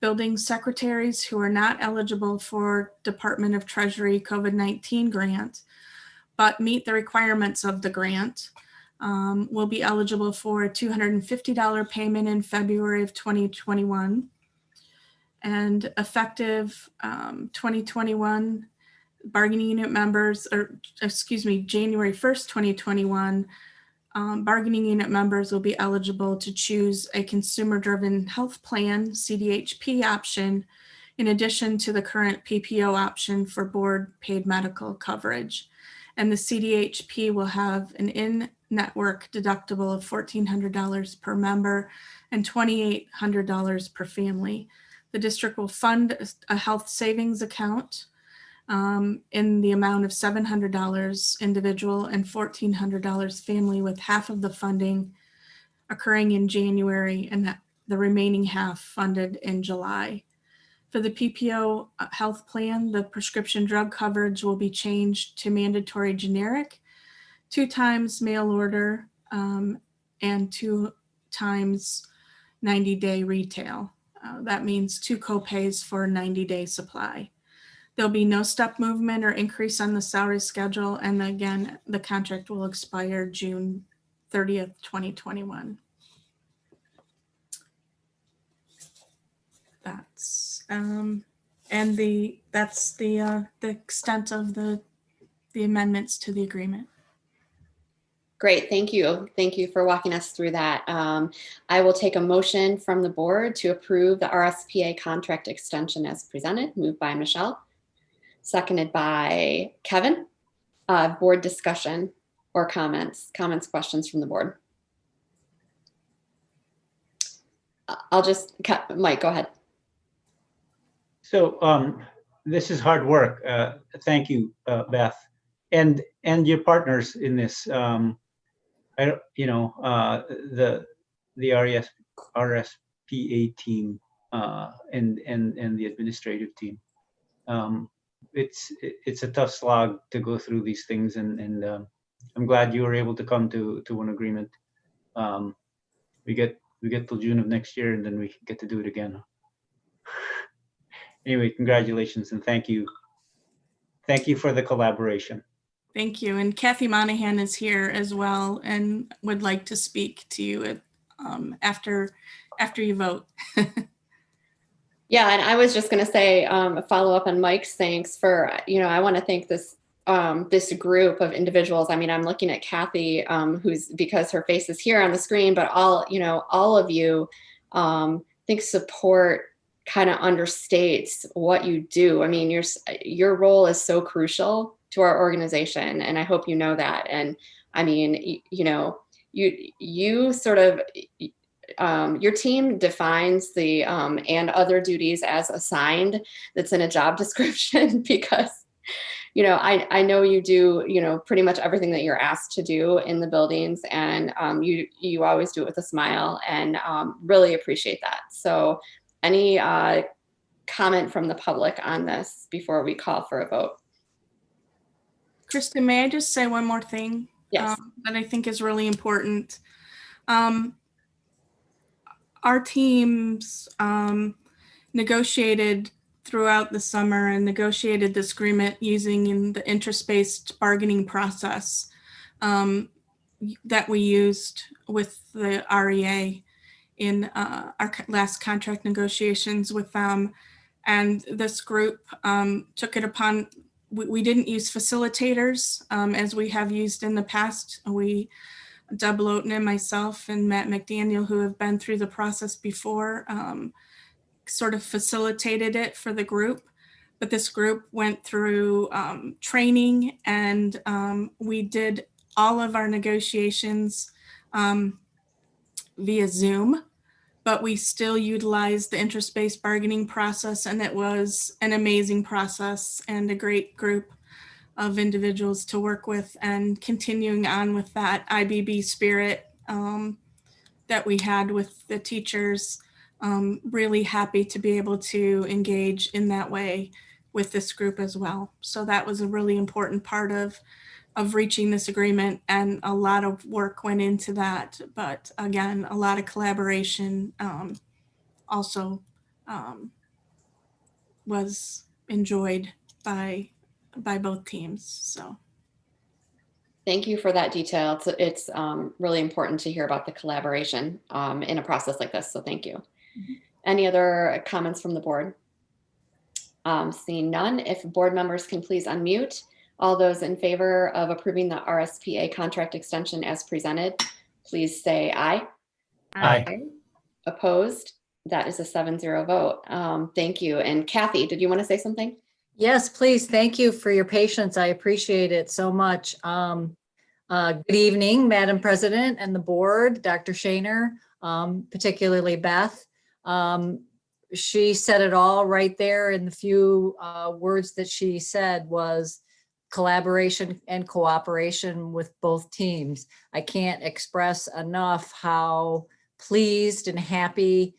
Speaker 5: building secretaries who are not eligible for Department of Treasury COVID-19 grant but meet the requirements of the grant will be eligible for a $250 payment in February of 2021. And effective 2021, bargaining unit members, January 1st, 2021, bargaining unit members will be eligible to choose a consumer-driven health plan, CDHP option, in addition to the current PPO option for board paid medical coverage. And the CDHP will have an in-network deductible of $1,400 per member and $2,800 per family. The district will fund a health savings account in the amount of $700 individual and $1,400 family, with half of the funding occurring in January and the remaining half funded in July. For the PPO health plan, the prescription drug coverage will be changed to mandatory generic, 2 times mail order, and 2 times 90-day retail. That means 2 copays for a 90-day supply. There'll be no step movement or increase on the salary schedule. And again, the contract will expire June 30th, 2021. That's the extent of the amendments to the agreement.
Speaker 2: Great, thank you. Thank you for walking us through that. I will take a motion from the board to approve the RSPA contract extension as presented, moved by Michelle, seconded by Kevin. Board discussion or comments, questions from the board. Mike, go ahead.
Speaker 10: So this is hard work. Thank you, Beth, and your partners in this. The RSPA team and the administrative team. It's a tough slog to go through these things, and I'm glad you were able to come to an agreement. We get till June of next year, and then we get to do it again. Anyway, congratulations and thank you. Thank you for the collaboration.
Speaker 5: Thank you. And Kathy Monahan is here as well and would like to speak to you after you vote.
Speaker 2: Yeah, and I was just going to say, follow up on Mike's thanks for, I want to thank this this group of individuals. I mean, I'm looking at Kathy, who's, because her face is here on the screen, but all of you, think support kind of understates what you do. I mean, your role is so crucial to our organization, and I hope you know that. And I mean, you sort of, your team defines the and other duties as assigned that's in a job description because, I know you do, pretty much everything that you're asked to do in the buildings, and you always do it with a smile, and really appreciate that. So any comment from the public on this before we call for a vote?
Speaker 5: Kristen, may I just say one more thing?
Speaker 2: Yes.
Speaker 5: That I think is really important. Our teams negotiated throughout the summer and negotiated this agreement using the interest-based bargaining process that we used with the REA in our last contract negotiations with them. And this group took it upon, we didn't use facilitators as we have used in the past. Deb Lowton and myself and Matt McDaniel, who have been through the process before, sort of facilitated it for the group. But this group went through training, and we did all of our negotiations via Zoom, but we still utilized the interest-based bargaining process, and it was an amazing process and a great group of individuals to work with, and continuing on with that IBB spirit that we had with the teachers. Really happy to be able to engage in that way with this group as well. So that was a really important part of reaching this agreement, and a lot of work went into that. But again, a lot of collaboration also was enjoyed by both teams. So
Speaker 2: thank you for that detail. It's really important to hear about the collaboration in a process like this. So thank you. Mm-hmm. Any other comments from the board? Seeing none, if board members can please unmute. All those in favor of approving the RSPA contract extension as presented, please say aye.
Speaker 10: Aye.
Speaker 2: Opposed? That is a 7-0 vote. Thank you. And Kathy, did you want to say something?
Speaker 17: Yes, please. Thank you for your patience. I appreciate it so much. Good evening, Madam President and the board, Dr. Schoener, particularly Beth. She said it all right there, in the few words that she said was collaboration and cooperation with both teams. I can't express enough how pleased and happy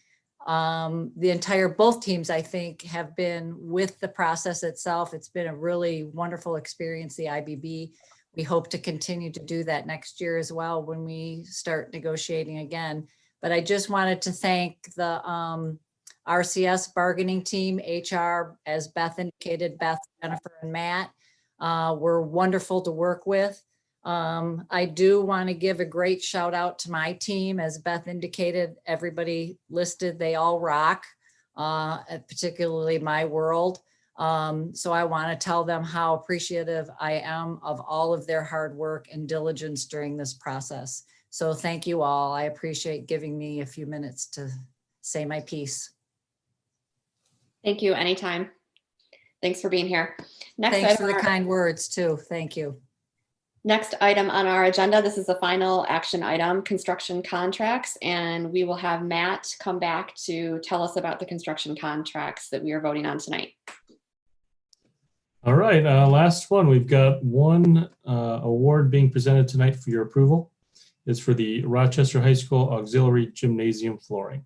Speaker 17: both teams, I think, have been with the process itself. It's been a really wonderful experience, the IBB. We hope to continue to do that next year as well when we start negotiating again. But I just wanted to thank the RCS bargaining team, HR, as Beth indicated, Beth, Jennifer, and Matt were wonderful to work with. I do want to give a great shout out to my team. As Beth indicated, everybody listed, they all rock, particularly my world. So I want to tell them how appreciative I am of all of their hard work and diligence during this process. So thank you all. I appreciate giving me a few minutes to say my piece.
Speaker 2: Thank you. Anytime. Thanks for being here. Next,
Speaker 17: thanks for the kind words too. Thank you.
Speaker 2: Next item on our agenda, this is the final action item, construction contracts, and we will have Matt come back to tell us about the construction contracts that we are voting on tonight.
Speaker 14: All right, last one. We've got one award being presented tonight for your approval. It's for the Rochester High School Auxiliary Gymnasium flooring.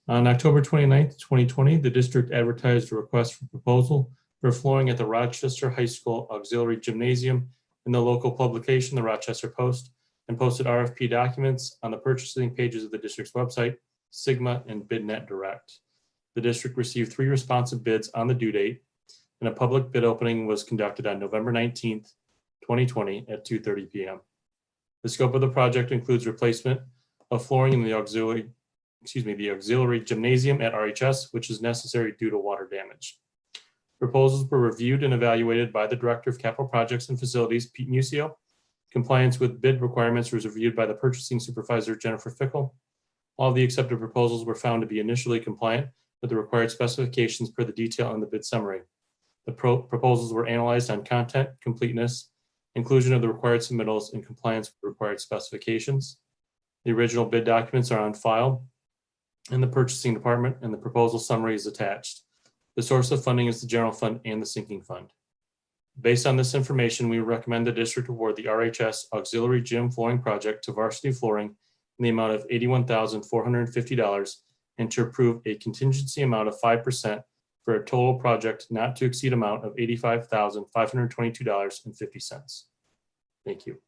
Speaker 14: On October 29th, 2020, the district advertised a request for proposal for flooring at the Rochester High School Auxiliary Gymnasium in the local publication, the Rochester Post, and posted RFP documents on the purchasing pages of the district's website, Sigma, and BidNet Direct. The district received 3 responsive bids on the due date, and a public bid opening was conducted on November 19th, 2020 at 2:30 p.m. The scope of the project includes replacement of flooring in the auxiliary gymnasium at RHS, which is necessary due to water damage. Proposals were reviewed and evaluated by the Director of Capital Projects and Facilities, Pete Musio. Compliance with bid requirements was reviewed by the Purchasing Supervisor, Jennifer Fickle. All of the accepted proposals were found to be initially compliant with the required specifications per the detail in the bid summary. The proposals were analyzed on content, completeness, inclusion of the required submittals, and compliance with required specifications. The original bid documents are on file in the purchasing department, and the proposal summary is attached. The source of funding is the general fund and the sinking fund. Based on this information, we recommend the district award the RHS Auxiliary Gym Flooring Project to Varsity Flooring in the amount of $81,450 and to approve a contingency amount of 5% for a total project not to exceed amount of $85,522.50. Thank you.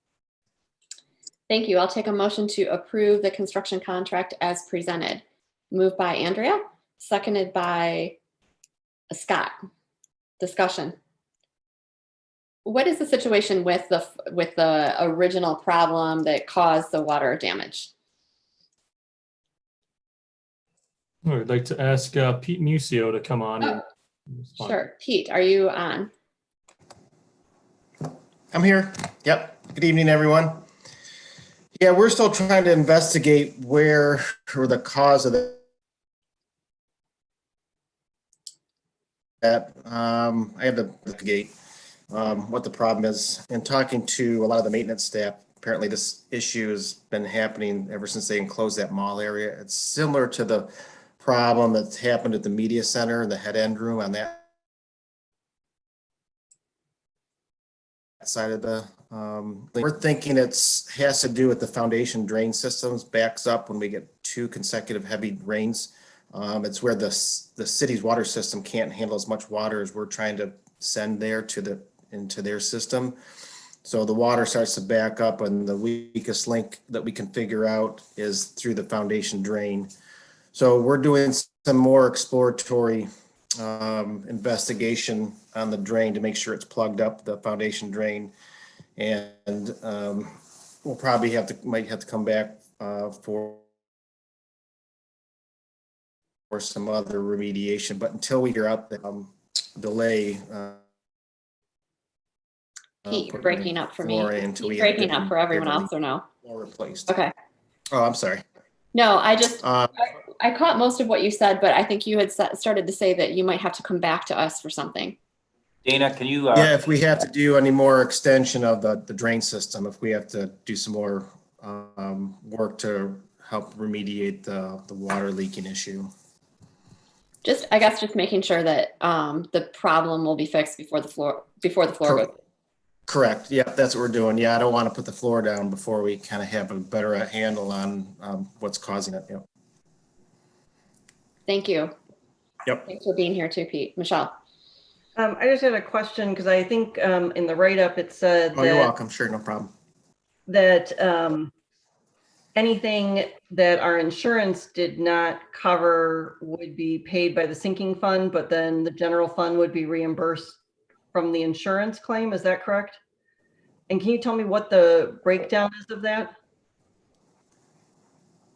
Speaker 2: Thank you. I'll take a motion to approve the construction contract as presented. Moved by Andrea, seconded by Scott. Discussion. What is the situation with the original problem that caused the water damage?
Speaker 14: I'd like to ask Pete Musio to come on.
Speaker 2: Oh, sure. Pete, are you on?
Speaker 16: I'm here. Yep. Good evening, everyone. Yeah, we're still trying to investigate where or the cause of that. I had to investigate what the problem is. And talking to a lot of the maintenance staff, apparently this issue has been happening ever since they enclosed that mall area. It's similar to the problem that's happened at the media center and the head end room on that side of the we're thinking has to do with the foundation drain systems, backs up when we get 2 consecutive heavy rains. It's where the city's water system can't handle as much water as we're trying to send there into their system. So the water starts to back up, and the weakest link that we can figure out is through the foundation drain. So we're doing some more exploratory investigation on the drain to make sure it's plugged up, the foundation drain. And we'll probably might have to come back for some other remediation. But until we figure out the delay.
Speaker 2: Pete, you're breaking up for me. You're breaking up for everyone else, or no?
Speaker 16: Replaced.
Speaker 2: Okay.
Speaker 16: Oh, I'm sorry.
Speaker 2: No, I caught most of what you said, but I think you had started to say that you might have to come back to us for something.
Speaker 4: Dana, can you?
Speaker 16: Yeah, if we have to do any more extension of the drain system, if we have to do some more work to help remediate the water leaking issue.
Speaker 2: I guess just making sure that the problem will be fixed before the floor goes.
Speaker 16: Correct. Yeah, that's what we're doing. Yeah, I don't want to put the floor down before we kind of have a better handle on what's causing it. Yep.
Speaker 2: Thank you.
Speaker 16: Yep.
Speaker 2: Thanks for being here too, Pete. Michelle.
Speaker 22: I just had a question because I think in the write-up it said
Speaker 16: you're welcome. Sure, no problem.
Speaker 22: That anything that our insurance did not cover would be paid by the sinking fund, but then the general fund would be reimbursed from the insurance claim. Is that correct? And can you tell me what the breakdown is of that?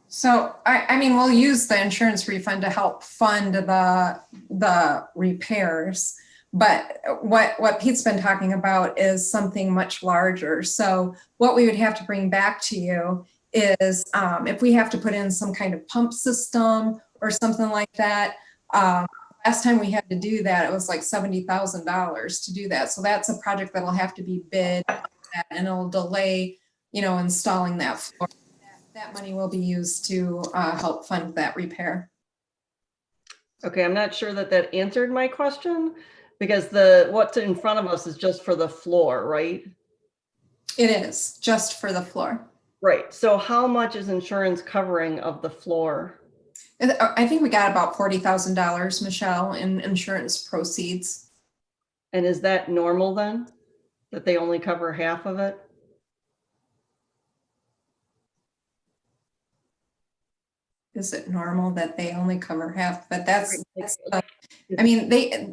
Speaker 21: So, I mean, we'll use the insurance refund to help fund the repairs, but what Pete's been talking about is something much larger. So what we would have to bring back to you is if we have to put in some kind of pump system or something like that, last time we had to do that, it was like $70,000 to do that. So that's a project that'll have to be bid, and it'll delay, installing that floor. That money will be used to help fund that repair.
Speaker 22: Okay, I'm not sure that answered my question, because what's in front of us is just for the floor, right?
Speaker 21: It is just for the floor.
Speaker 22: Right. So how much is insurance covering of the floor?
Speaker 21: I think we got about $40,000, Michelle, in insurance proceeds.
Speaker 22: And is that normal then? That they only cover half of it?
Speaker 21: Is it normal that they only cover half? But that's I mean, I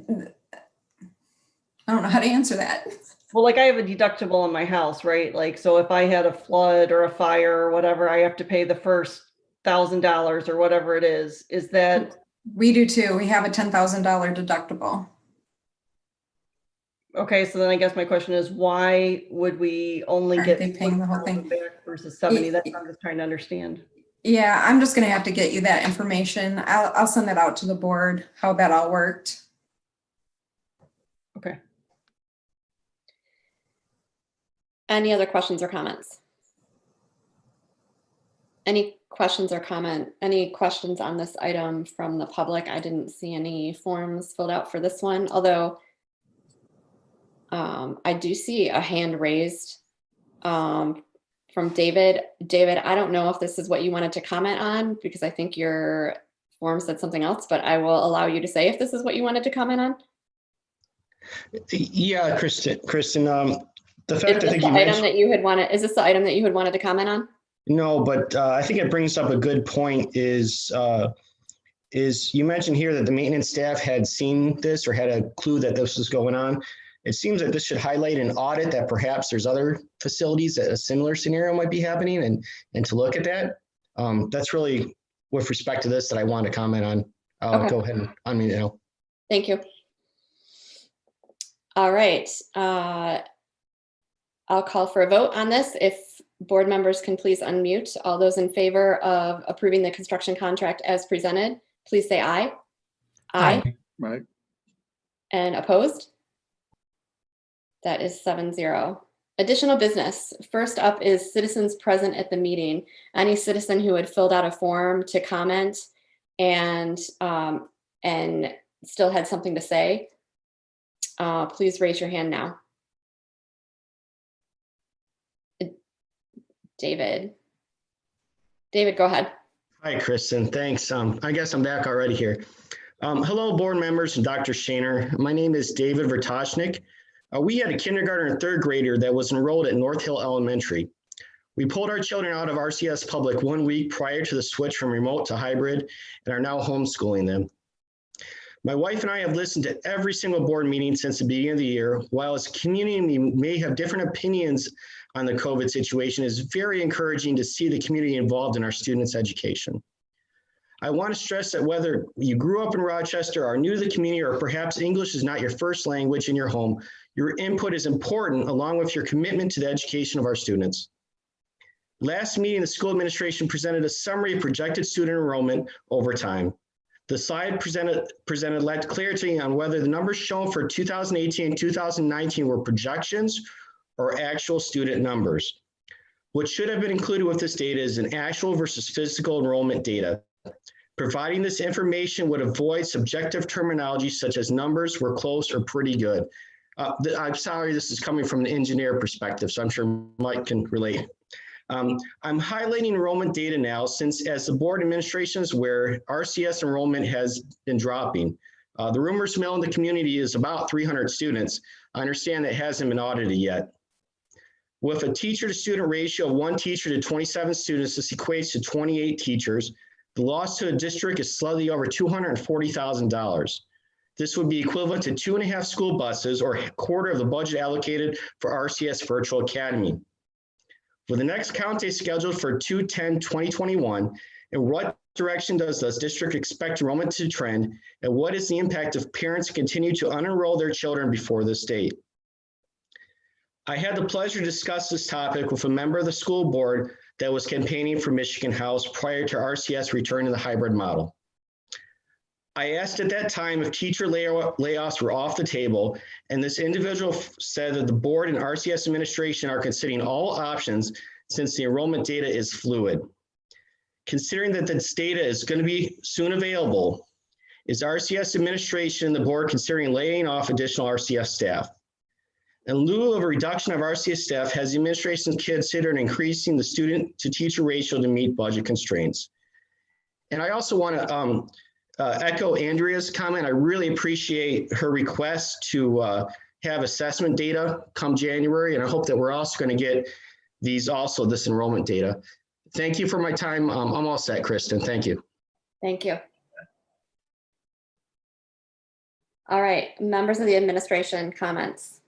Speaker 21: don't know how to answer that.
Speaker 22: Well, like I have a deductible in my house, right? Like, so if I had a flood or a fire or whatever, I have to pay the first $1,000 or whatever it is. Is that?
Speaker 21: We do too. We have a $10,000 deductible.
Speaker 22: Okay, so then I guess my question is, why would we only get
Speaker 21: paying the whole thing
Speaker 22: back versus 70? That's what I'm just trying to understand.
Speaker 21: Yeah, I'm just going to have to get you that information. I'll send that out to the board, how that all worked.
Speaker 22: Okay.
Speaker 2: Any other questions or comments? Any questions or comment? Any questions on this item from the public? I didn't see any forms filled out for this one, although I do see a hand raised from David. David, I don't know if this is what you wanted to comment on, because I think your form said something else, but I will allow you to say if this is what you wanted to comment on.
Speaker 18: Yeah, Kristen, the fact
Speaker 2: Is
Speaker 18: I
Speaker 2: this
Speaker 18: think
Speaker 2: the
Speaker 18: you
Speaker 2: item
Speaker 18: mentioned,
Speaker 2: that you had wanted? Is this the item that you had wanted to comment on?
Speaker 18: no, but I think it brings up a good point is you mentioned here that the maintenance staff had seen this or had a clue that this was going on. It seems that this should highlight an audit that perhaps there's other facilities that a similar scenario might be happening, and to look at that. That's really with respect to this that I want to comment on. I'll
Speaker 2: Okay.
Speaker 18: go ahead and unmute now.
Speaker 2: Thank you. All right. I'll call for a vote on this. If board members can please unmute. All those in favor of approving the construction contract as presented, please say aye. Aye.
Speaker 19: Right.
Speaker 2: And opposed? That is 7-0. Additional business. First up is citizens present at the meeting. Any citizen who had filled out a form to comment and still had something to say, please raise your hand now. David, go ahead.
Speaker 18: Hi, Kristen. Thanks. I guess I'm back already here. Hello, board members and Dr. Schoener. My name is David Vertoshnik. We had a kindergarten and third grader that was enrolled at North Hill Elementary. We pulled our children out of RCS Public 1 week prior to the switch from remote to hybrid and are now homeschooling them. My wife and I have listened to every single board meeting since the beginning of the year. While as a community we may have different opinions on the COVID situation, it's very encouraging to see the community involved in our students' education. I want to stress that whether you grew up in Rochester, are new to the community, or perhaps English is not your first language in your home, your input is important along with your commitment to the education of our students. Last meeting, the school administration presented a summary of projected student enrollment over time. The slide presented led clarity on whether the numbers shown for 2018 and 2019 were projections or actual student numbers. What should have been included with this data is an actual versus physical enrollment data. Providing this information would avoid subjective terminology such as numbers were close or pretty good. I'm sorry, this is coming from an engineer perspective, so I'm sure Mike can relate. I'm highlighting enrollment data now since, as the board administration is aware, RCS enrollment has been dropping. The rumors mill in the community is about 300 students. I understand that hasn't been audited yet. With a teacher to student ratio of 1 teacher to 27 students, this equates to 28 teachers. The loss to a district is slightly over $240,000. This would be equivalent to 2.5 school buses or a quarter of the budget allocated for RCS Virtual Academy. For the next count day scheduled for 2/10/2021, in what direction does this district expect enrollment to trend, and what is the impact if parents continue to unenroll their children before this date? I had the pleasure to discuss this topic with a member of the school board that was campaigning for Michigan House prior to RCS returning to the hybrid model. I asked at that time if teacher layoffs were off the table, and this individual said that the board and RCS administration are considering all options since the enrollment data is fluid. Considering that this data is going to be soon available, is RCS administration and the board considering laying off additional RCS staff? In lieu of a reduction of RCS staff, has the administration considered increasing the student to teacher ratio to meet budget constraints? And I also want to echo Andrea's comment. I really appreciate her request to have assessment data come January, and I hope that we're also going to get this enrollment data. Thank you for my time. I'm all set, Kristen. Thank you.
Speaker 2: Thank you. All right, members of the administration, comments.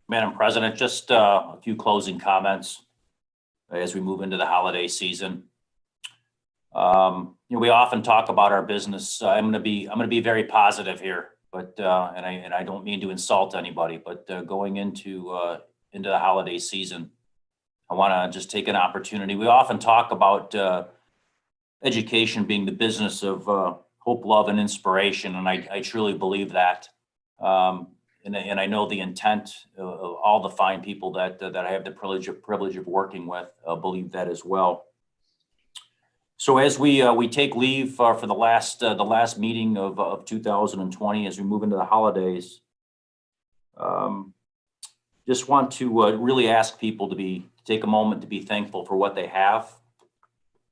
Speaker 4: Madam President, just a few closing comments as we move into the holiday season. We often talk about our business. I'm going to be very positive here, but and I don't mean to insult anybody, but going into the holiday season, I want to just take an opportunity. We often talk about education being the business of hope, love, and inspiration, and I truly believe that. And I know the intent of all the fine people that I have the privilege of working with believe that as well. So as we take leave for the last meeting of 2020, as we move into the holidays, just want to really ask people to take a moment to be thankful for what they have,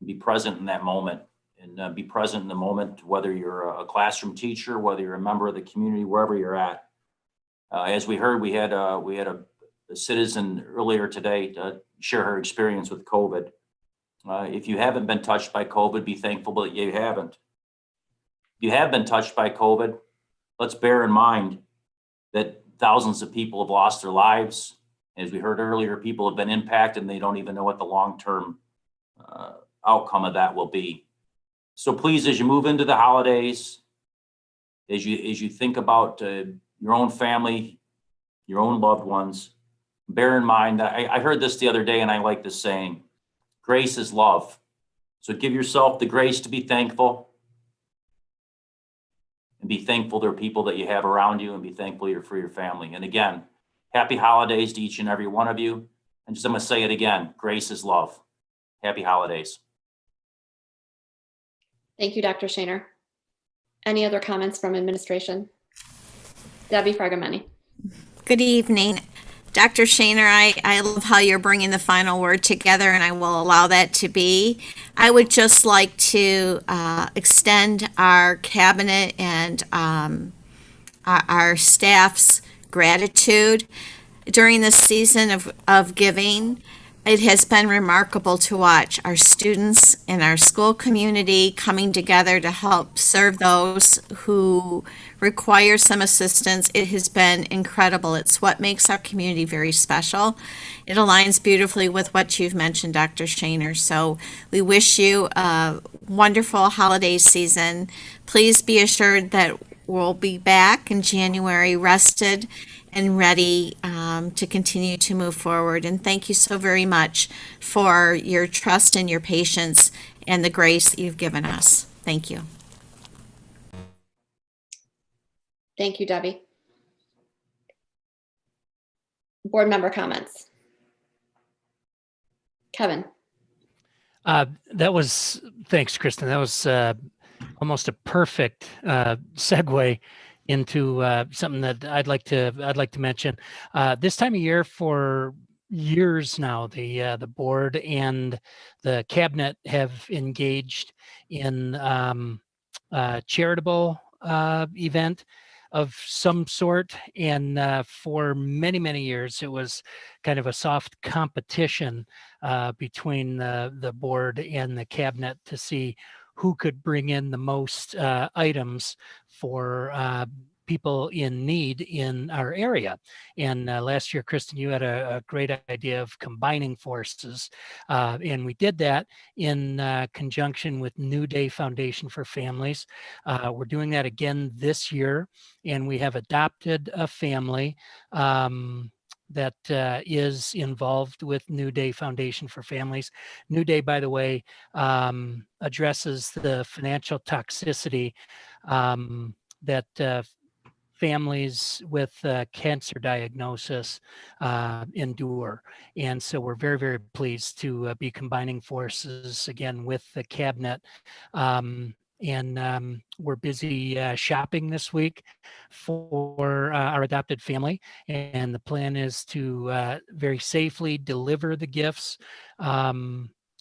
Speaker 4: be present in that moment, and be present in the moment, whether you're a classroom teacher, whether you're a member of the community, wherever you're at. As we heard, we had a citizen earlier today share her experience with COVID. If you haven't been touched by COVID, be thankful that you haven't. If you have been touched by COVID, let's bear in mind that thousands of people have lost their lives. As we heard earlier, people have been impacted and they don't even know what the long-term outcome of that will be. So please, as you move into the holidays, as you think about your own family, your own loved ones, bear in mind that I heard this the other day and I like this saying, grace is love. So give yourself the grace to be thankful and be thankful there are people that you have around you and be thankful for your family. And again, happy holidays to each and every one of you. And just I'm going to say it again, grace is love. Happy holidays.
Speaker 2: Thank you, Dr. Schoener. Any other comments from administration? Debbie Fragamani.
Speaker 7: Good evening. Dr. Schoener, I love how you're bringing the final word together, and I will allow that to be. I would just like to extend our cabinet and our staff's gratitude during this season of giving. It has been remarkable to watch our students and our school community coming together to help serve those who require some assistance. It has been incredible. It's what makes our community very special. It aligns beautifully with what you've mentioned, Dr. Schoener. So we wish you a wonderful holiday season. Please be assured that we'll be back in January rested and ready to continue to move forward. And thank you so very much for your trust and your patience and the grace that you've given us. Thank you.
Speaker 2: Thank you, Debbie. Board member comments. Kevin.
Speaker 19: Thanks, Kristen. That was almost a perfect segue into something that I'd like to mention. This time of year, for years now, the board and the cabinet have engaged in a charitable event of some sort, and for many years it was kind of a soft competition between the board and the cabinet to see who could bring in the most items for people in need in our area. And last year, Kristen, you had a great idea of combining forces. And we did that in conjunction with New Day Foundation for Families. We're doing that again this year, and we have adopted a family that is involved with New Day Foundation for Families. New Day, by the way, addresses the financial toxicity that families with cancer diagnosis endure. And so we're very, very pleased to be combining forces again with the cabinet. And we're busy shopping this week for our adopted family. And the plan is to very safely deliver the gifts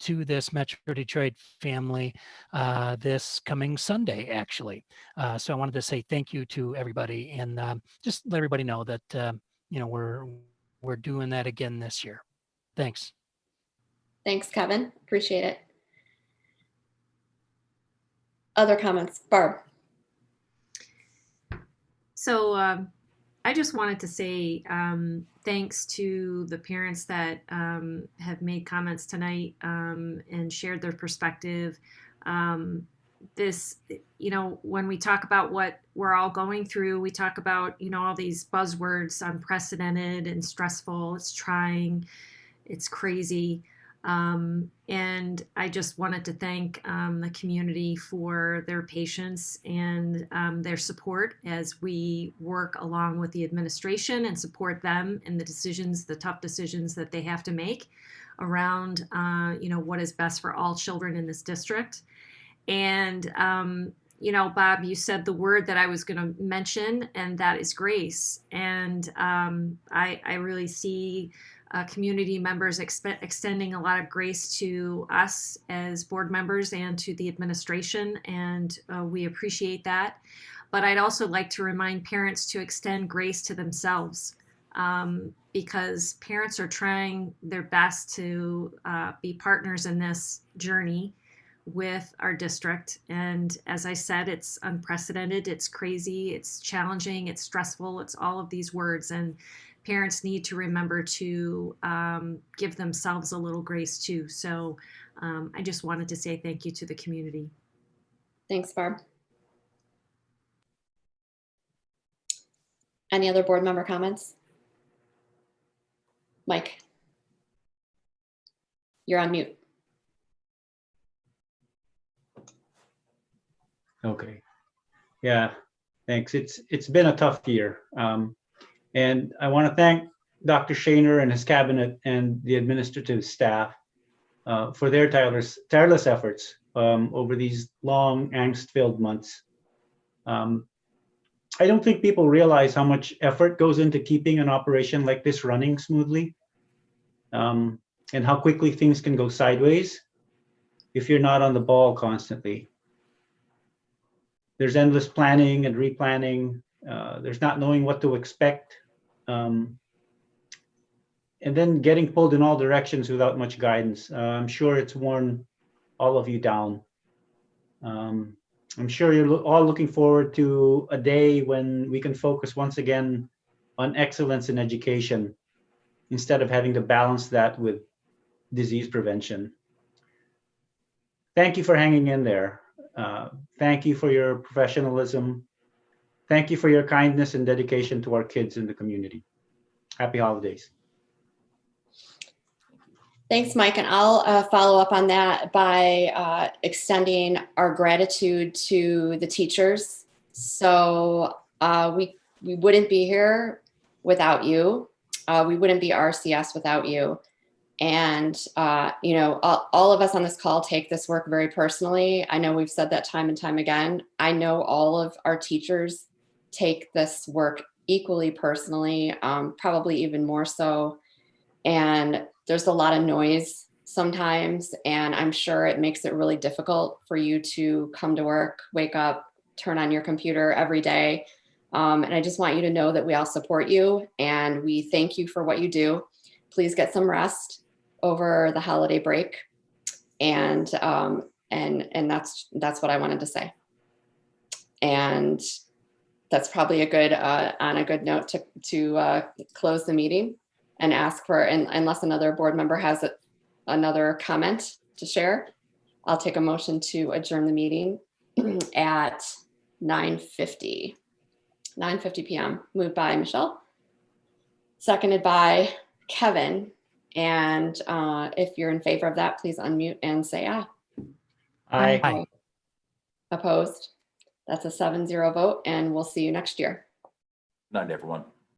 Speaker 19: to this Metro Detroit family this coming Sunday, actually. So I wanted to say thank you to everybody and just let everybody know that we're doing that again this year. Thanks.
Speaker 2: Thanks, Kevin. Appreciate it. Other comments? Barb.
Speaker 20: So I just wanted to say thanks to the parents that have made comments tonight and shared their perspective. This, when we talk about what we're all going through, we talk about, all these buzzwords, unprecedented and stressful, it's trying, it's crazy. And I just wanted to thank the community for their patience and their support as we work along with the administration and support them in the decisions, the tough decisions that they have to make around, what is best for all children in this district. And, Bob, you said the word that I was going to mention, and that is grace. And I really see community members extending a lot of grace to us as board members and to the administration, and we appreciate that. But I'd also like to remind parents to extend grace to themselves, because parents are trying their best to be partners in this journey with our district. And as I said, it's unprecedented, it's crazy, it's challenging, it's stressful, it's all of these words. And parents need to remember to give themselves a little grace too. So I just wanted to say thank you to the community.
Speaker 2: Thanks, Barb. Any other board member comments? Mike, you're on mute.
Speaker 10: Okay. Yeah, thanks. It's been a tough year. And I want to thank Dr. Schoener and his cabinet and the administrative staff for their tireless efforts over these long, angst-filled months. I don't think people realize how much effort goes into keeping an operation like this running smoothly, and how quickly things can go sideways if you're not on the ball constantly. There's endless planning and replanning. There's not knowing what to expect. And then getting pulled in all directions without much guidance. I'm sure it's worn all of you down. I'm sure you're all looking forward to a day when we can focus once again on excellence in education instead of having to balance that with disease prevention. Thank you for hanging in there. Thank you for your professionalism. Thank you for your kindness and dedication to our kids in the community. Happy holidays.
Speaker 2: Thanks, Mike. And I'll follow up on that by extending our gratitude to the teachers. So we wouldn't be here without you. We wouldn't be RCS without you. And, all of us on this call take this work very personally. I know we've said that time and time again. I know all of our teachers take this work equally personally, probably even more so. And there's a lot of noise sometimes, and I'm sure it makes it really difficult for you to come to work, wake up, turn on your computer every day. And I just want you to know that we all support you and we thank you for what you do. Please get some rest over the holiday break. And that's what I wanted to say. And that's probably on a good note to close the meeting and ask for, unless another board member has another comment to share, I'll take a motion to adjourn the meeting at 9:50 p.m. Moved by Michelle, seconded by Kevin. And if you're in favor of that, please unmute and say aye.
Speaker 10: Aye.
Speaker 2: Opposed? That's a 7-0 vote, and we'll see you next year.
Speaker 4: Good night, everyone.